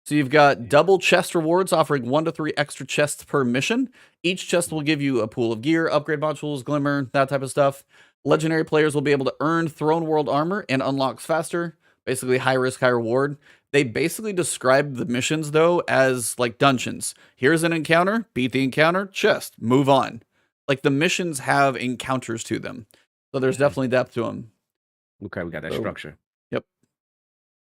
[SPEAKER 1] So you've got double chest rewards, offering 1 to 3 extra chests per mission. Each chest will give you a pool of gear, upgrade modules, glimmer, that type of stuff. Legendary players will be able to earn Throne World armor and unlocks faster. Basically, high risk, high reward. They basically describe the missions, though, as like dungeons. Here's an encounter, beat the encounter, chest, move on. Like, the missions have encounters to them. So there's definitely depth to them.
[SPEAKER 3] Okay, we got that structure.
[SPEAKER 1] Yep.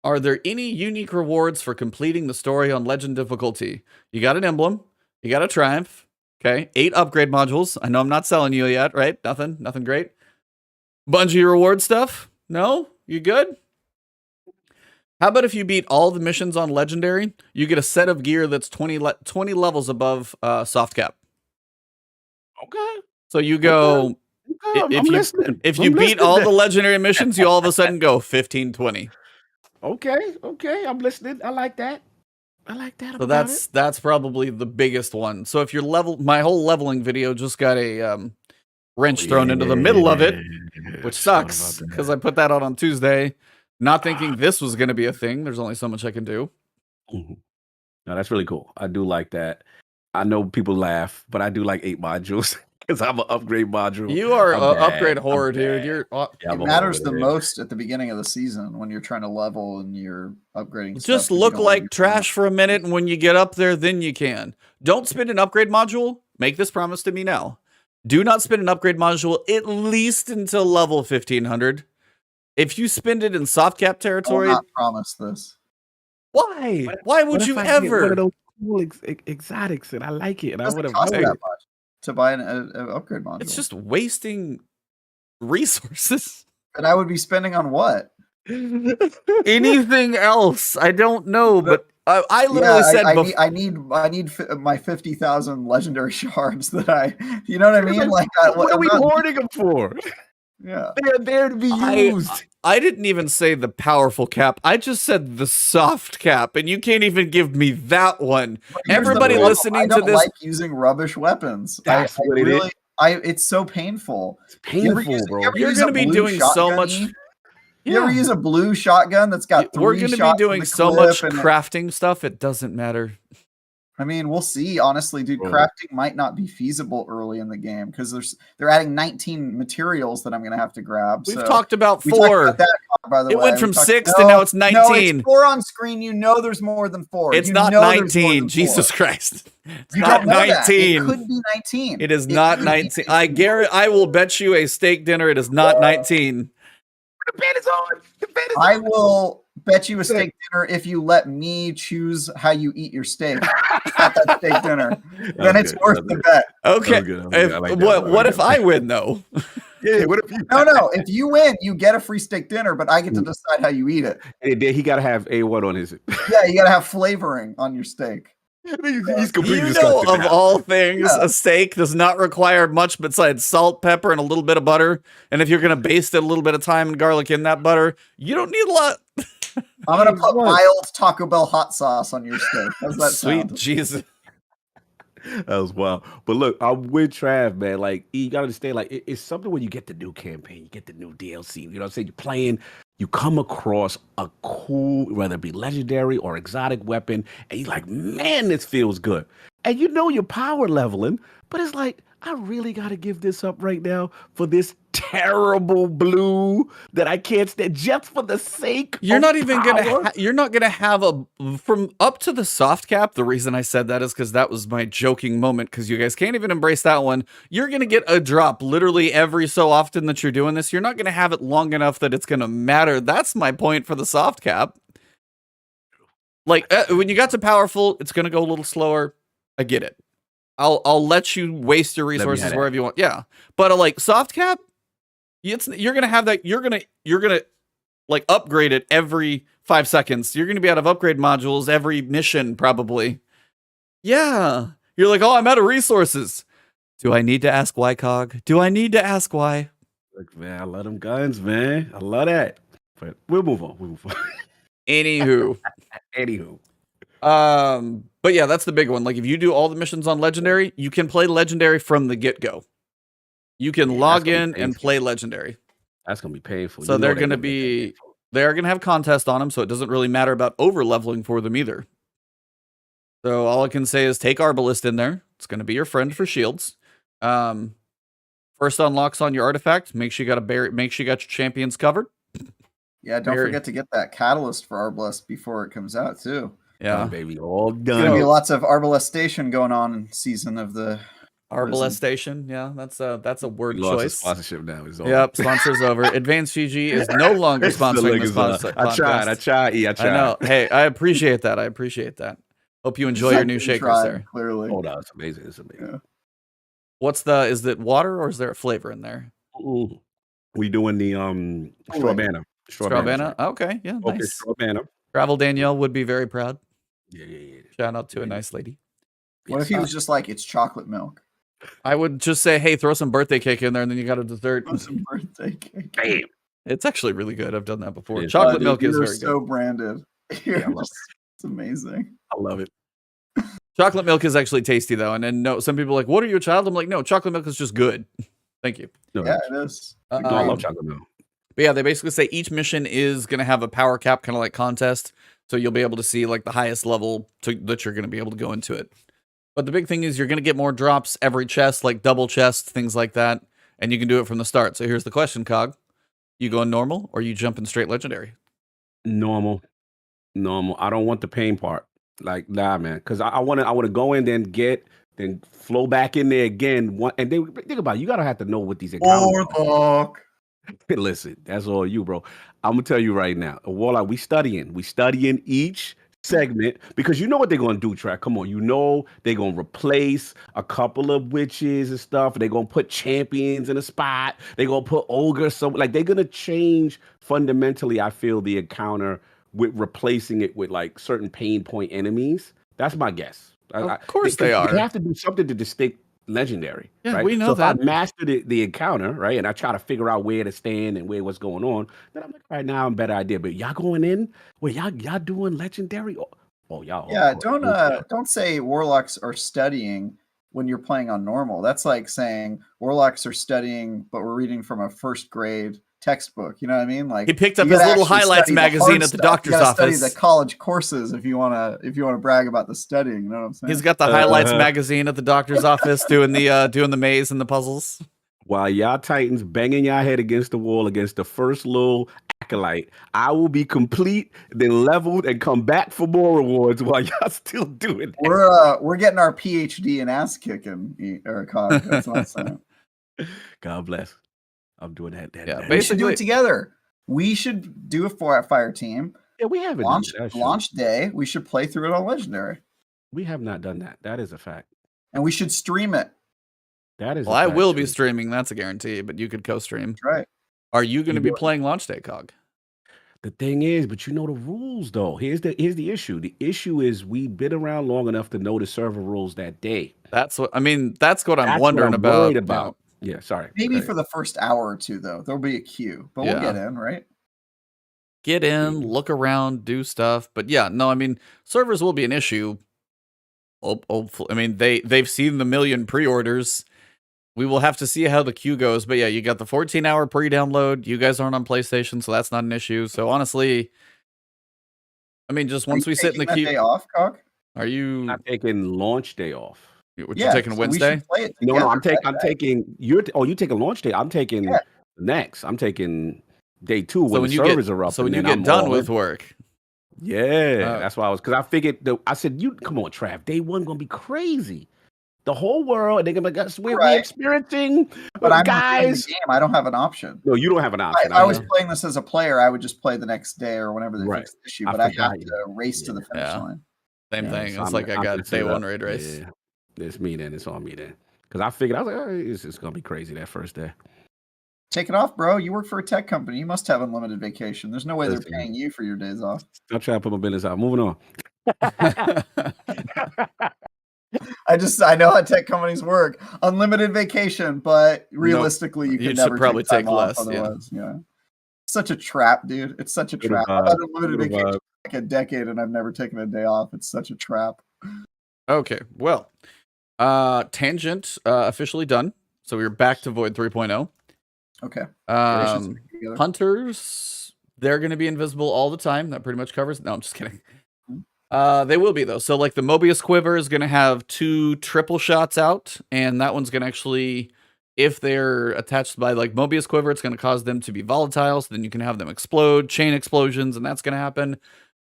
[SPEAKER 1] Are there any unique rewards for completing the story on Legend difficulty? You got an emblem. You got a triumph. Okay. 8 upgrade modules. I know I'm not selling you yet, right? Nothing great. Bungie reward stuff? No? You good? How about if you beat all the missions on Legendary, you get a set of gear that's 20 levels above soft cap.
[SPEAKER 3] Okay.
[SPEAKER 1] So you go... If you beat all the Legendary missions, you all of a sudden go 15, 20.
[SPEAKER 3] Okay. I'm listening. I like that.
[SPEAKER 1] So that's probably the biggest one. So if you're my whole leveling video just got a wrench thrown into the middle of it, which sucks because I put that out on Tuesday, not thinking this was going to be a thing. There's only so much I can do.
[SPEAKER 3] No, that's really cool. I do like that. I know people laugh, but I do like 8 modules. Because I'm an upgrade module.
[SPEAKER 1] You are
[SPEAKER 3] I'm
[SPEAKER 1] an
[SPEAKER 3] bad.
[SPEAKER 1] upgrade
[SPEAKER 3] I'm
[SPEAKER 1] whore, dude.
[SPEAKER 3] bad.
[SPEAKER 1] You're
[SPEAKER 3] Yeah,
[SPEAKER 2] It
[SPEAKER 3] I'm a
[SPEAKER 2] matters
[SPEAKER 3] whore
[SPEAKER 2] the
[SPEAKER 3] there.
[SPEAKER 2] most at the beginning of the season when you're trying to level and you're upgrading stuff.
[SPEAKER 1] just
[SPEAKER 2] 'cause you
[SPEAKER 1] look
[SPEAKER 2] don't wanna
[SPEAKER 1] like
[SPEAKER 2] be
[SPEAKER 1] trash for a minute, and when you get up there, then you can. Don't spend an upgrade module. Make this promise to me now. Do not spend an upgrade module at least until level 1500. If you spend it in soft cap
[SPEAKER 2] I will
[SPEAKER 1] territory,
[SPEAKER 2] not promise this.
[SPEAKER 1] why? Why would
[SPEAKER 3] What
[SPEAKER 1] you
[SPEAKER 3] if I get one of
[SPEAKER 1] ever?
[SPEAKER 3] those cool exotics and I like it and I
[SPEAKER 2] It doesn't
[SPEAKER 3] want to
[SPEAKER 2] cost
[SPEAKER 3] play
[SPEAKER 2] that
[SPEAKER 3] it?
[SPEAKER 2] much to buy an upgrade module.
[SPEAKER 1] It's just wasting resources.
[SPEAKER 2] And I would be spending on what?
[SPEAKER 1] Anything else? I don't know, but I literally
[SPEAKER 2] Yeah,
[SPEAKER 1] said
[SPEAKER 2] I need my 50,000 legendary shards that you know what I mean? Like,
[SPEAKER 3] What are
[SPEAKER 2] I'm
[SPEAKER 3] we
[SPEAKER 2] not-
[SPEAKER 3] hoarding them for?
[SPEAKER 2] Yeah.
[SPEAKER 3] They're there to be used.
[SPEAKER 1] I didn't even say the powerful cap. I just said the soft cap, and you can't even give me that one.
[SPEAKER 2] Here's the
[SPEAKER 1] Everybody
[SPEAKER 2] problem.
[SPEAKER 1] listening
[SPEAKER 2] I
[SPEAKER 1] to
[SPEAKER 2] don't
[SPEAKER 1] this,
[SPEAKER 2] like using rubbish weapons.
[SPEAKER 3] That's what it is.
[SPEAKER 2] It's so painful.
[SPEAKER 3] It's painful, bro.
[SPEAKER 1] You're going to be doing so much.
[SPEAKER 2] You ever use a blue shotgun that's got three
[SPEAKER 1] We're going to be
[SPEAKER 2] shots in
[SPEAKER 1] doing
[SPEAKER 2] the
[SPEAKER 1] so
[SPEAKER 2] clip
[SPEAKER 1] much
[SPEAKER 2] and
[SPEAKER 1] crafting stuff, it doesn't matter.
[SPEAKER 2] I mean, we'll see. Honestly, dude,
[SPEAKER 3] Bro.
[SPEAKER 2] crafting might not be feasible early in the game because they're adding 19 materials that I'm gonna have to grab.
[SPEAKER 1] We've
[SPEAKER 2] so
[SPEAKER 1] talked about
[SPEAKER 2] we talked
[SPEAKER 1] 4.
[SPEAKER 2] about that, by the
[SPEAKER 1] It
[SPEAKER 2] way.
[SPEAKER 1] went
[SPEAKER 2] We
[SPEAKER 1] from
[SPEAKER 2] talked-
[SPEAKER 1] 6 to now it's 19.
[SPEAKER 2] No, it's 4 on screen. You know there's more than 4.
[SPEAKER 1] It's
[SPEAKER 2] You
[SPEAKER 1] not
[SPEAKER 2] know there's more
[SPEAKER 1] 19.
[SPEAKER 2] than
[SPEAKER 1] Jesus
[SPEAKER 2] 4.
[SPEAKER 1] Christ. It's
[SPEAKER 2] You
[SPEAKER 1] not
[SPEAKER 2] don't know that.
[SPEAKER 1] 19.
[SPEAKER 2] It could be 19.
[SPEAKER 1] It is
[SPEAKER 2] It
[SPEAKER 1] not
[SPEAKER 2] could be
[SPEAKER 1] 19. I will bet you a steak dinner it is not 19.
[SPEAKER 3] The bet is on. The bet is
[SPEAKER 2] I
[SPEAKER 3] on.
[SPEAKER 2] will bet you a steak dinner if you let me choose how you eat your steak at that steak dinner. Then it's
[SPEAKER 3] good.
[SPEAKER 2] worth
[SPEAKER 3] That
[SPEAKER 2] the
[SPEAKER 3] was
[SPEAKER 2] bet.
[SPEAKER 1] Okay.
[SPEAKER 3] That was good. I like that.
[SPEAKER 1] What if I win though?
[SPEAKER 3] Yeah, what if you?
[SPEAKER 2] No. If you win, you get a free steak dinner, but I get to decide how you eat it.
[SPEAKER 3] And then he got to have A1 on his.
[SPEAKER 2] Yeah, you gotta have flavoring on your steak.
[SPEAKER 3] He's completely
[SPEAKER 1] You know,
[SPEAKER 3] disgusted
[SPEAKER 1] of
[SPEAKER 3] now.
[SPEAKER 1] all things,
[SPEAKER 2] Yeah.
[SPEAKER 1] a steak does not require much besides salt, pepper, and a little bit of butter. And if you're going to baste it a little bit of thyme and garlic in that butter, you don't need a lot.
[SPEAKER 2] I'm gonna put mild Taco Bell hot sauce on your steak. How's that
[SPEAKER 1] Sweet
[SPEAKER 2] sound?
[SPEAKER 1] Jesus.
[SPEAKER 3] That was wild. But look, I'm with Trav, man. Like, you gotta understand, like, it's something when you get the new campaign, you get the new DLC. You know what I'm saying? You're playing, you come across a cool, whether it be legendary or exotic weapon, and you're like, man, this feels good. And you know you're power leveling, but it's like, I really gotta give this up right now for this terrible blue that I can't stand just for the sake
[SPEAKER 1] You're
[SPEAKER 3] of
[SPEAKER 1] not even
[SPEAKER 3] power.
[SPEAKER 1] gonna. You're not gonna have a from up to the soft cap. The reason I said that is because that was my joking moment. Because you guys can't even embrace that one. You're gonna get a drop literally every so often that you're doing this. You're not gonna have it long enough that it's gonna matter. That's my point for the soft cap. Like when you got to powerful, it's gonna go a little slower. I get it. I'll let you waste your resources wherever you want. Yeah, but like soft cap, you're gonna have that. You're gonna like upgrade it every 5 seconds. You're gonna be out of upgrade modules every mission probably. Yeah, you're like, oh, I'm out of resources. Do I need to ask why, Cog? Do I need to ask why?
[SPEAKER 3] Look, man, I love them guns, man. I love that. But we'll move on.
[SPEAKER 1] Anywho. But yeah, that's the big one. Like if you do all the missions on legendary, you can play legendary from the get-go. You can log in and play legendary.
[SPEAKER 3] That's gonna be painful.
[SPEAKER 1] So they're gonna be they're gonna have contests on them, so it doesn't really matter about over leveling for them either. So all I can say is take Arbalist in there. It's gonna be your friend for shields. First unlocks on your artifact. Make sure you got your champions covered.
[SPEAKER 2] Yeah, don't forget to get that catalyst for Arbalest before it comes out too.
[SPEAKER 1] Yeah,
[SPEAKER 3] baby, all
[SPEAKER 2] There's gonna be
[SPEAKER 3] done.
[SPEAKER 2] lots of Arbalest Station going on in season of the
[SPEAKER 1] Arbalest Station. Yeah, that's a word
[SPEAKER 3] Lost his
[SPEAKER 1] choice.
[SPEAKER 3] sponsorship now. It's over.
[SPEAKER 1] Yep, sponsor's over. Advanced GG is no longer sponsoring this podcast.
[SPEAKER 3] I tried.
[SPEAKER 1] I know. Hey, I appreciate that. Hope you enjoy your new shakers there.
[SPEAKER 2] Clearly.
[SPEAKER 3] Oh, no, it's amazing.
[SPEAKER 2] Yeah.
[SPEAKER 1] Is it water or is there a flavor in there?
[SPEAKER 3] Ooh. We doing the straw banner.
[SPEAKER 1] Straw banner? Okay, yeah,
[SPEAKER 3] Okay,
[SPEAKER 1] nice.
[SPEAKER 3] straw banner.
[SPEAKER 1] Travel Danielle would be very proud.
[SPEAKER 3] Yeah.
[SPEAKER 1] Shout out to a nice lady.
[SPEAKER 2] What if he was just like, it's chocolate milk?
[SPEAKER 1] I would just say, hey, throw some birthday cake in there and then you got a dessert.
[SPEAKER 2] Some birthday cake.
[SPEAKER 3] Bam.
[SPEAKER 1] It's actually really good. I've done that before.
[SPEAKER 3] It is.
[SPEAKER 1] Chocolate
[SPEAKER 2] Dude,
[SPEAKER 1] milk is
[SPEAKER 2] you're
[SPEAKER 1] very
[SPEAKER 2] so
[SPEAKER 1] good.
[SPEAKER 2] branded.
[SPEAKER 3] Yeah, I love
[SPEAKER 2] It's amazing.
[SPEAKER 3] I love it.
[SPEAKER 1] Chocolate milk is actually tasty though. And then no, some people are like, what are you, a child? I'm like, no, chocolate milk is just good. Thank you.
[SPEAKER 3] No,
[SPEAKER 2] Yeah, it is.
[SPEAKER 3] I love chocolate milk.
[SPEAKER 1] But yeah, they basically say each mission is going to have a power cap, kind of like contest. So you'll be able to see like the highest level that you're going to be able to go into it. But the big thing is you're going to get more drops every chest, like double chest, things like that. And you can do it from the start. So here's the question, Cog. You going normal or you jumping straight legendary?
[SPEAKER 3] Normal. I don't want the pain part. Like, nah, man. Because I want to go in, then flow back in there again. And then think about it. You got to have to know what these encounters are.
[SPEAKER 2] Warlock.
[SPEAKER 3] Listen, that's all you, bro. I'm going to tell you right now. Warlock, we studying each segment because you know what they're going to do, Track. Come on. You know they're going to replace a couple of witches and stuff. They're going to put champions in a spot. They're going to put ogres. So, like, they're going to change fundamentally, I feel, the encounter with replacing it with, like, certain pain point enemies. That's my guess.
[SPEAKER 1] Of course they are.
[SPEAKER 3] They have to do something to distinct legendary.
[SPEAKER 1] Yeah,
[SPEAKER 3] right?
[SPEAKER 1] we know
[SPEAKER 3] so
[SPEAKER 1] that.
[SPEAKER 3] if I master the encounter, right, and I try to figure out where to stand and what's going on, then I'm like, all right, now I'm a better idea. But y'all going in? Well, y'all doing legendary? Oh, y'all.
[SPEAKER 2] Yeah, don't say warlocks are studying when you're playing on normal. That's like saying warlocks are studying, but we're reading from a first grade textbook. You know what I mean? Like
[SPEAKER 1] he picked up his little highlights magazine at the doctor's office.
[SPEAKER 2] Study the college courses if you wanna brag about the studying. You know what I'm saying?
[SPEAKER 1] He's got the highlights magazine at the doctor's office doing the maze and the puzzles.
[SPEAKER 3] While y'all Titans banging y'all head against the wall against the first little acolyte, I will be complete, then leveled, and come back for more rewards while y'all still doing that.
[SPEAKER 2] We're getting our PhD in ass kicking, Eric Hogg. That's what I'm saying.
[SPEAKER 3] God bless. I'm doing that.
[SPEAKER 2] Yeah, we should do it together. We should do a fire team.
[SPEAKER 3] Yeah, we haven't
[SPEAKER 2] launch day. We should play through it on Legendary.
[SPEAKER 3] We have not done that. That is a fact.
[SPEAKER 2] And we should stream it.
[SPEAKER 3] That is.
[SPEAKER 1] Well, I will be streaming. That's a guarantee. But you could co-stream.
[SPEAKER 2] That's right.
[SPEAKER 1] Are you going to be playing launch day, Cog?
[SPEAKER 3] The thing is, but you know the rules though. Here's the issue. The issue is we've been around long enough to know the server rules that day.
[SPEAKER 1] That's what I'm wondering about.
[SPEAKER 3] Yeah, sorry.
[SPEAKER 2] Maybe for the first hour or two, though, there'll be a queue, but we'll get in, right?
[SPEAKER 1] Get in, look around, do stuff. But yeah, no, I mean, servers will be an issue. Hopefully, I mean, they've seen the million pre-orders. We will have to see how the queue goes. But yeah, you got the 14-hour pre-download. You guys aren't on PlayStation, so that's not an issue. So honestly, I mean, just once we sit in the queue.
[SPEAKER 2] Day off, Cog?
[SPEAKER 3] Are you not taking launch day off?
[SPEAKER 1] What, you're taking Wednesday?
[SPEAKER 3] No, I'm taking you taking launch day. I'm taking next. I'm taking day 2 when the servers are up.
[SPEAKER 1] So when you get done with work.
[SPEAKER 3] Yeah, that's why because I figured I said, come on, Trav, day 1 gonna be crazy. The whole world, they're gonna be like, we're experiencing.
[SPEAKER 2] But I'm
[SPEAKER 3] guys,
[SPEAKER 2] the game. I don't have an option.
[SPEAKER 3] No, you don't have an option.
[SPEAKER 2] I was playing this as a player. I would just play the next day or whenever they fix the issue. But I have to race to the finish line.
[SPEAKER 1] Same thing. So it's like I got day 1 raid race.
[SPEAKER 3] Yeah. It's me then. It's on me then. Because I figured, I was like, it's going to be crazy that first day.
[SPEAKER 2] Take it off, bro. You work for a tech company. You must have unlimited vacation. There's no way they're paying you for your days off.
[SPEAKER 3] I'm trying to put my business out. Moving on.
[SPEAKER 2] I know how tech companies work. Unlimited vacation, but realistically, you can never
[SPEAKER 1] probably take less.
[SPEAKER 2] Otherwise, yeah. Such a trap, dude. It's such a trap. I've had unlimited vacation for like a decade, and I've never taken a day off. It's such a trap.
[SPEAKER 1] Okay, well, Tangent officially done. So we're back to Void 3.0.
[SPEAKER 2] Okay.
[SPEAKER 1] Hunters, they're going to be invisible all the time. That pretty much covers it. No, I'm just kidding. They will be, though. So, like, the Mobius Quiver is going to have 2 triple shots out, and that one's going to actually, if they're attached by, like, Mobius Quiver, it's going to cause them to be volatile, so then you can have them explode, chain explosions, and that's going to happen.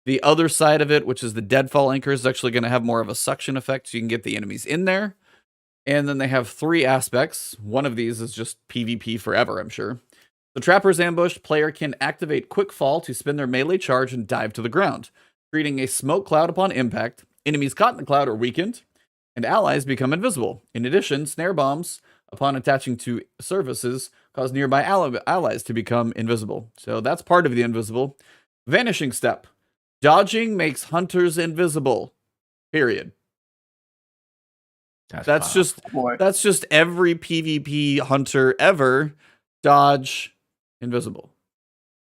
[SPEAKER 1] The other side of it, which is the Deadfall Anchor, is actually going to have more of a suction effect, so you can get the enemies in there. And then they have 3 aspects. One of these is just PvP forever, I'm sure. The Trapper's Ambush, player can activate Quick Fall to spin their melee charge and dive to the ground, creating a smoke cloud upon impact. Enemies caught in the cloud are weakened, and allies become invisible. In addition, snare bombs, upon attaching to surfaces, cause nearby allies to become invisible. So that's part of the invisible. Vanishing Step. Dodging makes hunters invisible. Period. That's just every PvP hunter ever. Dodge, invisible.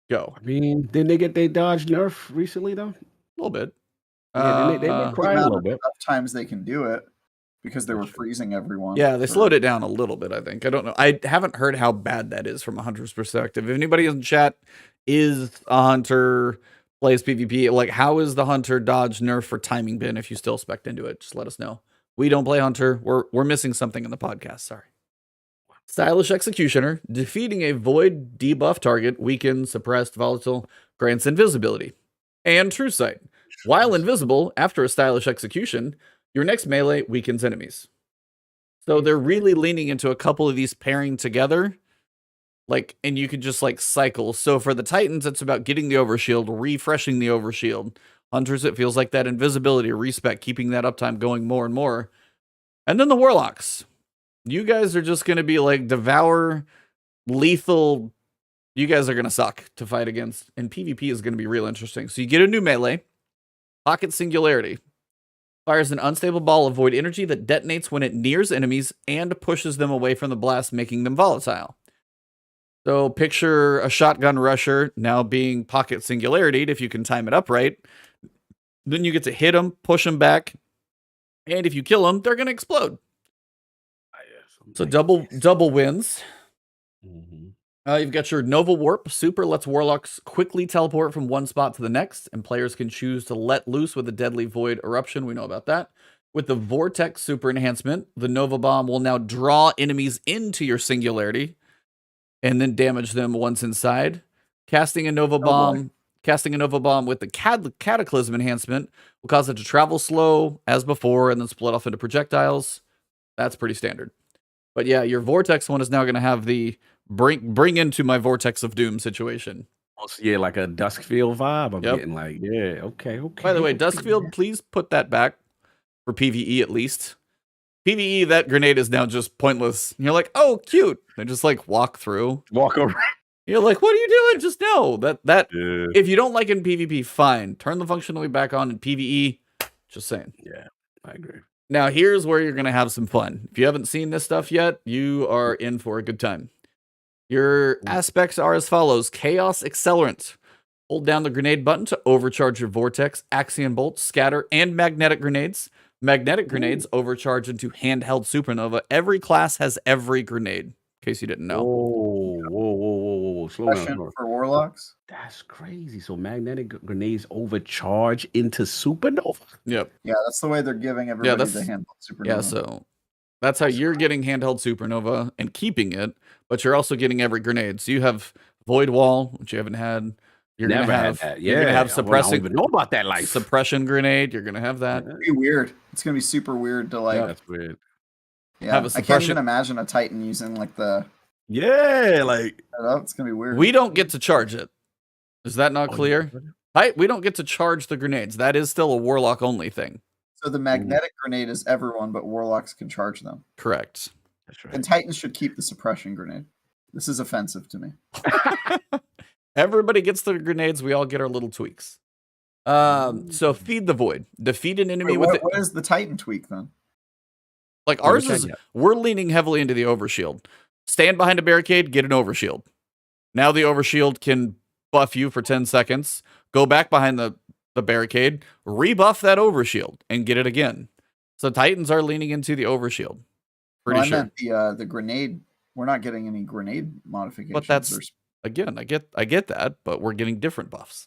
[SPEAKER 1] Go.
[SPEAKER 3] I mean, didn't they get their dodge nerf recently though?
[SPEAKER 1] A little bit.
[SPEAKER 3] Yeah, they've been crying a little bit.
[SPEAKER 2] Times they can do it because they were freezing everyone.
[SPEAKER 1] Yeah, they slowed it down a little bit, I think. I don't know. I haven't heard how bad that is from a hunter's perspective. If anybody in the chat is a hunter, plays PvP, like how is the hunter dodge nerf for timing bin if you still spec into it? Just let us know. We don't play Hunter. We're missing something in the podcast. Sorry. Stylish Executioner. Defeating a void debuff target, weakened, suppressed, volatile, grants invisibility. And True Sight. While invisible, after a stylish execution, your next melee weakens enemies. So they're really leaning into a couple of these pairing together. Like, and you could just like cycle. So for the Titans, it's about getting the overshield, refreshing the overshield. Hunters, it feels like that invisibility, respec, keeping that uptime going more and more. And then the Warlocks. You guys are just going to be like devour, lethal. You guys are going to suck to fight against. And PvP is going to be real interesting. So you get a new melee. Pocket Singularity. Fires an unstable ball of void energy that detonates when it nears enemies and pushes them away from the blast, making them volatile. So picture a shotgun rusher now being Pocket Singularity if you can time it up right. Then you get to hit them, push them back, and if you kill them, they're going to explode. So double wins. You've got your Nova Warp. Super lets Warlocks quickly teleport from one spot to the next, and players can choose to let loose with a deadly Void Eruption. We know about that. With the Vortex Super Enhancement, the Nova Bomb will now draw enemies into your Singularity and then damage them once inside. Casting a Nova Bomb with the Cataclysm Enhancement will cause it to travel slow as before and then split off into projectiles. That's pretty standard. But yeah, your Vortex one is now going to have the bring into my Vortex of Doom situation.
[SPEAKER 3] Yeah, like a Duskfield vibe. I'm getting like, yeah, okay.
[SPEAKER 1] By the way, Duskfield, please put that back for PvE at least. PvE, that grenade is now just pointless. And you're like, oh, cute. They just like walk over. You're like, what are you doing? Just know that if you don't like it in PvP, fine. Turn the functionality back on in PvE. Just saying.
[SPEAKER 3] Yeah, I agree.
[SPEAKER 1] Now, here's where you're going to have some fun. If you haven't seen this stuff yet, you are in for a good time. Your aspects are as follows. Chaos Accelerant. Hold down the grenade button to overcharge your Vortex, Axion Bolt, Scatter, and Magnetic Grenades. Magnetic Grenades overcharge into Handheld Supernova. Every class has every grenade, in case you didn't know.
[SPEAKER 3] Whoa. Slow down.
[SPEAKER 2] For Warlocks?
[SPEAKER 3] That's crazy. So magnetic grenades overcharge into Supernova?
[SPEAKER 1] Yep.
[SPEAKER 2] Yeah, that's the way they're giving everybody the Handheld Supernova.
[SPEAKER 1] Yeah, so that's how you're getting Handheld Supernova and keeping it, but you're also getting every grenade. So you have Void Wall, which you haven't had. You're gonna have that. Yeah, you're gonna have suppressing.
[SPEAKER 3] I don't even know about that life.
[SPEAKER 1] Suppression grenade. You're gonna have that.
[SPEAKER 2] It's gonna be weird. It's gonna be super weird to like.
[SPEAKER 3] Yeah, that's weird.
[SPEAKER 2] Yeah, I can't even imagine a Titan using like the.
[SPEAKER 3] Yeah, like
[SPEAKER 2] it's gonna be weird.
[SPEAKER 1] We don't get to charge it. Is that not clear? We don't get to charge the grenades. That is still a Warlock only thing.
[SPEAKER 2] So the magnetic grenade is everyone, but Warlocks can charge them.
[SPEAKER 1] Correct.
[SPEAKER 3] That's right.
[SPEAKER 2] And Titans should keep the suppression grenade. This is offensive to me.
[SPEAKER 1] Everybody gets their grenades. We all get our little tweaks. So feed the void. Defeat an enemy with it.
[SPEAKER 2] What is the Titan tweak then?
[SPEAKER 1] Like ours is, we're leaning heavily into the overshield. Stand behind a barricade, get an overshield. Now the overshield can buff you for 10 seconds. Go back behind the barricade, rebuff that overshield, and get it again. So Titans are leaning into the overshield. Pretty sure.
[SPEAKER 2] I meant the grenade. We're not getting any grenade modifications.
[SPEAKER 1] But that's again, I get that, but we're getting different buffs.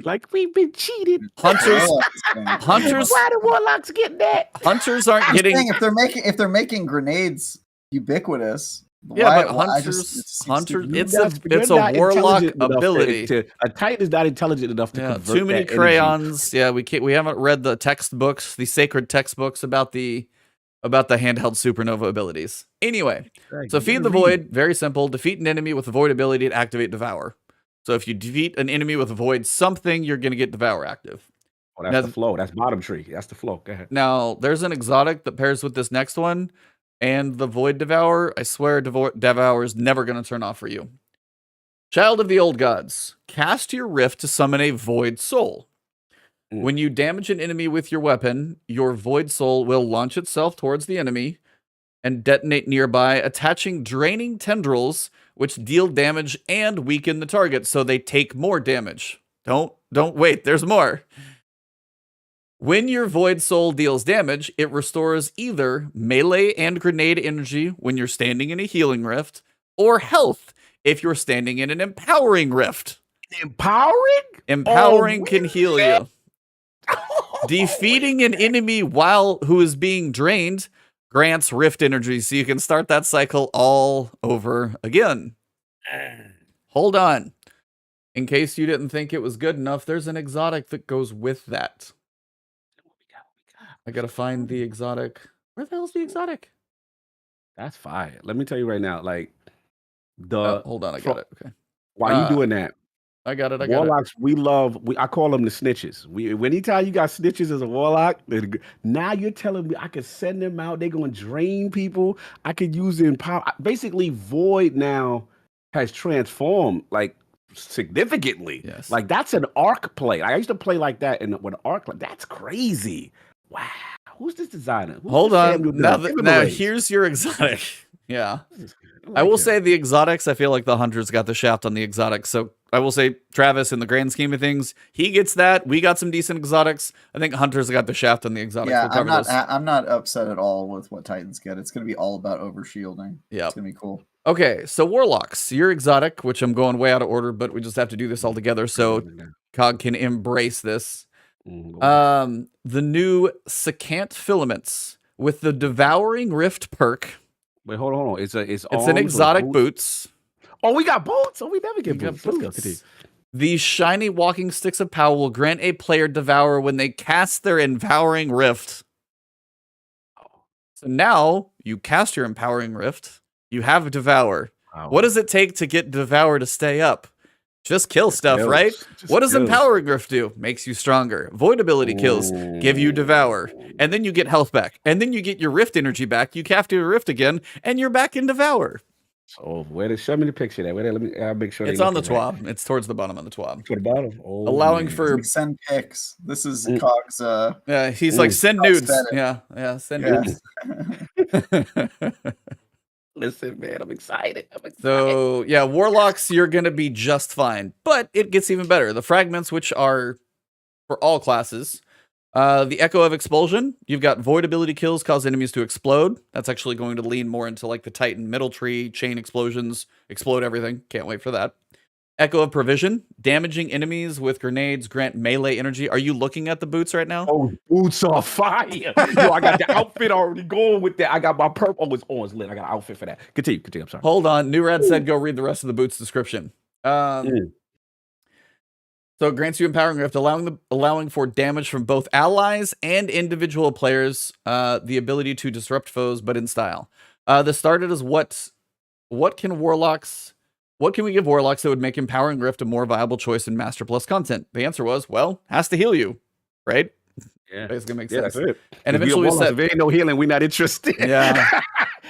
[SPEAKER 3] Like we've been cheated.
[SPEAKER 1] Hunters.
[SPEAKER 3] Why do Warlocks get that?
[SPEAKER 1] Hunters aren't getting.
[SPEAKER 2] If they're making grenades ubiquitous.
[SPEAKER 1] Yeah, but Hunters. It's a Warlock ability.
[SPEAKER 3] A Titan is not intelligent enough to convert
[SPEAKER 1] too many crayons. Energy. Yeah, we haven't read the textbooks, the sacred textbooks about the handheld supernova abilities. Anyway, so feed the void, very simple. Defeat an enemy with the void ability to activate Devour. So if you defeat an enemy with a void something, you're going to get Devour active.
[SPEAKER 3] Oh, that's the flow. That's bottom tree. That's the flow. Go ahead.
[SPEAKER 1] Now, there's an exotic that pairs with this next one, and the Void Devour. I swear Devour is never going to turn off for you. Child of the Old Gods. Cast your Rift to summon a Void Soul. When you damage an enemy with your weapon, your Void Soul will launch itself towards the enemy and detonate nearby, attaching draining tendrils, which deal damage and weaken the target, so they take more damage. Don't wait, there's more. When your Void Soul deals damage, it restores either melee and grenade energy when you're standing in a healing rift, or health if you're standing in an empowering rift.
[SPEAKER 3] Empowering?
[SPEAKER 1] Empowering can heal you. Defeating an enemy who is being drained grants rift energy, so you can start that cycle all over again. Hold on. In case you didn't think it was good enough, there's an exotic that goes with that. I gotta find the exotic. Where the hell's the exotic?
[SPEAKER 3] That's fire. Let me tell you right now, like the
[SPEAKER 1] hold on, I got it. Okay.
[SPEAKER 3] While you doing that,
[SPEAKER 1] I got it.
[SPEAKER 3] Warlocks, I call them the snitches. Anytime you got snitches as a warlock, now you're telling me I could send them out. They're gonna drain people. I could use it in power. Basically, Void now has transformed like significantly.
[SPEAKER 1] Yes.
[SPEAKER 3] Like that's an arc play. I used to play like that, and with arc, like that's crazy. Wow. Who's this designer?
[SPEAKER 1] Hold on. Now here's your exotic. Yeah. I will say the exotics, I feel like the Hunter's got the shaft on the exotics. So I will say Travis, in the grand scheme of things, he gets that. We got some decent exotics. I think Hunter's got the shaft on the exotics.
[SPEAKER 2] Yeah, I'm not upset at all with what Titans get. It's going to be all about overshielding. Yeah. It's going to be cool.
[SPEAKER 1] Okay, so Warlocks, your exotic, which I'm going way out of order, but we just have to do this all together so Cog can embrace this. The new Secant Filaments with the Devouring Rift perk.
[SPEAKER 3] Wait, hold on. It's
[SPEAKER 1] an exotic boots.
[SPEAKER 3] Oh, we got boots. Oh, we never get boots. Let's go. Continue.
[SPEAKER 1] The shiny walking sticks of power will grant a player Devour when they cast their Empowering Rift. So now you cast your Empowering Rift. You have Devour. Wow. What does it take to get Devour to stay up? Just kill stuff, right? What does Empowering Rift do? Makes you stronger. Void ability kills give you Devour. And then you get health back. And then you get your Rift energy back. You cast your Rift again, and you're back in Devour.
[SPEAKER 3] Oh, show me the picture there. I'll make sure
[SPEAKER 1] it's on the TWAB. Right. It's towards the bottom of the TWAB.
[SPEAKER 3] To the bottom. Oh,
[SPEAKER 1] allowing for
[SPEAKER 2] send pics. This is Cog's.
[SPEAKER 1] Yeah, he's like send nudes. Yeah, send nudes.
[SPEAKER 3] Listen, man, I'm excited.
[SPEAKER 1] So, yeah, Warlocks, you're going to be just fine. But it gets even better. The Fragments, which are for all classes. The Echo of Expulsion. You've got Void ability kills, cause enemies to explode. That's actually going to lean more into like the Titan middle tree, chain explosions, explode everything. Can't wait for that. Echo of Provision. Damaging enemies with grenades grant melee energy. Are you looking at the boots right now?
[SPEAKER 3] Oh, boots are fire. Yo, I got the outfit already going with that. I got my purple. Oh, it's lit. I got an outfit for that. Continue. I'm sorry.
[SPEAKER 1] Hold on. New Red said go read the rest of the boots description. So it grants you Empowering Rift, allowing for damage from both allies and individual players, the ability to disrupt foes, but in style. This started as what can we give Warlocks that would make Empowering Rift a more viable choice in Master Plus content? The answer was, well, has to heal you, right?
[SPEAKER 3] Yeah,
[SPEAKER 1] basically makes sense.
[SPEAKER 3] That's it.
[SPEAKER 1] And eventually we said,
[SPEAKER 3] if there ain't no healing, we're not interested.
[SPEAKER 1] Yeah,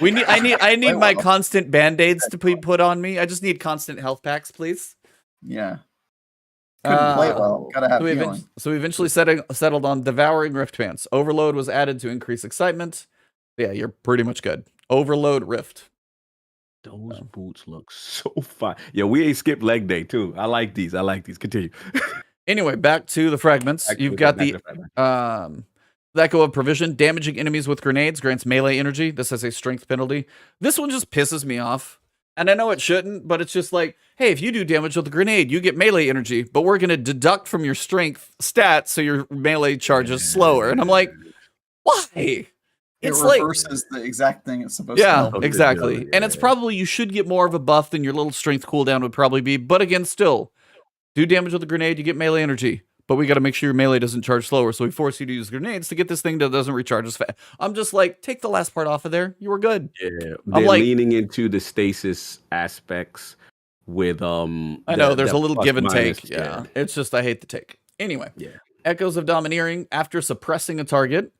[SPEAKER 1] I need my constant band-aids to be put on me. I just need constant health packs, please.
[SPEAKER 2] Yeah. Couldn't play well. Gotta have healing.
[SPEAKER 1] So we eventually settled on Devouring Rift Pants. Overload was added to increase excitement. Yeah, you're pretty much good. Overload Rift.
[SPEAKER 3] Those boots look so fine. Yeah, we ain't skipped leg day too. I like these. Continue.
[SPEAKER 1] Anyway, back to the Fragments. You've got the Echo of Provision. Damaging enemies with grenades grants melee energy. This has a strength penalty. This one just pisses me off. And I know it shouldn't, but it's just like, hey, if you do damage with a grenade, you get melee energy, but we're going to deduct from your strength stats so your melee charges slower. And I'm like, why?
[SPEAKER 2] It reverses the exact thing it's supposed to.
[SPEAKER 1] Yeah, exactly. And it's probably, you should get more of a buff than your little strength cooldown would probably be. But again, still, do damage with a grenade, you get melee energy. But we got to make sure your melee doesn't charge slower. So we force you to use grenades to get this thing that doesn't recharge as fast. I'm just like, take the last part off of there. You were good.
[SPEAKER 3] Yeah, they're leaning into the stasis aspects with
[SPEAKER 1] I know there's a little give and take. Yeah, it's just I hate the take. Anyway, Echoes of Domineering. After suppressing a target,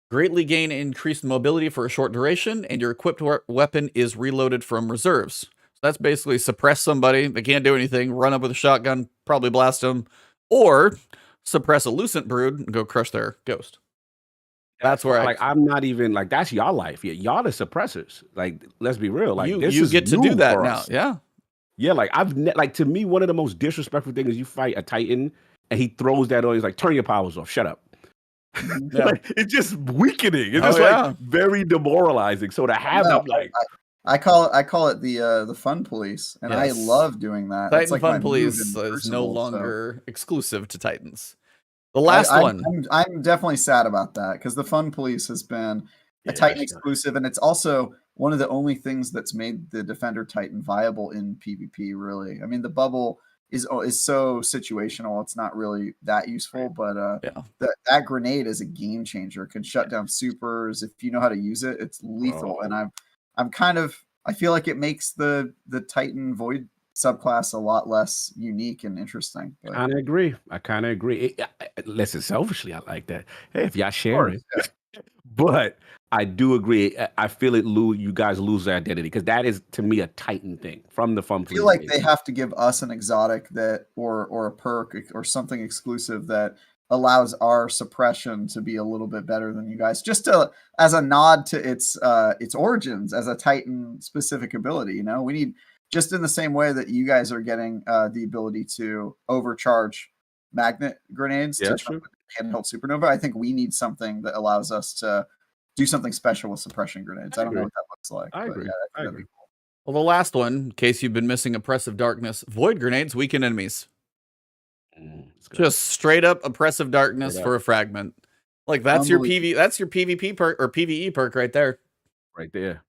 [SPEAKER 1] greatly gain increased mobility for a short duration, and your equipped weapon is reloaded from reserves. So that's basically suppress somebody. They can't do anything. Run up with a shotgun, probably blast them. Or suppress a Lucent Brood and go crush their ghost. That's where
[SPEAKER 3] I'm not even like, that's y'all life. Yeah, y'all the suppressors. Like, let's be real. Like,
[SPEAKER 1] you get to do that now. Yeah.
[SPEAKER 3] Yeah, like to me, one of the most disrespectful things is you fight a Titan and he throws that on. He's like, turn your powers off. Shut up. Yeah. Like, it's just weakening. It's just like very demoralizing. So to have them like
[SPEAKER 2] I call it the fun police, and I love doing that.
[SPEAKER 1] Titan Fun Police is no longer exclusive to Titans. The last one.
[SPEAKER 2] I'm definitely sad about that because the Fun Police has been a Titan exclusive, and it's also one of the only things that's made the Defender Titan viable in PvP. Really, I mean, the bubble is so situational; it's not really that useful. But that grenade is a game changer. It can shut down supers if you know how to use it. It's lethal, and I feel like it makes the Titan Void subclass a lot less unique and interesting.
[SPEAKER 3] I kind of agree. Listen, selfishly, I like that. Hey, if y'all share it. But I do agree. I feel you guys lose their identity because that is, to me, a Titan thing from the Fun.
[SPEAKER 2] I feel like they have to give us an exotic that or a perk or something exclusive that allows our suppression to be a little bit better than you guys, just as a nod to its origins as a Titan specific ability. You know, we need, just in the same way that you guys are getting the ability to overcharge magnet grenades to handheld supernova, I think we need something that allows us to do something special with suppression grenades. I don't know what that looks like.
[SPEAKER 3] I agree.
[SPEAKER 2] I agree.
[SPEAKER 1] Cool. Well, the last one, in case you've been missing Oppressive Darkness, Void Grenades weaken enemies. Just straight up Oppressive Darkness for a fragment. Like that's your PvP perk or PvE perk right there.
[SPEAKER 3] Right there.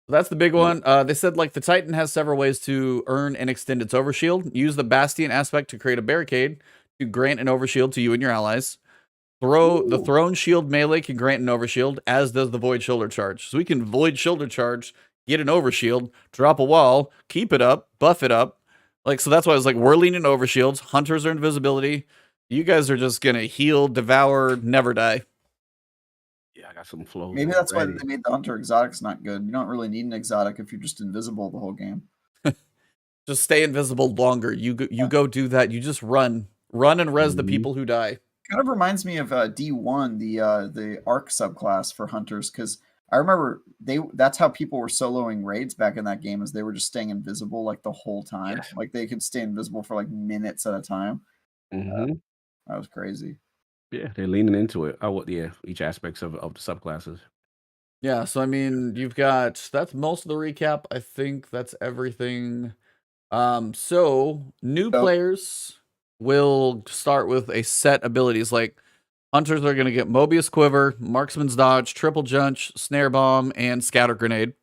[SPEAKER 1] That's the big one. They said like the Titan has several ways to earn and extend its overshield. Use the Bastion aspect to create a barricade to grant an overshield to you and your allies. The Throne Shield melee can grant an overshield, as does the Void Shoulder Charge. So we can Void Shoulder Charge, get an overshield, drop a wall, keep it up, buff it up. Like, so that's why I was like, we're leaning overshields. Hunters are invisibility. You guys are just going to heal, devour, never die.
[SPEAKER 3] Yeah, I got some flows.
[SPEAKER 2] Maybe that's why they made the Hunter exotics not good. You don't really need an exotic if you're just invisible the whole game.
[SPEAKER 1] Just stay invisible longer. You go do that. You just run and res the people who die.
[SPEAKER 2] Kind of reminds me of D1, the Arc subclass for Hunters, because I remember that's how people were soloing raids back in that game, is they were just staying invisible like the whole time. Yes. Like they could stay invisible for like minutes at a time. That was crazy.
[SPEAKER 3] Yeah, they're leaning into it. Each aspects of the subclasses.
[SPEAKER 1] Yeah, so I mean, that's most of the recap. I think that's everything. So new players will start with a set abilities. Like hunters are going to get Mobius Quiver, Marksman's Dodge, Triple Junch, Snare Bomb, and Scatter Grenade.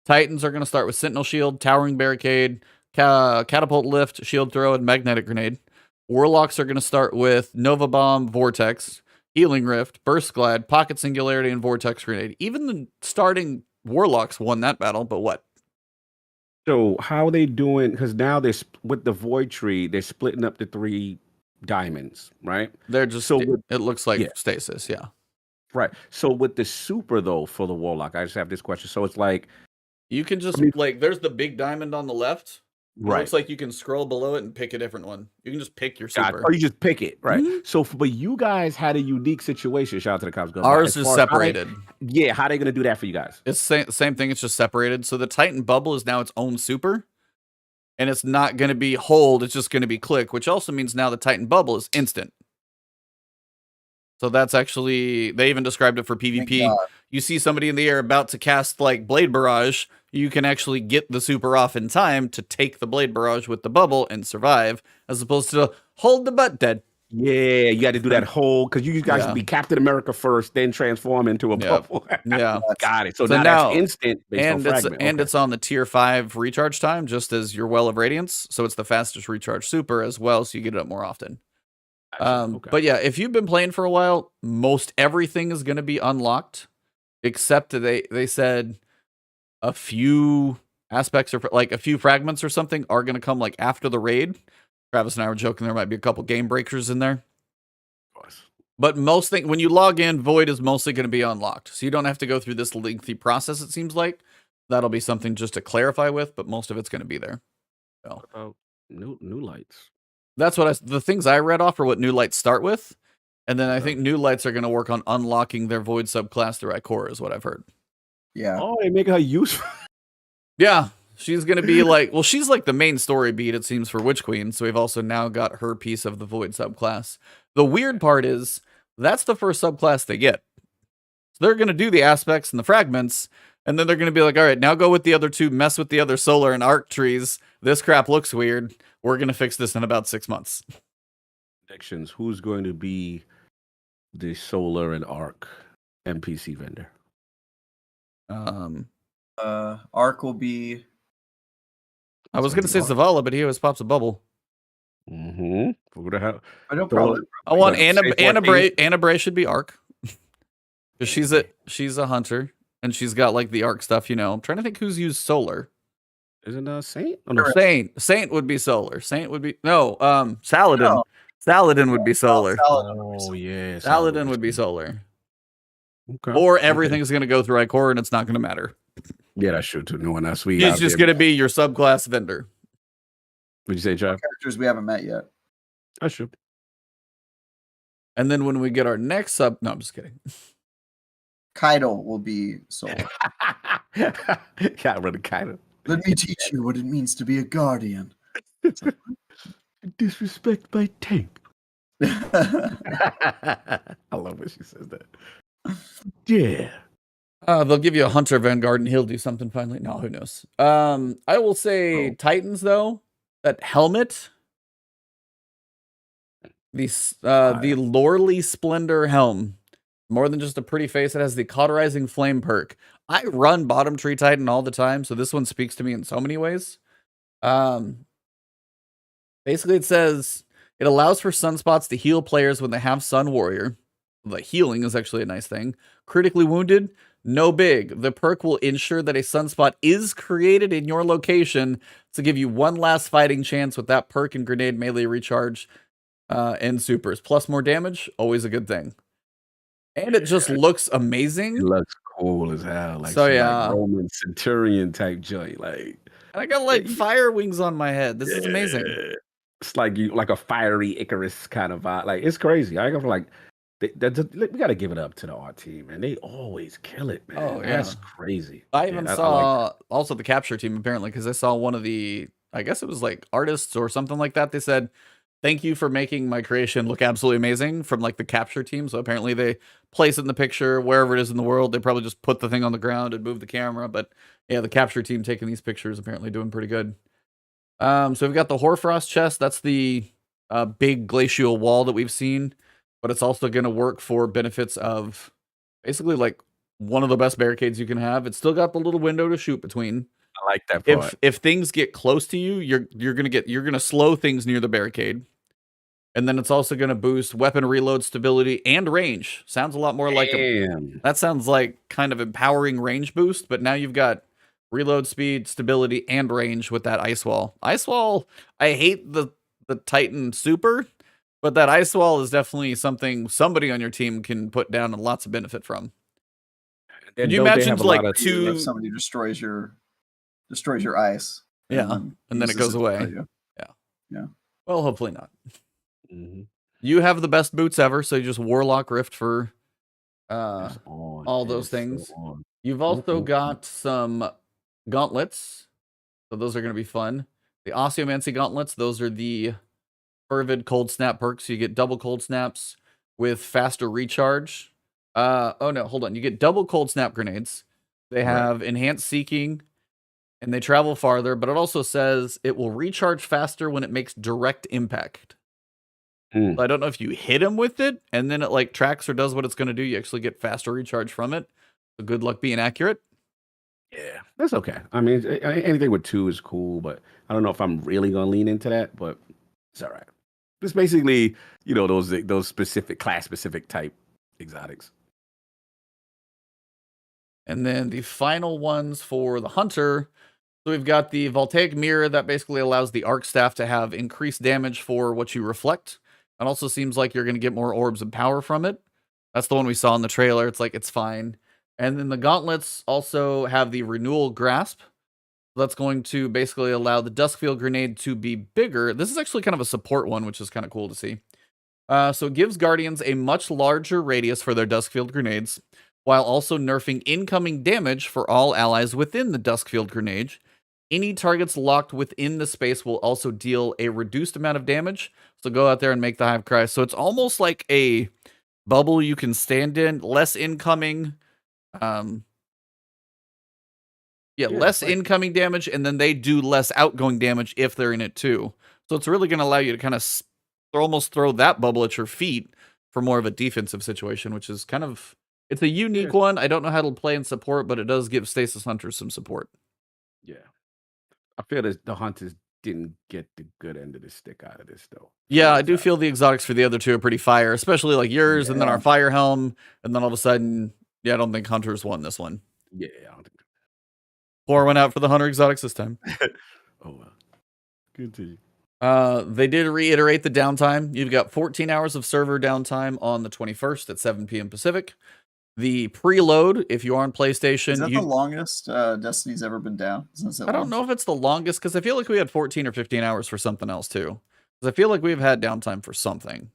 [SPEAKER 1] Titans are going to start with Sentinel Shield, Towering Barricade, Catapult Lift, Shield Throw, and Magnetic Grenade. Warlocks are going to start with Nova Bomb, Vortex, Healing Rift, Burst Glide, Pocket Singularity, and Vortex Grenade. Even the starting Warlocks won that battle, but what?
[SPEAKER 3] So how are they doing? Because now with the Void Tree, they're splitting up the 3 diamonds, right?
[SPEAKER 1] They're just, it looks like Stasis, yeah.
[SPEAKER 3] Right. So with the super, though, for the Warlock, I just have this question. So it's like,
[SPEAKER 1] you can just, there's the big diamond on the left. Right. It looks like you can scroll below it and pick a different one. You can just pick your super.
[SPEAKER 3] Or you just pick it, right? So, but you guys had a unique situation. Shout out to the cops.
[SPEAKER 1] Ours is separated.
[SPEAKER 3] How are they going to do that for you guys?
[SPEAKER 1] It's same thing. It's just separated. So the Titan Bubble is now its own super. And it's not going to be hold. It's just going to be click, which also means now the Titan Bubble is instant. So that's actually, they even described it for PvP. You see somebody in the air about to cast like Blade Barrage, you can actually get the super off in time to take the Blade Barrage with the bubble and survive, as opposed to hold the butt dead.
[SPEAKER 3] Yeah, you got to do that whole, because you guys be Captain America first, then transform into a bubble.
[SPEAKER 1] Yeah.
[SPEAKER 3] Got it. So now that's instant based on fragment.
[SPEAKER 1] And it's on the tier 5 recharge time, just as your Well of Radiance. So it's the fastest recharge super as well, so you get it up more often. But yeah, if you've been playing for a while, most everything is going to be unlocked, except they said a few aspects or like a few fragments or something are going to come like after the raid. Travis and I were joking there might be a couple game breakers in there.
[SPEAKER 3] Of course.
[SPEAKER 1] But most things, when you log in, Void is mostly going to be unlocked. So you don't have to go through this lengthy process, it seems like. That'll be something just to clarify with, but most of it's going to be there. So.
[SPEAKER 3] What about new lights?
[SPEAKER 1] That's what the things I read off are what new lights start with. And then I think new lights are going to work on unlocking their Void subclass through Ikora is what I've heard.
[SPEAKER 2] Yeah.
[SPEAKER 3] Oh, they make her useful.
[SPEAKER 1] Yeah. She's going to be like, well, she's like the main story beat, it seems, for Witch Queen. So we've also now got her piece of the Void subclass. The weird part is that's the first subclass they get. So they're going to do the aspects and the fragments. And then they're going to be like, all right, now go with the other 2, mess with the other solar and arc trees. This crap looks weird. We're going to fix this in about 6 months.
[SPEAKER 3] predictions. Who's going to be the Solar and Arc NPC vendor?
[SPEAKER 2] Arc will be.
[SPEAKER 1] I was gonna say Zavala, but he always pops a bubble.
[SPEAKER 3] Mm-hmm.
[SPEAKER 2] I don't probably.
[SPEAKER 1] I want
[SPEAKER 3] What,
[SPEAKER 1] Anna
[SPEAKER 3] say 14?
[SPEAKER 1] Bray. Anna Bray should be Arc. Because she's a hunter and she's got like the Arc stuff, you know. I'm trying to think who's used Solar.
[SPEAKER 3] Isn't Saint? Oh, no.
[SPEAKER 1] Saint would be Solar. Saint would be Saladin.
[SPEAKER 2] No.
[SPEAKER 1] Saladin would be Solar.
[SPEAKER 3] Oh yeah,
[SPEAKER 1] Saladin would be Solar.
[SPEAKER 3] Okay.
[SPEAKER 1] Or everything's gonna go through Icor and it's not gonna matter.
[SPEAKER 3] Yeah, that's true too. No one else.
[SPEAKER 1] He's just gonna be your subclass vendor.
[SPEAKER 3] What'd you say, Trav?
[SPEAKER 2] Characters we haven't met yet.
[SPEAKER 3] That's true.
[SPEAKER 1] And then when we get our next no, I'm just kidding.
[SPEAKER 2] Caiatl will be Solar.
[SPEAKER 3] Can't run a Caiatl.
[SPEAKER 2] Let me teach you what it means to be a guardian.
[SPEAKER 3] Disrespect my tank. I love when she says that. Yeah.
[SPEAKER 1] They'll give you a Hunter Vanguard and he'll do something finally. No, who knows? I will say Titans though. That helmet. The Lorely Splendor helm. More than just a pretty face, it has the Cauterizing Flame perk. I run Bottom Tree Titan all the time, so this one speaks to me in so many ways. Basically, it says it allows for sunspots to heal players when they have Sun Warrior. The healing is actually a nice thing. Critically wounded, no big. The perk will ensure that a sunspot is created in your location to give you one last fighting chance with that perk and grenade melee recharge and supers. Plus more damage, always a good thing. And it just looks amazing.
[SPEAKER 3] It looks cool as hell. Like,
[SPEAKER 1] so yeah,
[SPEAKER 3] like Roman Centurion type joint. Like,
[SPEAKER 1] and I got like fire wings on my head. This is amazing.
[SPEAKER 3] It's like a fiery Icarus kind of vibe. Like, it's crazy. I go like, we got to give it up to the art team, man. They always kill it, man.
[SPEAKER 1] Oh, yeah.
[SPEAKER 3] That's crazy.
[SPEAKER 1] I even saw also the capture team apparently, because I saw one of the, I guess it was like artists or something like that. They said, "Thank you for making my creation look absolutely amazing," from like the capture team. So apparently they place it in the picture wherever it is in the world. They probably just put the thing on the ground and move the camera. But yeah, the capture team taking these pictures apparently doing pretty good. So we've got the Hoarfrost chest. That's the big glacial wall that we've seen, but it's also going to work for benefits of basically like one of the best barricades you can have. It's still got the little window to shoot between.
[SPEAKER 3] I like that part.
[SPEAKER 1] If things get close to you, you're gonna slow things near the barricade. And then it's also going to boost weapon reload stability and range. Sounds a lot more like that sounds like kind of empowering range boost, but now you've got reload speed, stability, and range with that ice wall. Ice wall, I hate the Titan super, but that ice wall is definitely something somebody on your team can put down and lots of benefit from. Could you imagine like
[SPEAKER 2] if somebody destroys your ice?
[SPEAKER 1] Yeah, and then it goes away. Yeah. Well, hopefully not.
[SPEAKER 3] Mm-hmm.
[SPEAKER 1] You have the best boots ever, so you just Warlock Rift for all those things. You've also got some gauntlets, so those are going to be fun. The Osteomancy gauntlets, those are the fervid cold snap perks. So you get double cold snaps with faster recharge. Oh no, hold on. You get double cold snap grenades. They have enhanced seeking, and they travel farther, but it also says it will recharge faster when it makes direct impact. So I don't know if you hit him with it and then it like tracks or does what it's going to do. You actually get faster recharge from it. So good luck being accurate.
[SPEAKER 3] Yeah, that's okay. I mean, anything with 2 is cool, but I don't know if I'm really going to lean into that, but it's all right. It's basically, you know, those specific class specific type exotics.
[SPEAKER 1] And then the final ones for the hunter. So we've got the Voltaic Mirror that basically allows the Arc Staff to have increased damage for what you reflect. It also seems like you're going to get more orbs of power from it. That's the one we saw in the trailer. It's like, it's fine. And then the gauntlets also have the Renewal Grasp. That's going to basically allow the Duskfield Grenade to be bigger. This is actually kind of a support one, which is kind of cool to see. So it gives Guardians a much larger radius for their Duskfield Grenades, while also nerfing incoming damage for all allies within the Duskfield Grenade. Any targets locked within the space will also deal a reduced amount of damage. So go out there and make the Hive cry. So it's almost like a bubble you can stand in, less incoming. Less incoming damage, and then they do less outgoing damage if they're in it too. So it's really going to allow you to kind of almost throw that bubble at your feet for more of a defensive situation, which is kind of, it's a unique one. I don't know how to play in support, but it does give Stasis Hunters some support.
[SPEAKER 3] Yeah. I feel that the Hunters didn't get the good end of the stick out of this, though.
[SPEAKER 1] Yeah, I do feel the exotics for the other two are pretty fire, especially like yours and then our Fire Helm. And then all of a sudden, yeah, I don't think Hunters won this one.
[SPEAKER 3] Yeah, I don't think.
[SPEAKER 1] Pour went out for the Hunter exotics this time.
[SPEAKER 3] Oh, well. Continue.
[SPEAKER 1] They did reiterate the downtime. You've got 14 hours of server downtime on the 21st at 7 p.m. Pacific. The preload, if you're on PlayStation,
[SPEAKER 2] is that the longest Destiny's ever been down?
[SPEAKER 1] I don't know if it's the longest because I feel like we had 14 or 15 hours for something else too. Because I feel like we've had downtime for something.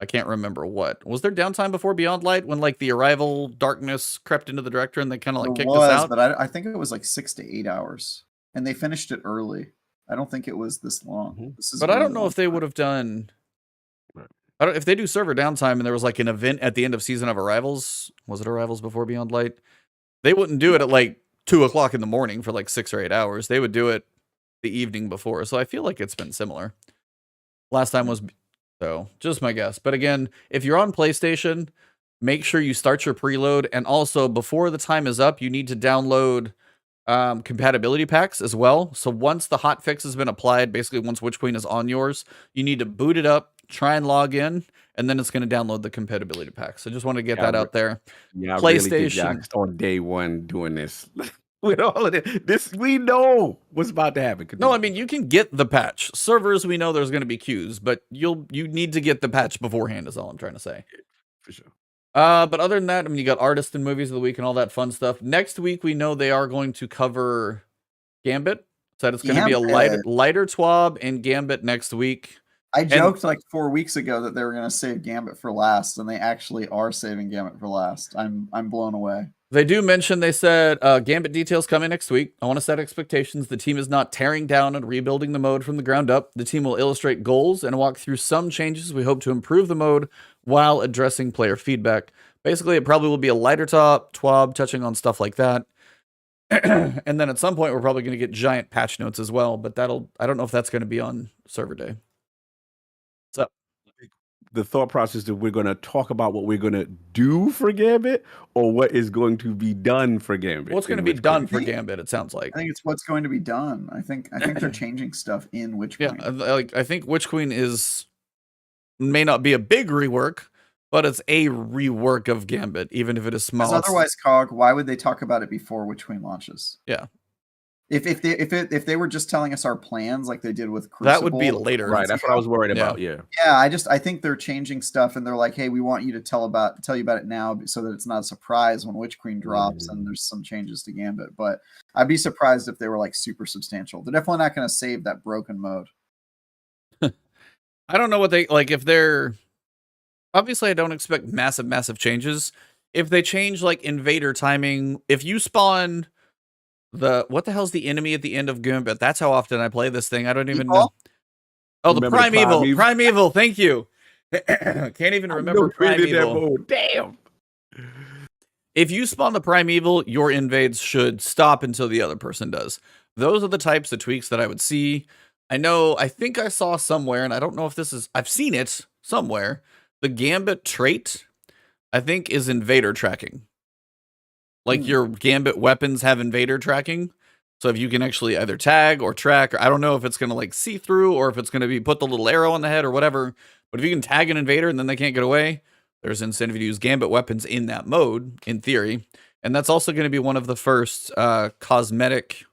[SPEAKER 1] I can't remember what. Was there downtime before Beyond Light when like the Arrival darkness crept into the director and they kind of like kicked us out?
[SPEAKER 2] But I think it was like 6 to 8 hours, and they finished it early. I don't think it was this long.
[SPEAKER 3] Mm-hmm.
[SPEAKER 2] This is
[SPEAKER 1] but I don't know if they would have done. I don't if they do server downtime and there was like an event at the end of Season of Arrivals. Was it Arrivals before Beyond Light? They wouldn't do it at like 2 o'clock in the morning for like 6 or 8 hours. They would do it the evening before. So I feel like it's been similar. Last time was, so just my guess. But again, if you're on PlayStation, make sure you start your preload. And also before the time is up, you need to download compatibility packs as well. So once the hotfix has been applied, basically once Witch Queen is on yours, you need to boot it up, try and log in, and then it's going to download the compatibility pack. So just want to get that out there.
[SPEAKER 3] Yeah,
[SPEAKER 1] PlayStation
[SPEAKER 3] I really think on day one doing this. With all of this, we know what's about to happen.
[SPEAKER 1] No, I mean, you can get the patch. Servers, we know there's going to be queues, but you need to get the patch beforehand is all I'm trying to say.
[SPEAKER 3] For sure.
[SPEAKER 1] But other than that, I mean, you got artists and movies of the week and all that fun stuff. Next week, we know they are going to cover Gambit. So it's going to be a lighter TWAB and Gambit next week.
[SPEAKER 2] I joked like 4 weeks ago that they were going to save Gambit for last, and they actually are saving Gambit for last. I'm blown away.
[SPEAKER 1] They do mention, they said, Gambit details coming next week. I want to set expectations. The team is not tearing down and rebuilding the mode from the ground up. The team will illustrate goals and walk through some changes. We hope to improve the mode while addressing player feedback. Basically, it probably will be a lighter TWAB, touching on stuff like that. And then at some point, we're probably going to get giant patch notes as well. But I don't know if that's going to be on server day. So
[SPEAKER 3] the thought process that we're going to talk about what we're going to do for Gambit or what is going to be done for Gambit.
[SPEAKER 1] What's going to be done for Gambit, it sounds like.
[SPEAKER 2] I think it's what's going to be done. I think they're changing stuff in Witch Queen.
[SPEAKER 1] Yeah, I think Witch Queen may not be a big rework, but it's a rework of Gambit, even if it is small.
[SPEAKER 2] Otherwise, Cog, why would they talk about it before Witch Queen launches?
[SPEAKER 1] Yeah.
[SPEAKER 2] If they were just telling us our plans like they did with Crucible,
[SPEAKER 1] that would be later,
[SPEAKER 3] right? That's what I was worried about. Yeah.
[SPEAKER 2] I think they're changing stuff, and they're like, hey, we want you to tell you about it now, so that it's not a surprise when Witch Queen drops and there's some changes to Gambit. But I'd be surprised if they were like super substantial. They're definitely not going to save that broken mode.
[SPEAKER 1] I don't know what they like. If they're obviously, I don't expect massive changes. If they change like invader timing, if you spawn. What the hell's the enemy at the end of Gambit? That's how often I play this thing. I don't even know. Oh, the Primeval. Primeval, thank you. Can't even remember Primeval.
[SPEAKER 3] Damn.
[SPEAKER 1] If you spawn the Primeval, your invades should stop until the other person does. Those are the types of tweaks that I would see. I think I saw somewhere, and I don't know if this is, I've seen it somewhere. The Gambit trait, I think, is invader tracking. Like your Gambit weapons have invader tracking. So if you can actually either tag or track, or I don't know if it's going to like see through or if it's going to be put the little arrow on the head or whatever. But if you can tag an invader and then they can't get away, there's incentive to use Gambit weapons in that mode, in theory. And that's also going to be one of the first cosmetic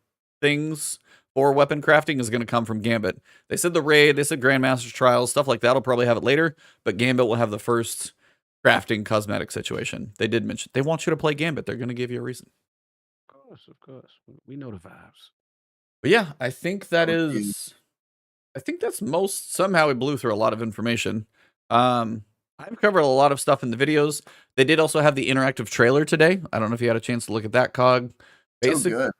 [SPEAKER 1] things for weapon crafting is going to come from Gambit. They said the raid, they said Grandmaster's Trials, stuff like that will probably have it later. But Gambit will have the first crafting cosmetic situation. They did mention they want you to play Gambit. They're going to give you a reason.
[SPEAKER 3] Of course. We know the vibes.
[SPEAKER 1] But yeah, I think that is. I think that's most. Somehow we blew through a lot of information. I've covered a lot of stuff in the videos. They did also have the interactive trailer today. I don't know if you had a chance to look at that, Cog.
[SPEAKER 2] So good.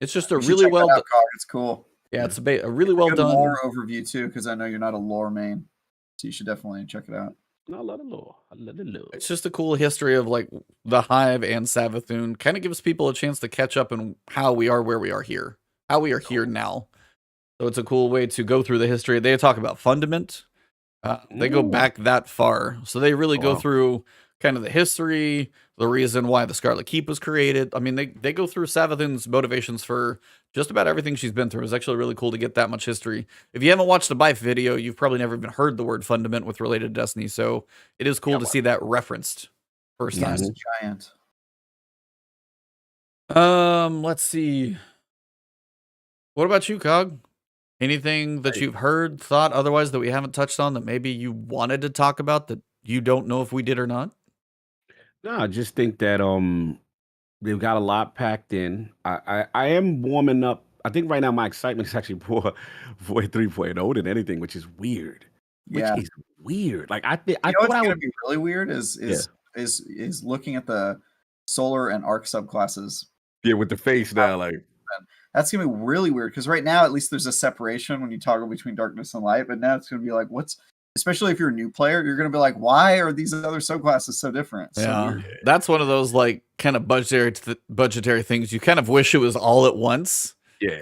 [SPEAKER 1] It's just a really well done.
[SPEAKER 2] It's cool.
[SPEAKER 1] Yeah, it's a really well done
[SPEAKER 2] lore overview too, because I know you're not a lore main, so you should definitely check it out.
[SPEAKER 3] I love the lore.
[SPEAKER 1] It's just a cool history of like the Hive and Savathûn. Kind of gives people a chance to catch up on how we are where we are here. How we are here now. So it's a cool way to go through the history. They talk about Fundament. They go back that far. So they really go
[SPEAKER 3] Wow.
[SPEAKER 1] through kind of the history, the reason why the Scarlet Keep was created. I mean, they go through Savathun's motivations for just about everything she's been through. It's actually really cool to get that much history. If you haven't watched the Bife video, you've probably never even heard the word Fundament with related to Destiny. So it is cool to see that referenced first time.
[SPEAKER 2] Yes, giant.
[SPEAKER 1] Let's see. What about you, Cog? Anything that you've heard, thought otherwise that we haven't touched on that maybe you wanted to talk about that you don't know if we did or not?
[SPEAKER 3] No, I just think that they've got a lot packed in. I am warming up. I think right now my excitement is actually more Void 3.0 than anything, which is weird.
[SPEAKER 2] Yeah.
[SPEAKER 3] Which is weird. Like I
[SPEAKER 2] You know
[SPEAKER 3] thought
[SPEAKER 2] what's
[SPEAKER 3] I
[SPEAKER 2] going to
[SPEAKER 3] would.
[SPEAKER 2] be really weird is looking at the solar and arc subclasses.
[SPEAKER 3] Yeah, with the face now, like
[SPEAKER 2] That's going to be really weird because right now at least there's a separation when you toggle between darkness and light, but now it's going to be like, especially if you're a new player, you're going to be like, why are these other subclasses so different?
[SPEAKER 1] Yeah, that's one of those like kind of budgetary things. You kind of wish it was all at once.
[SPEAKER 3] yeah.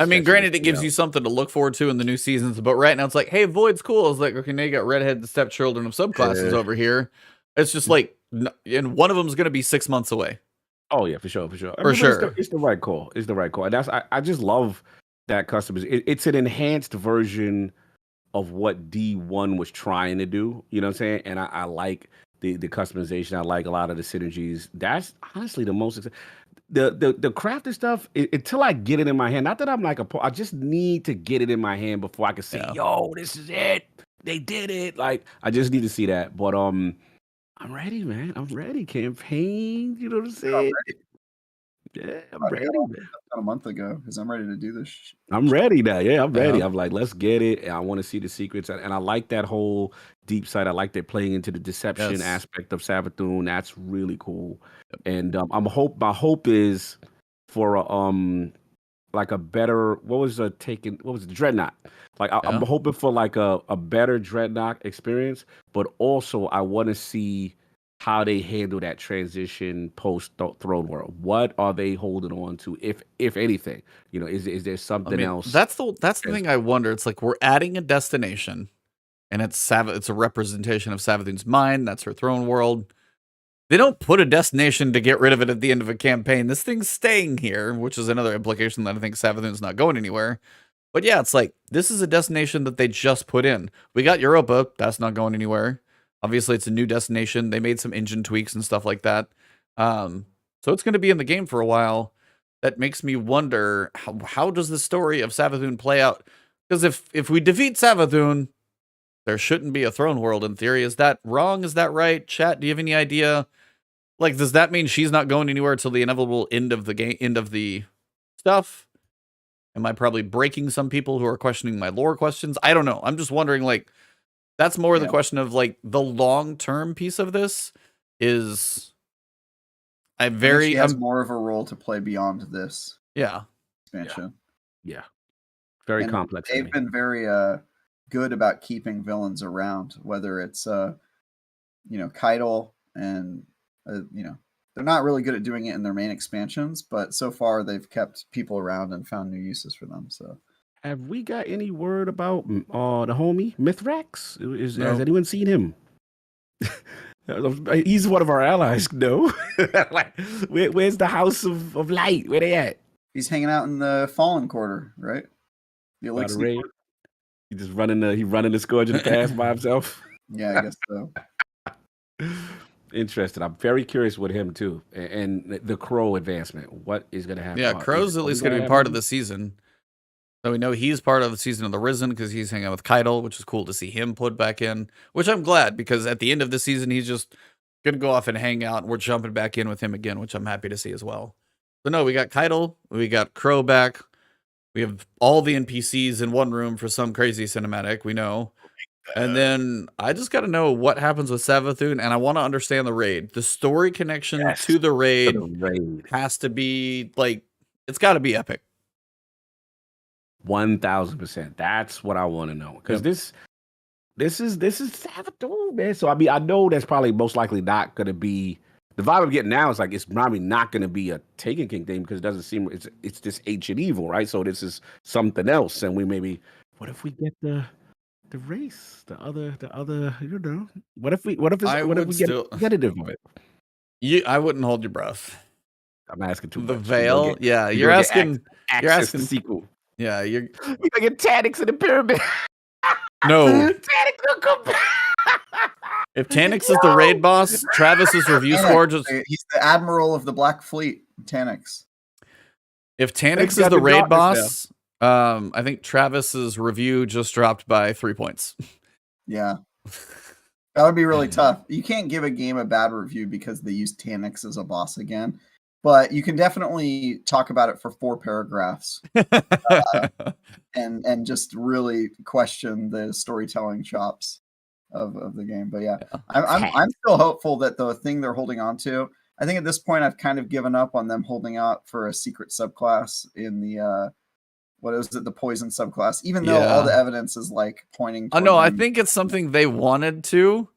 [SPEAKER 1] I mean, granted, it gives you something to look forward to in the new seasons, but right now it's like, hey, Void's cool. It's like, okay, now you got redhead stepchildren of subclasses over here. It's just like, and one of them is going to be 6 months away.
[SPEAKER 3] Oh yeah, for sure.
[SPEAKER 1] For sure.
[SPEAKER 3] It's the right call. It's the right call. And that's I just love that customization. It's an enhanced version of what D1 was trying to do. You know what I'm saying? And I like the customization. I like a lot of the synergies. That's honestly the most the crafted stuff until I get it in my hand. Not that I'm like I just need to get it in my hand before I can say, yo, this is it. They did it. Like I just need to see that. But I'm ready, man. I'm ready. Campaign, you know what I'm saying? Yeah, I'm ready, man.
[SPEAKER 2] A month ago because I'm ready to do this.
[SPEAKER 3] I'm ready now. Yeah, I'm ready. I'm like, let's get it. And I want to see the secrets. And I like that whole deep side. I like that playing into the deception aspect of Savathun. That's really cool. And my hope is for like a better what was the Dreadnought. Like I'm hoping for like a better Dreadnought experience, but also I want to see how they handle that transition post Throne World. What are they holding on to, if anything? You know, is there something else?
[SPEAKER 1] That's the thing I wonder. It's like we're adding a destination, and it's a representation of Savathun's mind. That's her Throne World. They don't put a destination to get rid of it at the end of a campaign. This thing's staying here, which is another implication that I think Savathun's not going anywhere. But yeah, it's like this is a destination that they just put in. We got Europa. That's not going anywhere. Obviously, it's a new destination. They made some engine tweaks and stuff like that. So it's going to be in the game for a while. That makes me wonder, how does the story of Savathun play out? Because if we defeat Savathun, there shouldn't be a Throne World in theory. Is that wrong? Is that right? Chat, do you have any idea? Like, does that mean she's not going anywhere till the inevitable end of the game, end of the stuff? Am I probably breaking some people who are questioning my lore questions? I don't know. I'm just wondering, like, that's more the question of, like, the long-term piece of this is... she has
[SPEAKER 2] more of a role to play beyond this expansion.
[SPEAKER 3] Yeah. Very complex.
[SPEAKER 2] They've been very good about keeping villains around, whether it's Caiatl and they're not really good at doing it in their main expansions, but so far they've kept people around and found new uses for them. So
[SPEAKER 3] have we got any word about the homie Mithrax? Has anyone seen him? He's one of our allies. No. Like, where's the House of Light? Where they at?
[SPEAKER 2] He's hanging out in the Fallen Quarter, right? The Elixir Quarter.
[SPEAKER 3] He just running the Scourging Pass by himself.
[SPEAKER 2] Yeah, I guess so.
[SPEAKER 3] Interesting. I'm very curious with him too, and the Crow advancement. What is going to happen?
[SPEAKER 1] Yeah, Crow's at least going to be part of the season. So we know he's part of the season of the Risen because he's hanging out with Caiatl, which is cool to see him put back in. Which I'm glad, because at the end of the season he's just going to go off and hang out, and we're jumping back in with him again, which I'm happy to see as well. So no, we got Caiatl, we got Crow back. We have all the NPCs in one room for some crazy cinematic, we know. And then I just got to know what happens with Savathun, and I want to understand the raid. The story connection to the raid has to be, like, it's got to be epic.
[SPEAKER 3] 1000%. That's what I want to know, because this is Savathun, man. So I mean, I know that's probably most likely not going to be The vibe I'm getting now is like it's probably not going to be a Taken King thing because it doesn't seem it's this ancient evil, right? So this is something else, and we maybe what if we get the race, the other, you know? What if we get competitive of it?
[SPEAKER 1] I wouldn't hold your breath.
[SPEAKER 3] I'm asking too
[SPEAKER 1] The
[SPEAKER 3] much.
[SPEAKER 1] Veil, yeah, you're asking
[SPEAKER 3] access to sequel.
[SPEAKER 1] Yeah, you're
[SPEAKER 3] gonna get Taniks in the pyramid.
[SPEAKER 1] No.
[SPEAKER 3] Taniks gonna come back.
[SPEAKER 1] If Taniks is the raid boss, Travis's review score just...
[SPEAKER 2] He's the admiral of the Black Fleet, Taniks.
[SPEAKER 1] If Taniks is the raid boss, I think Travis's review just dropped by 3 points.
[SPEAKER 2] Yeah. That would be really tough. You can't give a game a bad review because they use Taniks as a boss again. But you can definitely talk about it for 4 paragraphs and just really question the storytelling chops of the game. But yeah, I'm still hopeful that the thing they're holding on to, I think at this point I've kind of given up on them holding out for a secret subclass in the what is it, the poison subclass, even though all the evidence is like pointing.
[SPEAKER 1] No, I think it's something they wanted to.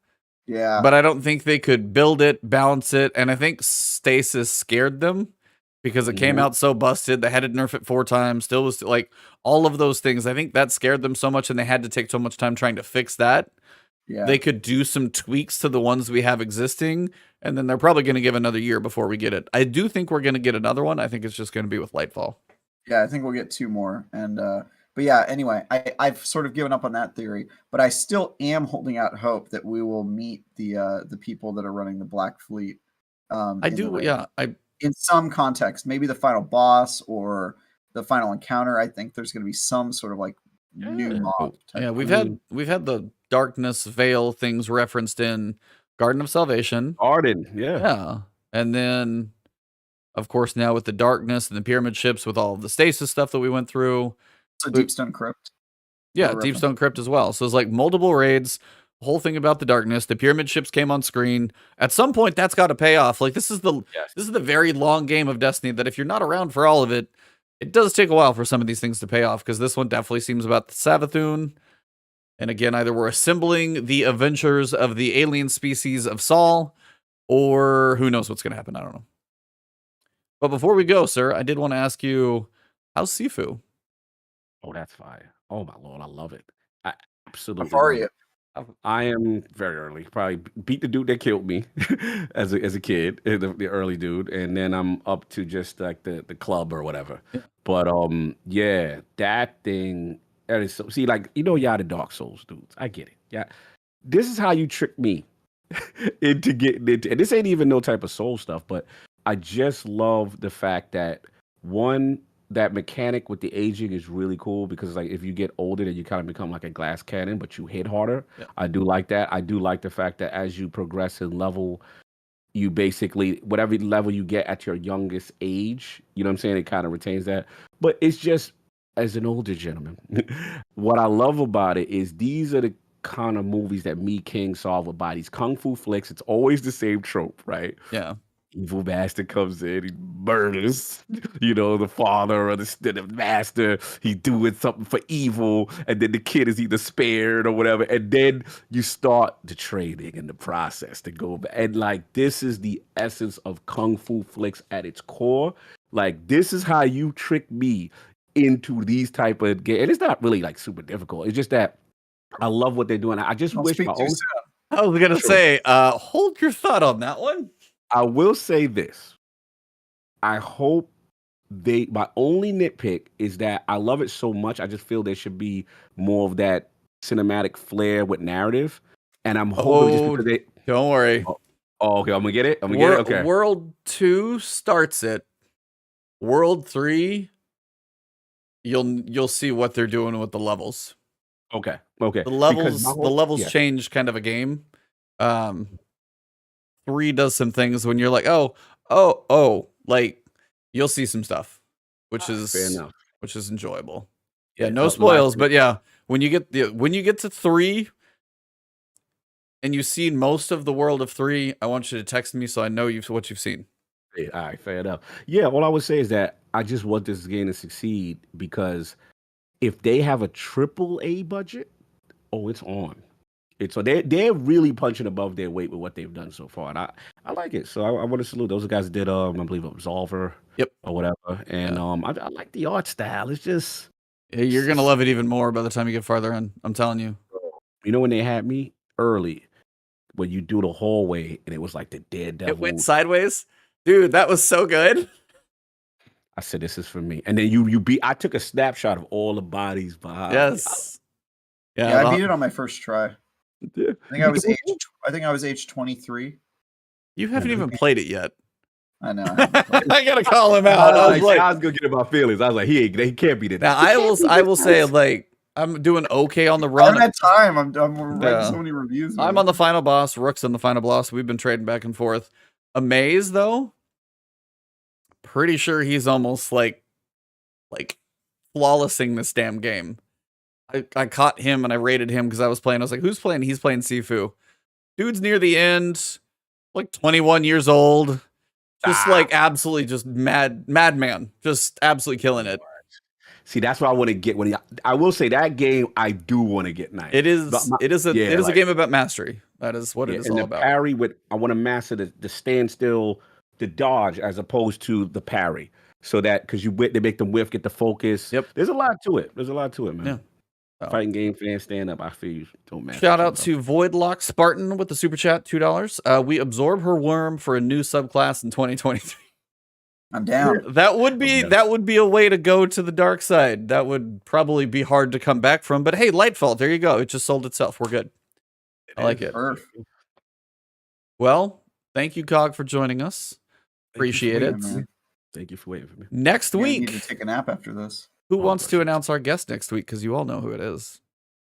[SPEAKER 2] Yeah.
[SPEAKER 1] But I don't think they could build it, balance it, and I think Stasis scared them because it came out so busted. They had to nerf it 4 times, still was like all of those things. I think that scared them so much and they had to take so much time trying to fix that.
[SPEAKER 2] Yeah.
[SPEAKER 1] They could do some tweaks to the ones we have existing, and then they're probably going to give another year before we get it. I do think we're going to get another one. I think it's just going to be with Lightfall.
[SPEAKER 2] Yeah, I think we'll get 2 more. And but yeah, anyway, I've sort of given up on that theory, but I still am holding out hope that we will meet the people that are running the Black Fleet.
[SPEAKER 1] I do, yeah.
[SPEAKER 2] In some context, maybe the final boss or the final encounter. I think there's going to be some sort of like new mob.
[SPEAKER 1] Yeah, we've had the darkness veil things referenced in Garden of Salvation. Yeah, and then of course now with the darkness and the pyramid ships with all of the stasis stuff that we went through.
[SPEAKER 2] So Deepstone Crypt.
[SPEAKER 1] Yeah, Deepstone Crypt as well. So it's like multiple raids, the whole thing about the darkness, the pyramid ships came on screen. At some point that's got to pay off. Like this is the very long game of Destiny that if you're not around for all of it, it does take a while for some of these things to pay off, because this one definitely seems about the Savathun. And again, either we're assembling the adventures of the alien species of Saul, or who knows what's going to happen. I don't know. But before we go, sir, I did want to ask you, how's Sifu?
[SPEAKER 3] Oh, that's fire. Oh, my Lord. I love it. I absolutely.
[SPEAKER 2] How far are you?
[SPEAKER 3] I am very early. Probably beat the dude that killed me as a kid, the early dude. And then I'm up to just like the club or whatever. Yeah. But yeah, that thing. That is so, see, like, you know, y'all the Dark Souls dudes. I get it. Yeah. This is how you trick me into getting into, and this ain't even no type of soul stuff, but I just love the fact that that mechanic with the aging is really cool, because like if you get older, then you kind of become like a glass cannon, but you hit harder. Yeah. I do like that. I do like the fact that as you progress in level, you basically, whatever level you get at your youngest age, you know what I'm saying? It kind of retains that. But it's just, as an older gentleman, what I love about it is these are the kind of movies that me, King, saw with bodies. Kung Fu flicks, it's always the same trope, right?
[SPEAKER 1] Yeah.
[SPEAKER 3] Evil master comes in, he murders, you know, the father or the master. He's doing something for evil, and then the kid is either spared or whatever. And then you start the training and the process to go back. And like, this is the essence of Kung Fu flicks at its core. Like, this is how you trick me into these type of games. And it's not really like super difficult. It's just that I love what they're doing. I just wish my own.
[SPEAKER 1] I was gonna say, hold your thought on that one.
[SPEAKER 3] I will say this. I hope my only nitpick is that I love it so much. I just feel there should be more of that cinematic flair with narrative. And I'm hoping just because they
[SPEAKER 1] don't worry.
[SPEAKER 3] Oh, okay. I'm gonna get it. I'm gonna get it. Okay.
[SPEAKER 1] World 2 starts it. World 3, you'll see what they're doing with the levels.
[SPEAKER 3] Okay.
[SPEAKER 1] The levels change kind of a game. 3 does some things when you're like, oh, like you'll see some stuff, which is enjoyable. Yeah, no spoils, but yeah, when you get to 3 and you've seen most of the world of 3, I want you to text me so I know what you've seen.
[SPEAKER 3] Yeah, all right, fair enough. Yeah, all I would say is that I just want this game to succeed, because if they have a AAA budget, it's on. So they're really punching above their weight with what they've done so far, and I like it. So I want to salute those guys that did I believe Absolver,
[SPEAKER 1] Yep,
[SPEAKER 3] or whatever. And I like the art style. It's just
[SPEAKER 1] you're gonna love it even more by the time you get farther in. I'm telling you.
[SPEAKER 3] You know when they had me early, when you do the hallway and it was like the Daredevil.
[SPEAKER 1] It went sideways, dude. That was so good.
[SPEAKER 3] I said, "This is for me." And then you beat. I took a snapshot of all the bodies behind.
[SPEAKER 1] Yes.
[SPEAKER 2] Yeah, I beat it on my first try.
[SPEAKER 3] Yeah.
[SPEAKER 2] I think I was age 23.
[SPEAKER 1] You haven't even played it yet.
[SPEAKER 2] I know.
[SPEAKER 1] I gotta call him out. I was
[SPEAKER 3] gonna get about feelings. I was like, he can't beat it.
[SPEAKER 1] Now I will say, like, I'm doing okay on the run.
[SPEAKER 2] I don't have time. I'm writing so many reviews.
[SPEAKER 1] I'm on the final boss. Rook's on the final boss. We've been trading back and forth. Amaze, though, pretty sure he's almost like flawlessing this damn game. I caught him and I rated him because I was playing. I was like, who's playing? He's playing Sifu. Dude's near the end, like 21 years old. Just like absolutely just madman. Just absolutely killing it.
[SPEAKER 3] See, that's what I want to get. I will say that game, I do want to get nice.
[SPEAKER 1] It is a game about mastery. That is what it is all about.
[SPEAKER 3] Parry I want to master the standstill, the dodge, as opposed to the parry. So that because they make them whiff, get the focus.
[SPEAKER 1] Yep.
[SPEAKER 3] There's a lot to it. Man.
[SPEAKER 1] Yeah.
[SPEAKER 3] Fighting game fans, stand up. I feel you. Don't matter.
[SPEAKER 1] Shout out to Voidlock Spartan with the super chat, $2. We absorb her worm for a new subclass in 2023.
[SPEAKER 2] I'm down.
[SPEAKER 1] That would be a way to go to the dark side. That would probably be hard to come back from. But hey, Lightfall, there you go. It just sold itself. We're good. I like it.
[SPEAKER 2] Perfect.
[SPEAKER 1] Well, thank you, Cog, for joining us. Appreciate it.
[SPEAKER 3] Thank you for waiting for me.
[SPEAKER 1] Next week,
[SPEAKER 2] I need to take a nap after this.
[SPEAKER 1] Who wants to announce our guest next week? Because you all know who it is.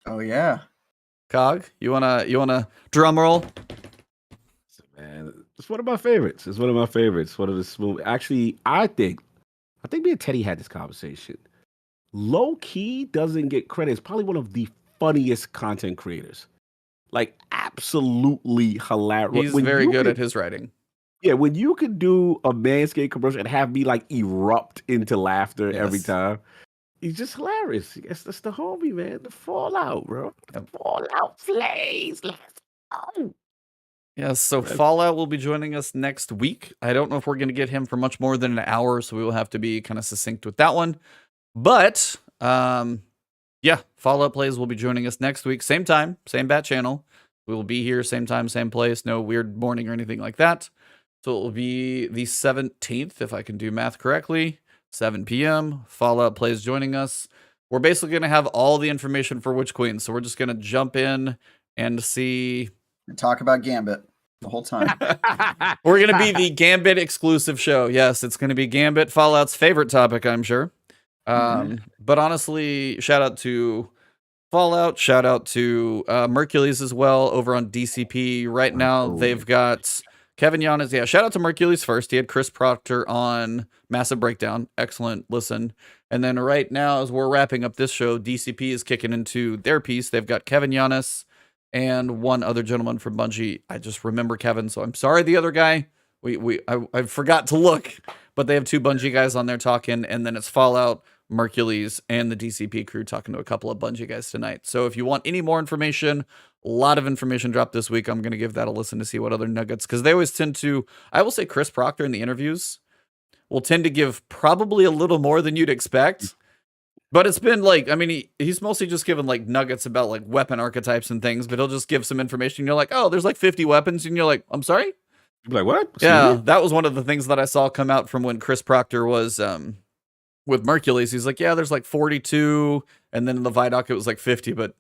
[SPEAKER 2] Oh yeah,
[SPEAKER 1] Cog, you wanna drum roll?
[SPEAKER 3] Man, it's one of my favorites. One of the smooth. Actually, I think me and Teddy had this conversation. Low key doesn't get credit. It's probably one of the funniest content creators. Like absolutely hilarious.
[SPEAKER 1] He's very good at his writing.
[SPEAKER 3] Yeah, when you could do a Manscaped commercial and have me like erupt into laughter every time. He's just hilarious. That's the homie, man. The Fallout, bro. The Fallout plays. Let's go.
[SPEAKER 1] Yeah, so Fallout will be joining us next week. I don't know if we're going to get him for much more than an hour, so we will have to be kind of succinct with that one. But, yeah, Fallout Plays will be joining us next week. Same time, same bat channel. We will be here, same time, same place. No weird morning or anything like that. So it will be the 17th, if I can do math correctly. 7 p.m. Fallout Plays joining us. We're basically going to have all the information for Witch Queen. So we're just going to jump in and see.
[SPEAKER 2] And talk about Gambit the whole time.
[SPEAKER 1] We're going to be the Gambit exclusive show. Yes, it's going to be Gambit, Fallout's favorite topic, I'm sure. But honestly, shout out to Fallout. Shout out to Mercules as well over on DCP. Right now, they've got Kevin Giannis. Yeah, shout out to Mercules first. He had Chris Proctor on Massive Breakdown. Excellent listen. And then right now, as we're wrapping up this show, DCP is kicking into their piece. They've got Kevin Giannis and one other gentleman from Bungie. I just remember Kevin, so I'm sorry the other guy. I forgot to look, but they have two Bungie guys on there talking, and then it's Fallout, Mercules, and the DCP crew talking to a couple of Bungie guys tonight. So if you want any more information, a lot of information dropped this week. I'm going to give that a listen to see what other nuggets, because they always tend to, I will say Chris Proctor in the interviews will tend to give probably a little more than you'd expect. But it's been like, I mean, he's mostly just given like nuggets about like weapon archetypes and things, but he'll just give some information. You're like, oh, there's like 50 weapons. And you're like, I'm sorry?
[SPEAKER 3] You're like, what?
[SPEAKER 1] Yeah, that was one of the things that I saw come out from when Chris Proctor was with Mercules. He's like, yeah, there's like 42. And then in the ViDoc, it was like 50. But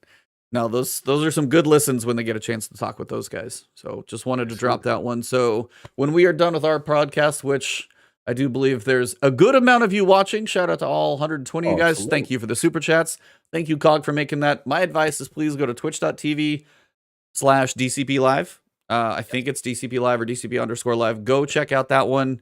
[SPEAKER 1] no, those are some good listens when they get a chance to talk with those guys. So just wanted to drop that one. So when we are done with our podcast, which I do believe there's a good amount of you watching. Shout out to all 120 of you guys. Thank you for the super chats. Thank you, Cog, for making that. My advice is please go to twitch.tv/DCP Live. I think it's DCP Live or DCP_Live. Go check out that one.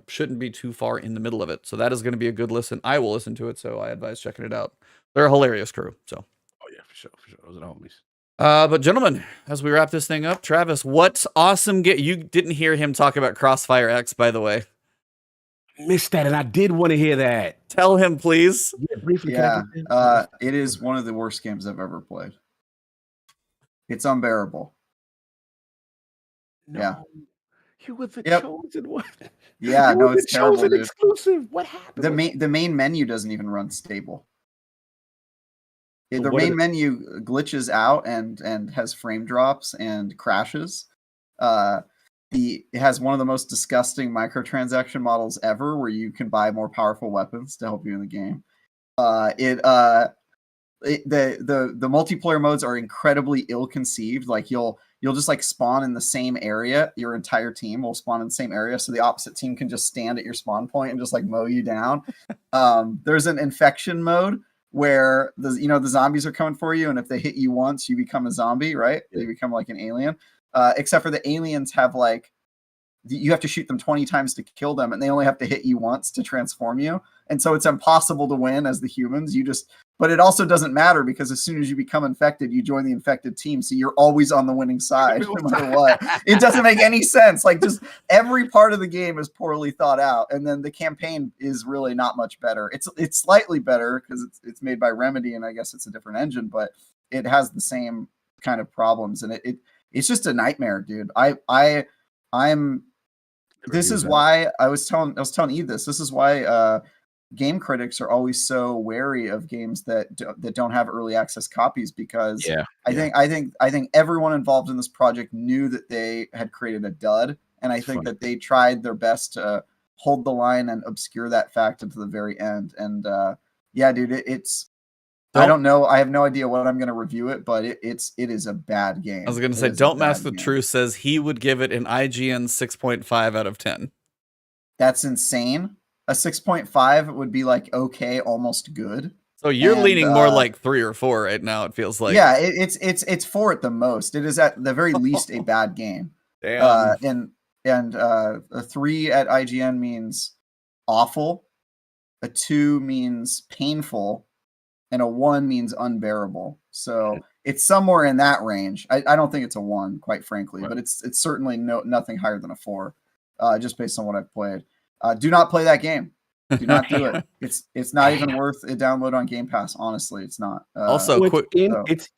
[SPEAKER 1] Shouldn't be too far in the middle of it. So that is going to be a good listen. I will listen to it, so I advise checking it out. They're a hilarious crew. So.
[SPEAKER 3] Oh, yeah, for sure. Those are the homies.
[SPEAKER 1] But gentlemen, as we wrap this thing up, Travis, what awesome you didn't hear him talk about Crossfire X, by the way.
[SPEAKER 3] Missed that, and I did want to hear that.
[SPEAKER 1] Tell him, please.
[SPEAKER 3] Yeah, briefly.
[SPEAKER 2] Yeah, it is one of the worst games I've ever played. It's unbearable.
[SPEAKER 3] No.
[SPEAKER 2] Yeah.
[SPEAKER 3] You were the
[SPEAKER 2] Yep.
[SPEAKER 3] chosen one.
[SPEAKER 2] Yeah,
[SPEAKER 3] You
[SPEAKER 2] no,
[SPEAKER 3] were
[SPEAKER 2] it's
[SPEAKER 3] the
[SPEAKER 2] terrible,
[SPEAKER 3] chosen
[SPEAKER 2] dude.
[SPEAKER 3] exclusive. What happened?
[SPEAKER 2] The main menu doesn't even run stable.
[SPEAKER 3] So
[SPEAKER 2] The
[SPEAKER 3] what are
[SPEAKER 2] main menu glitches out and has frame drops and crashes. It has one of the most disgusting microtransaction models ever, where you can buy more powerful weapons to help you in the game. The multiplayer modes are incredibly ill-conceived. Like you'll just like spawn in the same area. Your entire team will spawn in the same area, so the opposite team can just stand at your spawn point and just like mow you down. There's an infection mode where the zombies are coming for you, and if they hit you once, you become a zombie, right?
[SPEAKER 3] Yeah.
[SPEAKER 2] You become like an alien. Except for the aliens have like you have to shoot them 20 times to kill them, and they only have to hit you once to transform you. And so it's impossible to win as the humans. But it also doesn't matter, because as soon as you become infected, you join the infected team. So you're always on the winning side, no matter what. It doesn't make any sense. Like, just every part of the game is poorly thought out. And then the campaign is really not much better. It's slightly better because it's made by Remedy, and I guess it's a different engine, but it has the same kind of problems. And it's just a nightmare, dude. This is why I was telling Eve this. This is why game critics are always so wary of games that don't have early access copies, because I think everyone involved in this project knew that they had created a dud, and I think that they tried their best to hold the line and obscure that fact until the very end. And yeah, dude, I don't know. I have no idea what I'm going to review it, but it is a bad game.
[SPEAKER 1] I was going to say, Don't Mask the Truth says he would give it an IGN 6.5 out of 10.
[SPEAKER 2] That's insane. A 6.5 would be like okay, almost good.
[SPEAKER 1] So you're leaning more like 3 or 4 right now, it feels like.
[SPEAKER 2] Yeah, it's 4 at the most. It is at the very least a bad game.
[SPEAKER 1] Damn.
[SPEAKER 2] And a 3 at IGN means awful. A 2 means painful. And a 1 means unbearable. So it's somewhere in that range. I don't think it's a 1, quite frankly, but it's certainly nothing higher than a 4, just based on what I've played. Do not play that game. Do not do it. It's not even worth a download on Game Pass. Honestly, it's not.
[SPEAKER 3] It's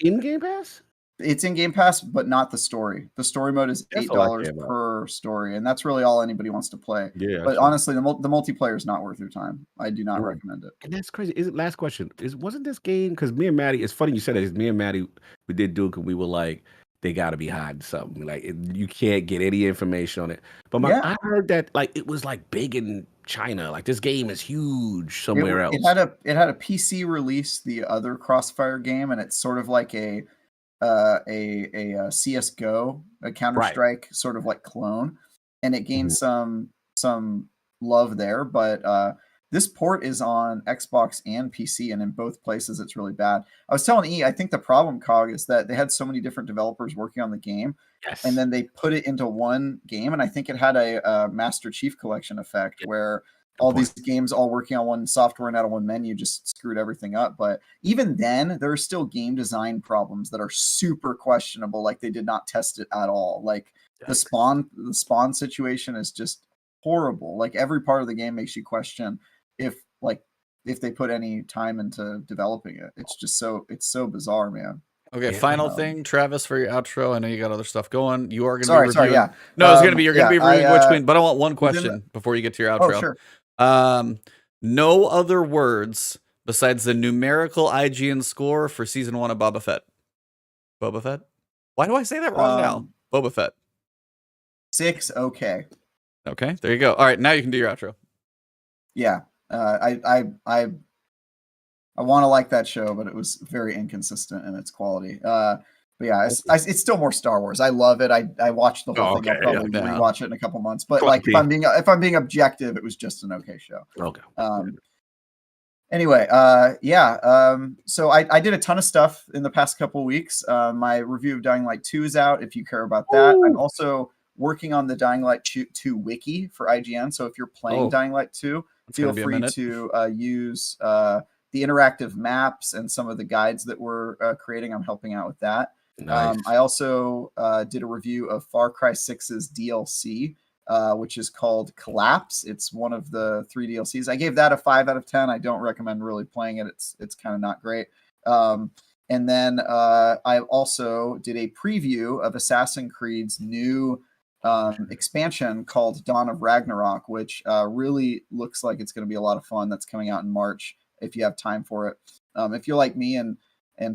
[SPEAKER 3] in Game Pass.
[SPEAKER 2] It's in Game Pass, but not the story. The story mode is $8 per story, and that's really all anybody wants to play.
[SPEAKER 3] Yeah,
[SPEAKER 2] but honestly, the multiplayer is not worth your time. I do not recommend it.
[SPEAKER 3] And that's crazy. Last question wasn't this game, because me and Maddie? It's funny you said that. Me and Maddie, we did Duke, and we were like, they got to be hiding something. Like, you can't get any information on it. But I heard that like it was like big in China. Like, this game is huge somewhere else.
[SPEAKER 2] It had a PC release, the other Crossfire game, and it's sort of like a CS:GO, a Counter-Strike sort of like clone, and it gained some love there. But this port is on Xbox and PC, and in both places it's really bad. I was telling E, I think the problem, Cog, is that they had so many different developers working on the game, and then they put it into one game, and I think it had a Master Chief Collection effect where all these games all working on one software and out of one menu just screwed everything up. But even then, there are still game design problems that are super questionable. Like, they did not test it at all. Like, the spawn situation is just horrible. Like, every part of the game makes you question if they put any time into developing it. It's just it's so bizarre, man.
[SPEAKER 1] Okay, final thing, Travis, for your outro. I know you got other stuff going. You are going to
[SPEAKER 2] be
[SPEAKER 1] reviewing.
[SPEAKER 2] Yeah.
[SPEAKER 1] No, it's going to be, you're going to be reviewing Witch Queen, but I want one question before you get to your outro.
[SPEAKER 2] Oh, sure.
[SPEAKER 1] No other words besides the numerical IGN score for season 1 of Boba Fett. Boba Fett? Why do I say that wrong now? Boba Fett.
[SPEAKER 2] 6, okay.
[SPEAKER 1] Okay, there you go. All right, now you can do your outro.
[SPEAKER 2] Yeah. I want to like that show, but it was very inconsistent in its quality. But yeah, it's still more Star Wars. I love it. I watched the whole thing. I'll probably rewatch it in a couple months. But like, if I'm being objective, it was just an okay show.
[SPEAKER 3] Okay.
[SPEAKER 2] Anyway, so I did a ton of stuff in the past couple of weeks. My review of Dying Light 2 is out, if you care about that. I'm also working on the Dying Light 2 wiki for IGN. So if you're playing Dying Light 2, feel free to use the interactive maps and some of the guides that we're creating. I'm helping out with that.
[SPEAKER 3] Nice.
[SPEAKER 2] I also did a review of Far Cry 6's DLC, which is called Collapse. It's one of the 3 DLCs. I gave that a 5 out of 10. I don't recommend really playing it. It's kind of not great. And then I also did a preview of Assassin's Creed's new expansion called Dawn of Ragnarok, which really looks like it's going to be a lot of fun. That's coming out in March if you have time for it. If you're like me and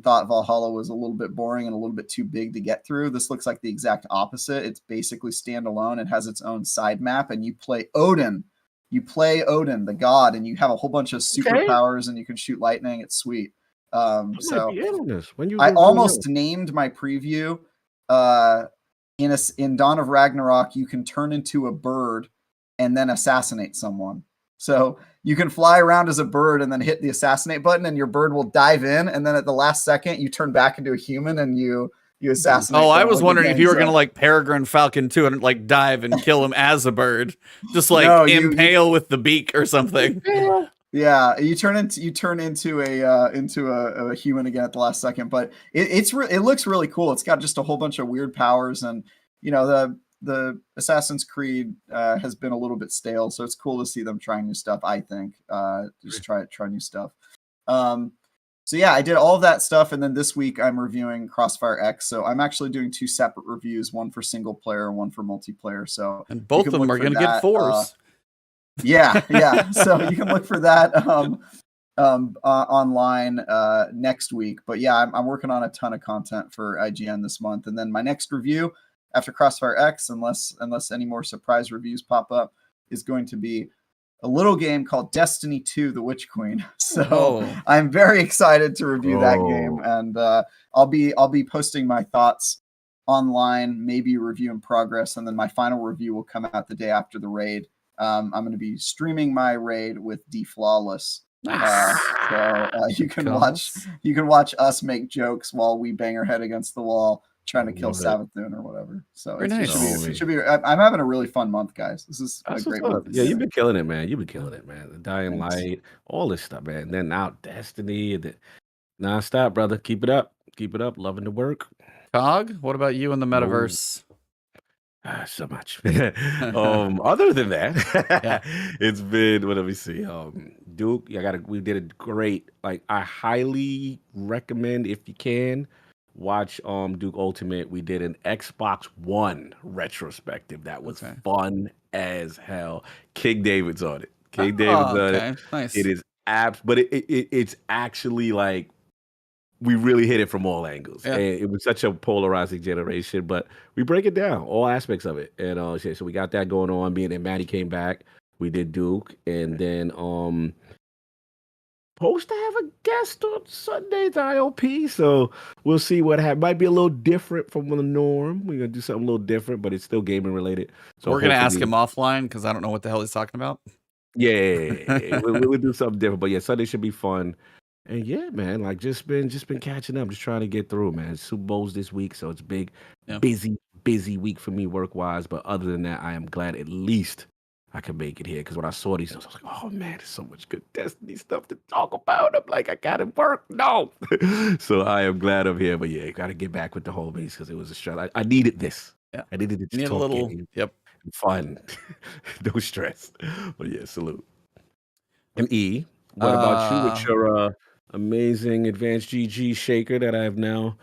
[SPEAKER 2] thought Valhalla was a little bit boring and a little bit too big to get through, this looks like the exact opposite. It's basically standalone. It has its own side map, and you play Odin. You play Odin, the god, and you have a whole bunch of superpowers, and you can shoot lightning. It's sweet. So I almost named my preview in Dawn of Ragnarok, you can turn into a bird and then assassinate someone. So you can fly around as a bird and then hit the assassinate button, and your bird will dive in, and then at the last second you turn back into a human and you assassinate.
[SPEAKER 1] Oh, I was wondering if you were gonna like Peregrine Falcon too and like dive and kill him as a bird, just like impale with the beak or something.
[SPEAKER 2] Yeah, you turn into a human again at the last second, but it looks really cool. It's got just a whole bunch of weird powers, and you know the Assassin's Creed has been a little bit stale, so it's cool to see them trying new stuff. I think just try new stuff. So yeah, I did all of that stuff, and then this week I'm reviewing Crossfire X. So I'm actually doing 2 separate reviews, one for single player and one for multiplayer. So
[SPEAKER 1] and both of them are going to get 4s.
[SPEAKER 2] Yeah. So you can look for that online next week. But yeah, I'm working on a ton of content for IGN this month, and then my next review after Crossfire X, unless any more surprise reviews pop up, is going to be a little game called Destiny 2: The Witch Queen. So I'm very excited to review that game, and I'll be posting my thoughts online, maybe review in progress, and then my final review will come out the day after the raid. I'm going to be streaming my raid with D-Flawless. So you can watch us make jokes while we bang our head against the wall trying to kill Savathun or whatever. So it should be. I'm having a really fun month, guys. This is a great month.
[SPEAKER 3] Yeah, you've been killing it, man. The Dying Light, all this stuff, man. And then now Destiny, non-stop, brother. Keep it up. Loving the work.
[SPEAKER 1] Cog, what about you in the metaverse?
[SPEAKER 3] So much. Other than that, it's been, what do we see? Duke, we did a great, like, I highly recommend, if you can, watch Duke Ultimate. We did an Xbox One retrospective that was fun as hell. King David's on it.
[SPEAKER 1] Nice.
[SPEAKER 3] It is but it's actually like, we really hit it from all angles. And it was such a polarizing generation, but we break it down, all aspects of it. And so we got that going on. Me and Maddie came back. We did Duke, and then supposed to have a guest on Sunday's IOP. So we'll see what happens. Might be a little different from the norm. We're gonna do something a little different, but it's still gaming related. So
[SPEAKER 1] we're gonna ask him offline because I don't know what the hell he's talking about.
[SPEAKER 3] Yeah. we'll do something different. But yeah, Sunday should be fun. And yeah, man, like just been catching up, just trying to get through, man. Super Bowl's this week, so it's busy week for me work wise. But other than that, I am glad at least I can make it here. Because when I saw these, I was like, oh man, there's so much good Destiny stuff to talk about. I'm like, I gotta work. No. So I am glad I'm here. But yeah, gotta get back with the whole base because it was a stress. I needed this.
[SPEAKER 1] Yeah.
[SPEAKER 3] I needed it to talk
[SPEAKER 1] a little
[SPEAKER 3] game.
[SPEAKER 1] fun.
[SPEAKER 3] No stress. But yeah, salute. And E, what about you with your amazing advanced GG shaker that I have now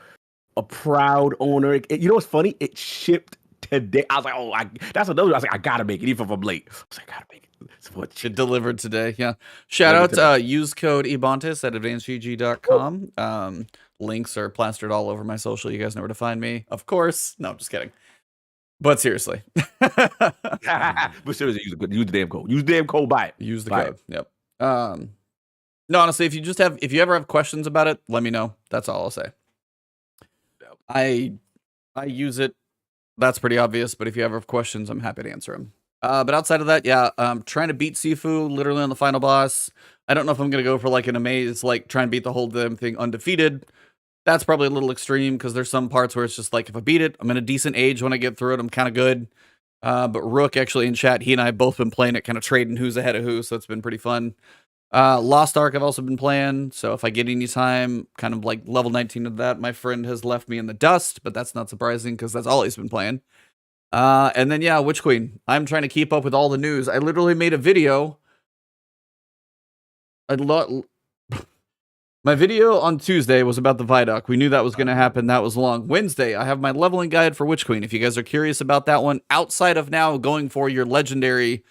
[SPEAKER 3] a proud owner? You know what's funny? It shipped today. I was like, that's another. I was like, I gotta make it, even if I'm late. I was like, I gotta make it.
[SPEAKER 1] It delivered today. Yeah. Shout out. Use code Ebontis at advancedgg.com. Links are plastered all over my social. You guys know where to find me. Of course. No, I'm just kidding. But seriously.
[SPEAKER 3] But seriously, use the damn code. Use the damn code. Buy it.
[SPEAKER 1] Use the code. Yep. No, honestly, if you ever have questions about it, let me know. That's all I'll say.
[SPEAKER 3] Yep.
[SPEAKER 1] I use it. That's pretty obvious. But if you ever have questions, I'm happy to answer them. But outside of that, trying to beat Sifu literally on the final boss. I don't know if I'm gonna go for like an amaze, like try and beat the whole damn thing undefeated. That's probably a little extreme because there's some parts where it's just like if I beat it, I'm in a decent age when I get through it. I'm kind of good. But Rook actually in chat, he and I have both been playing it, kind of trading who's ahead of who, so it's been pretty fun. Lost Ark I've also been playing, so if I get any time, kind of like level 19 of that, my friend has left me in the dust, but that's not surprising because that's all he's been playing. And then Witch Queen. I'm trying to keep up with all the news. I literally made a video. My video on Tuesday was about the ViDoc. We knew that was going to happen. That was long. Wednesday, I have my leveling guide for Witch Queen. If you guys are curious about that one, outside of now going for your legendary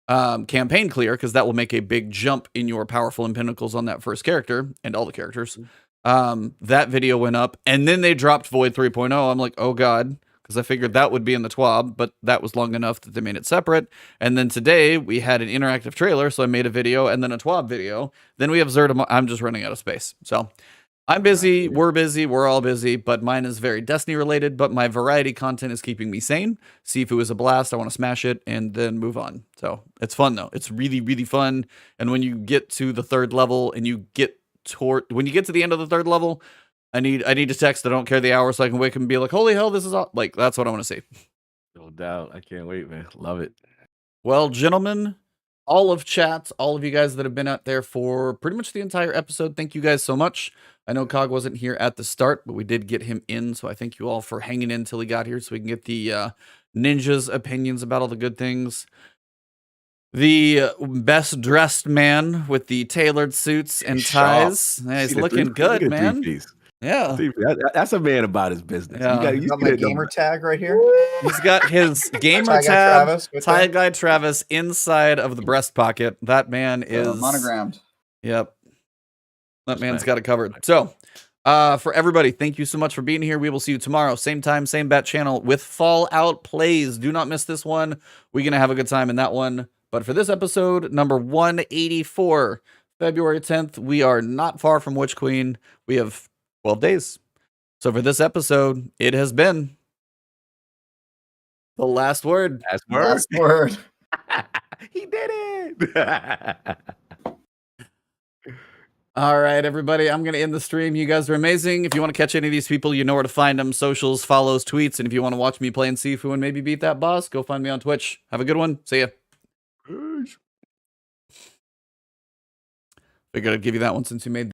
[SPEAKER 1] campaign clear, because that will make a big jump in your powerful and pinnacles on that first character and all the characters. That video went up, and then they dropped Void 3.0. I'm like, oh god, because I figured that would be in the TWAB, but that was long enough that they made it separate. And then today we had an interactive trailer, so I made a video and then a TWAB video. Then we have Zerda. I'm just running out of space, so I'm busy. We're all busy, but mine is very Destiny related. But my variety content is keeping me sane. Sifu is a blast. I want to smash it and then move on. So it's fun though. It's really, really fun. And when you get to the 3rd level and you get when you get to the end of the 3rd level, I need to text. I don't care the hour, so I can wake up and be like, holy hell, this is all like, that's what I want to see.
[SPEAKER 3] No doubt. I can't wait, man. Love it.
[SPEAKER 1] Well, gentlemen, all of chat, all of you guys that have been out there for pretty much the entire episode, thank you guys so much. I know Cog wasn't here at the start, but we did get him in, so I thank you all for hanging in till he got here so we can get the ninja's opinions about all the good things. The best dressed man with the tailored suits and ties. Yeah, he's looking good, man. Yeah.
[SPEAKER 3] That's a man about his business.
[SPEAKER 1] Yeah.
[SPEAKER 4] You got my gamer tag right here.
[SPEAKER 1] He's got his gamer tag, Tie Guy Travis, inside of the breast pocket. That man is
[SPEAKER 2] monogrammed.
[SPEAKER 1] Yep. That man's got it covered. So, for everybody, thank you so much for being here. We will see you tomorrow, same time, same bat channel with Fallout Plays. Do not miss this one. We're going to have a good time in that one. But for this episode, number 184, February 10th, we are not far from Witch Queen. We have 12 days. So for this episode, it has been the last word.
[SPEAKER 2] Last word.
[SPEAKER 3] He did it.
[SPEAKER 1] All right, everybody, I'm going to end the stream. You guys are amazing. If you want to catch any of these people, you know where to find them. Socials, follows, tweets. And if you want to watch me playing Sifu and maybe beat that boss, go find me on Twitch. Have a good one. See ya. Figured I'd give you that one since you made